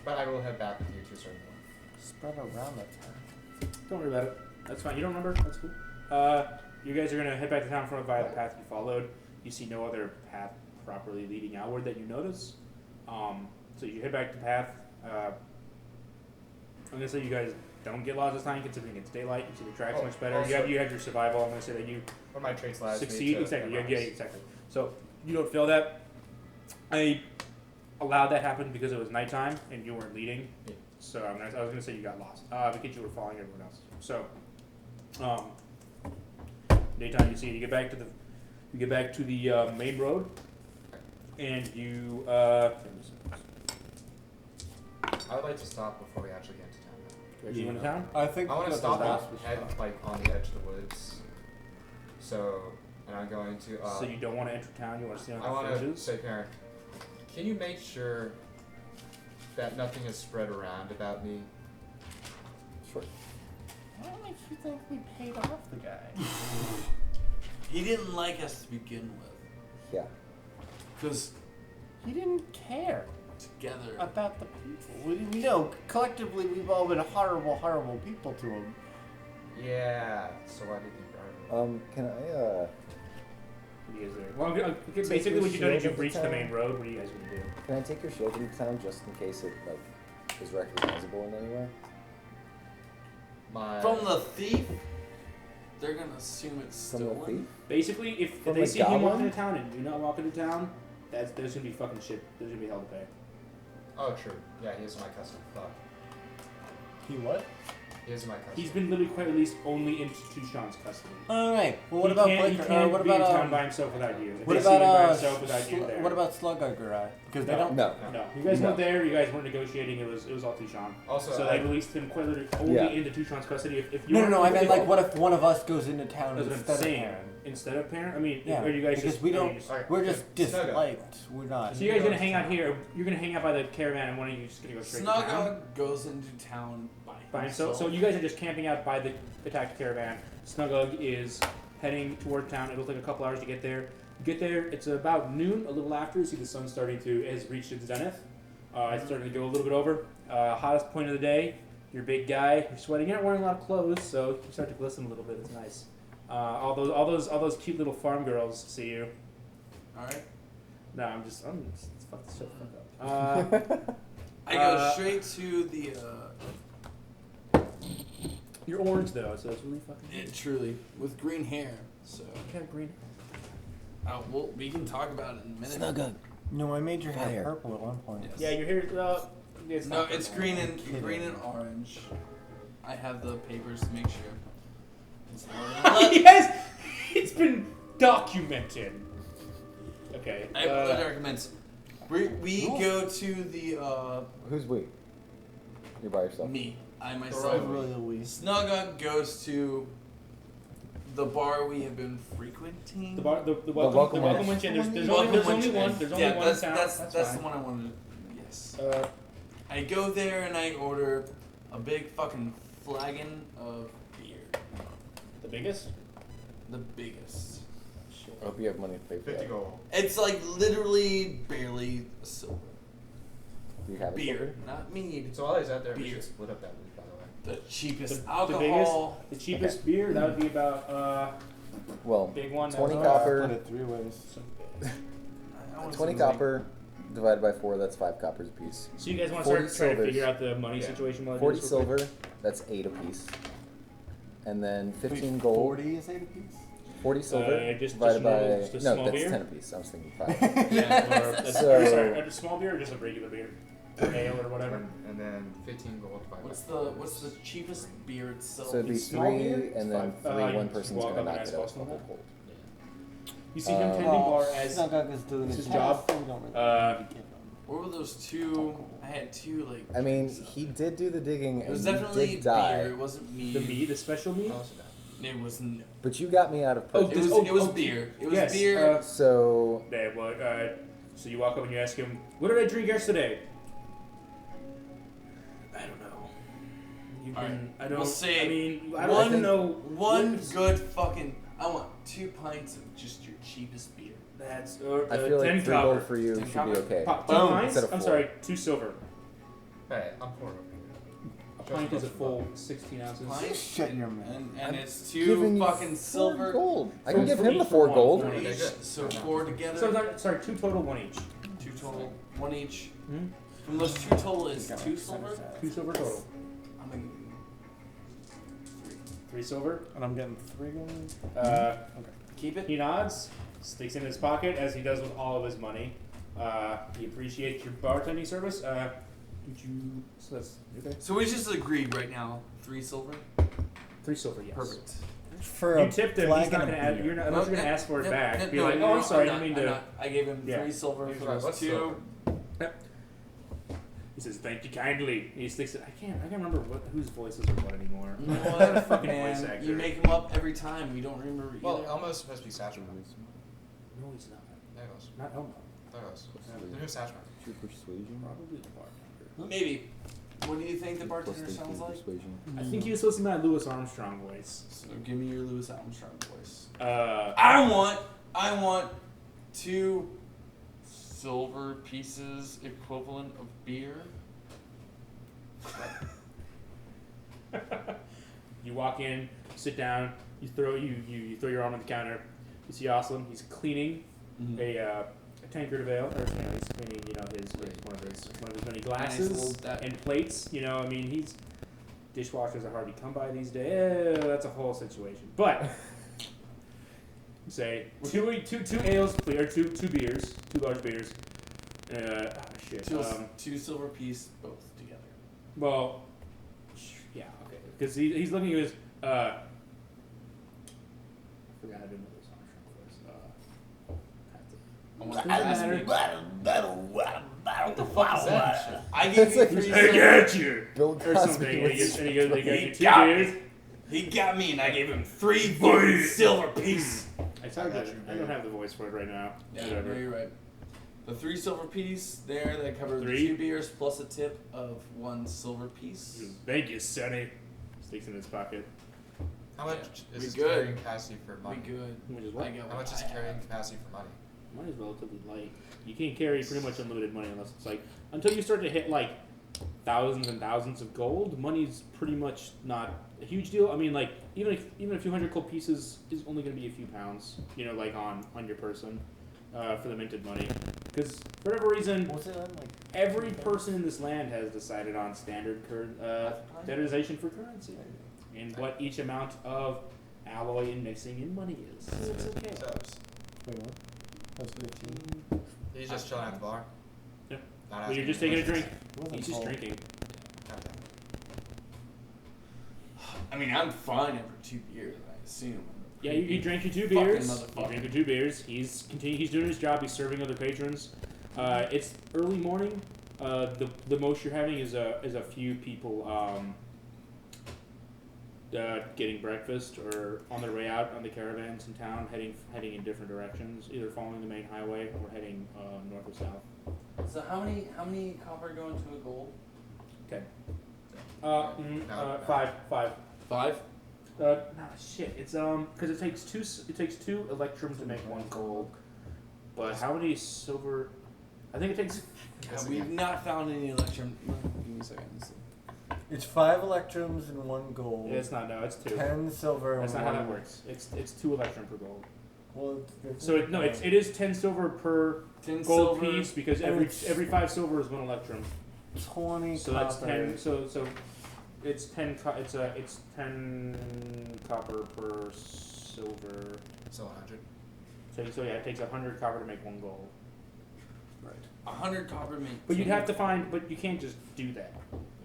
But I will head back with you to a certain point. Spread around the town. Don't worry about it. That's fine. You don't remember? That's cool. You guys are gonna head back to town via the path you followed. You see no other path properly leading outward that you notice. So you head back to the path. I'm gonna say you guys don't get lost this time, considering it's daylight. You see the tracks Oh, much better. also- You have your survival. I'm gonna say that you Or my traits allows me succeed. to Exactly. Yeah, memorize. exactly. So you don't feel that. I allowed that happen because it was nighttime and you weren't leading. Yeah. So I was gonna say you got lost because you were following everyone else. So daytime, you see, you get back to the main road, and you. I would like to stop before we actually get into town. You actually went to town? I think I want to that stop the and last was head shot. like on the edge of the woods. So, and I'm going to. So you don't want to enter town. You want to stay on I the want to fringes. say, Karen, can you make sure that nothing is spread around about me? Sure. What makes you think we paid off the guy? He didn't like us to begin with. Yeah. Because He didn't care together. about the people. We know collectively we've all been horrible, horrible people to him. Yeah. So why do you think Brian? Can I What do you guys do? Well, okay, Take basically, your what you've done is shield you've reached the into main town. road. What are you guys gonna do? can I take your shield into town just in case it is recognizable in any way? My From the thief, they're gonna assume it's From the stolen. thief? Basically, if From they the see him goblin? walking to town and you not walking to town, there's gonna be fucking shit. There's gonna be hell to pay. Oh, true. Yeah, he is my cousin. Fuck. He what? He is in my custody. He's been literally quite released only into Tushan's custody. All right. Well, what He about can't, Blake? he can't What be in town about by himself without you. If what they see him by about himself without you there. what about Slugger? Because they don't. No. No, you guys No. weren't there. You guys weren't negotiating. It was all Tushan. Also, So they released him quite literally only Yeah. into Tushan's custody. If you No. I meant if- like, what if one of us goes into town That's what I'm instead of saying. Aaron? Instead of parent, I mean, Yeah, are you guys because just we are you don't- just- Alright, We're okay, just Snugga. disliked. We're not. So you guys are gonna hang out here. You're gonna hang out by the caravan, and one of you just gonna go straight to town Snugga goes into town by himself. So you guys are just camping out by the attacked caravan. Snugug is heading toward town. It'll take a couple hours to get there. You get there. It's about noon, a little after. You see the sun starting to has reached its zenith. It's starting to go a little bit over. Hottest point of the day. You're a big guy. You're sweating. You're not wearing a lot of clothes, so you start to glisten a little bit. It's nice. All those cute little farm girls see you. All right. No, I'm just fuck this shit the fuck up. I go straight to the. You're orange though, so it's really fucking. Truly with green hair. So. You got green. Well, we can talk about it in a minute. Snugga. No, I made your Fire. hair purple at one point. Yes. Yeah, your hair. It's No, not it's purple. green and orange. I have the papers to make sure. It's Yes, it's been documented. Okay. I have other arguments. We go to the Who's we? You're by yourself. me. I So myself. really Snugga goes to the bar we have been frequenting. The welcome welcome winch. Yeah, there's Welcome only Winch. one. There's only Yeah, one that's in town. that's the fine. one I wanted. Yes. Uh, I go there and I order a big fucking flagon of beer. the biggest. The biggest. I hope you have money to pay for 50 that. gold. It's like literally barely a silver. Do you have Beer, it? not mead. So while he's out there, we Beer. should split up that loot, by the way. The cheapest The alcohol. The cheapest beer that would be about Well, big one. 20 that's, copper. Split it 3 ways. I wanna 20 say it was like- copper divided by 4, that's 5 coppers a piece. So you guys want to 40 start trying to silvers. figure out the money Yeah. situation? While I do 40 this real quick? silver, that's 8 a piece. And then 15 Wait, gold. 40 is 8 apiece? 40 silver just divided by. normal- just a No, small that's beer? 10 a piece. I was thinking 5. Yeah, or So- sorry, a small beer or just a regular beer, ale or whatever. And then 15 gold divided What's the cheapest beer itself? So it'd be Small 3, beer? and then It's 3, fine. one You person's walk gonna up and knock ask it out what's for the going whole gold. You see him tending bar as Snugga is doing it's his his job. So we don't really Uh, give him. What were those two? I had two like. I mean, he did do the digging It was and definitely he did die, beer. It wasn't mead. the mead, the special mead. Oh, so that. It was no. but you got me out of Oh, purchase. It was oh, beer. It was yes, beer. So Okay, well, so you walk up and you ask him, "What did I drink yesterday?" I don't know. You've All right, been, I don't. we'll say I mean, I one- don't know. One what's- good fucking. I want 2 pints of just your cheapest beer. That's I feel 10 like 3 copper. gold for you 10 should copper? be okay. Two Boom. pints? Instead of I'm 4. sorry, 2 silver. Hey, I'm pouring over A pint is a full 16 ounces. Pint? Shut your mouth. And I'm it's Giving 2 you fucking 4 silver. gold. I So can give for him each the for 4 one, gold. for Okay, Each, good. so 4 together. So sorry, 2 total, 1 each. 2 total. 1 each. Hmm? From those 2 total is 2 silver. 2 silver total. I'm gonna give you 3 silver. And I'm getting 3 gold. keep it. He nods, sticks it in his pocket as he does with all of his money. He appreciates your bartending service. Did you? So that's okay. So we just agreed right now. 3 silver. 3 silver, yes. Perfect. For You a tipped him. He's flagon not of gonna add. beer. You're not. Unless you're gonna No, ask for it no, back. no, Be no, like, no, oh, I'm sorry, I not, didn't mean I'm to. not. I gave him Yeah. 3 silver He's for right, those what's 2. silver? He says, "Thank you kindly." He sticks it. I can't remember whose voices are what anymore. You know I'm not a what, fucking voice man? actor. You make them up every time. We don't remember either. Well, Elmo's supposed to be Satchel. No, he's not. There he goes. Not Elmo. There he goes. The new Satchel. True persuasion. Probably the bartender. Maybe. What do you think the Plus bartender 13 sounds like? persuasion. I think he was supposed to be my Louis Armstrong voice. So give me your Louis Armstrong voice. I I want 2 silver pieces equivalent of beer. You walk in, sit down, you throw your arm on the counter. You see Oslam. He's cleaning a tankard of ale, or he's cleaning one of his many glasses Nice little and plates. I mean dishwashers are hard to come by these days. That's a whole situation. But say two ales, or two beers, 2 large beers. Shit. 2 silver piece both together. Well, Yeah, okay. Because he's looking at his. I forgot how to do another song What the fuck is that? I gave you 3 I got you! Bill Or Cosby something. And was he goes, they got you 2 got beers. He got me, and I gave him 3 fucking silver pieces. I don't have the voice for it right now. Yeah, Whatever. no, you're right. The 3 silver piece there that covered 3? 2 beers plus a tip of 1 silver piece. Thank you, Sonny. Sticks in his pocket. How much We is his good. carrying capacity for We money? good. Which is I what? got How what much is I have. carrying capacity for money? Money is relatively light. You can't carry pretty much unlimited money unless it's like until you start to hit like thousands and thousands of gold. Money's pretty much not a huge deal. I mean, like even a few hundred gold pieces is only going to be a few pounds. You know, like on your person for the minted money. Because for whatever reason, What's it on, like? every person in this land has decided on standard standardization for currency and what each amount of alloy and mixing in money is. So it's okay. So, Wait, what? That's 15. he's just chilling at the bar? Yeah. Not Well, you're asking just any taking a drink. It wasn't He's just cold. drinking. questions? I mean, I'm fine after 2 beers, I assume. Yeah, you drank your 2 Fucking beers. You motherfucker. drank your 2 beers. He's doing his job. He's serving other patrons. It's early morning. The most you're having is a few people getting breakfast or on their way out on the caravans in town, heading in different directions, either following the main highway or heading north or south. So how many copper go into a gold? Okay. No. 5. 5? Nah, shit. It's because it takes 2 electrum to make 1 gold. But how many silver? I think it takes. We've not found any electrum. Give me a second. Let's see. It's 5 electrums and 1 gold. It's not. No, it's 2. 10 silver. That's and not how that 1 works. It's 2 electrum per gold. Well, So it is 10 silver per 10 gold silver. piece because And every 5 silver is 1 electrum. 20 So that's copper. 10. So it's 10. It's 10 copper per silver. So 100. So yeah, it takes 100 copper to make 1 gold. Right. 100 copper meat. But you'd have to find. But you can't just do that.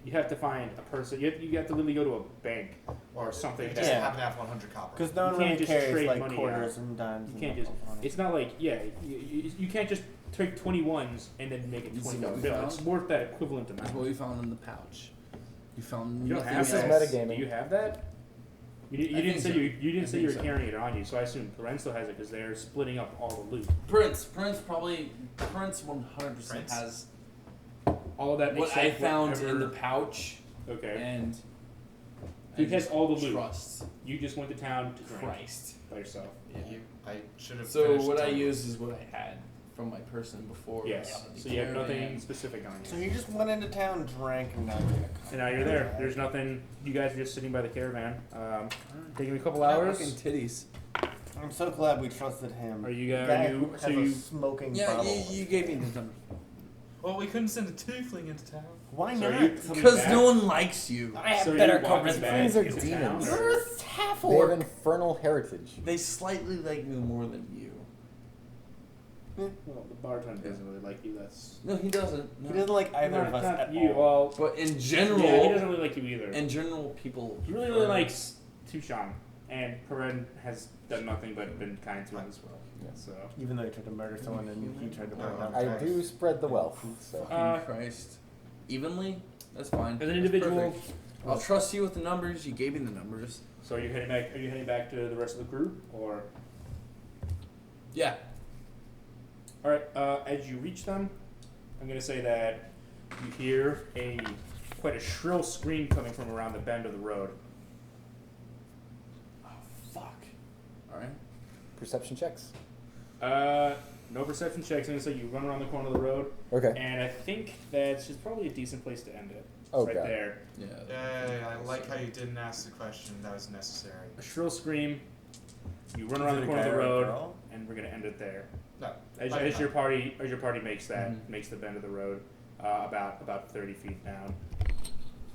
You have to find a person. You have to literally go to a bank or something. You that- just Yeah. happen to have 100 copper. Because no You one can't really just carries trade like money quarters out. and dimes. You and can't just. nickels on it. It's not like you can't just take 21s and then make it You see $20 what we bill. found? It's worth that equivalent That's what amount. we found in the pouch. You found You don't nothing have This is else. that. metagaming. Do you have that? You I didn't think say so. you didn't I say you think were so. carrying it on you, so I assume Lorenzo has it because they're splitting up all the loot. Prince 100% Prince? has All of that. what I except found whatever- in the pouch, Okay. and He I has just all the loot. Trust You just went to town to drink Christ. by yourself. Yeah. I should have. So finished what I telling you. used is what I had from my person before. Yes. the So you have caravan. nothing specific on So you. you just went into town, drank, and now you're gonna come. And now you're there. There's nothing. You guys are just sitting by the caravan. Taking a couple Yeah, hours. fucking titties. I'm so glad we trusted him. Are you The guys? guy Are you? who has So a you? smoking Yeah, bottle. you gave me the number. Well, we couldn't send a tiefling into town. Why So are not? you coming Because back? no one likes you. I have So better you're walking charisma. back Things are into demons. town, or- You're a half They have orc. infernal heritage. They slightly like me more than you. Well, the bartender doesn't really like you. That's. No, he doesn't. No. He doesn't like either Not, of us not at you. all. Well, But in general, yeah, he doesn't really like you either. in general, people. He really likes Tushan, and Perrin has done nothing but been kind to him as well. Yeah. So. Even though he tried to murder someone and he tried to burn down. I do spread the wealth. So Fucking Christ. Evenly? That's fine. As an That's individual, perfect. I'll trust you with the numbers. You gave me the numbers. so are you heading back? Are you heading back to the rest of the group, or? Yeah. All right. As you reach them, I'm gonna say that you hear quite a shrill scream coming from around the bend of the road. Oh, fuck. Alright. perception checks. No perception checks. I'm gonna say you run around the corner of the road, Okay. and I think that's just probably a decent place to end it. Oh, right God. there. Yeah. Yay, I like how you didn't ask the question that was necessary. A shrill scream. You run Is around it the a corner of guy the or a road, girl? and we're gonna end it there. No. As I- your party makes that Mhm. makes the bend of the road about 30 feet down.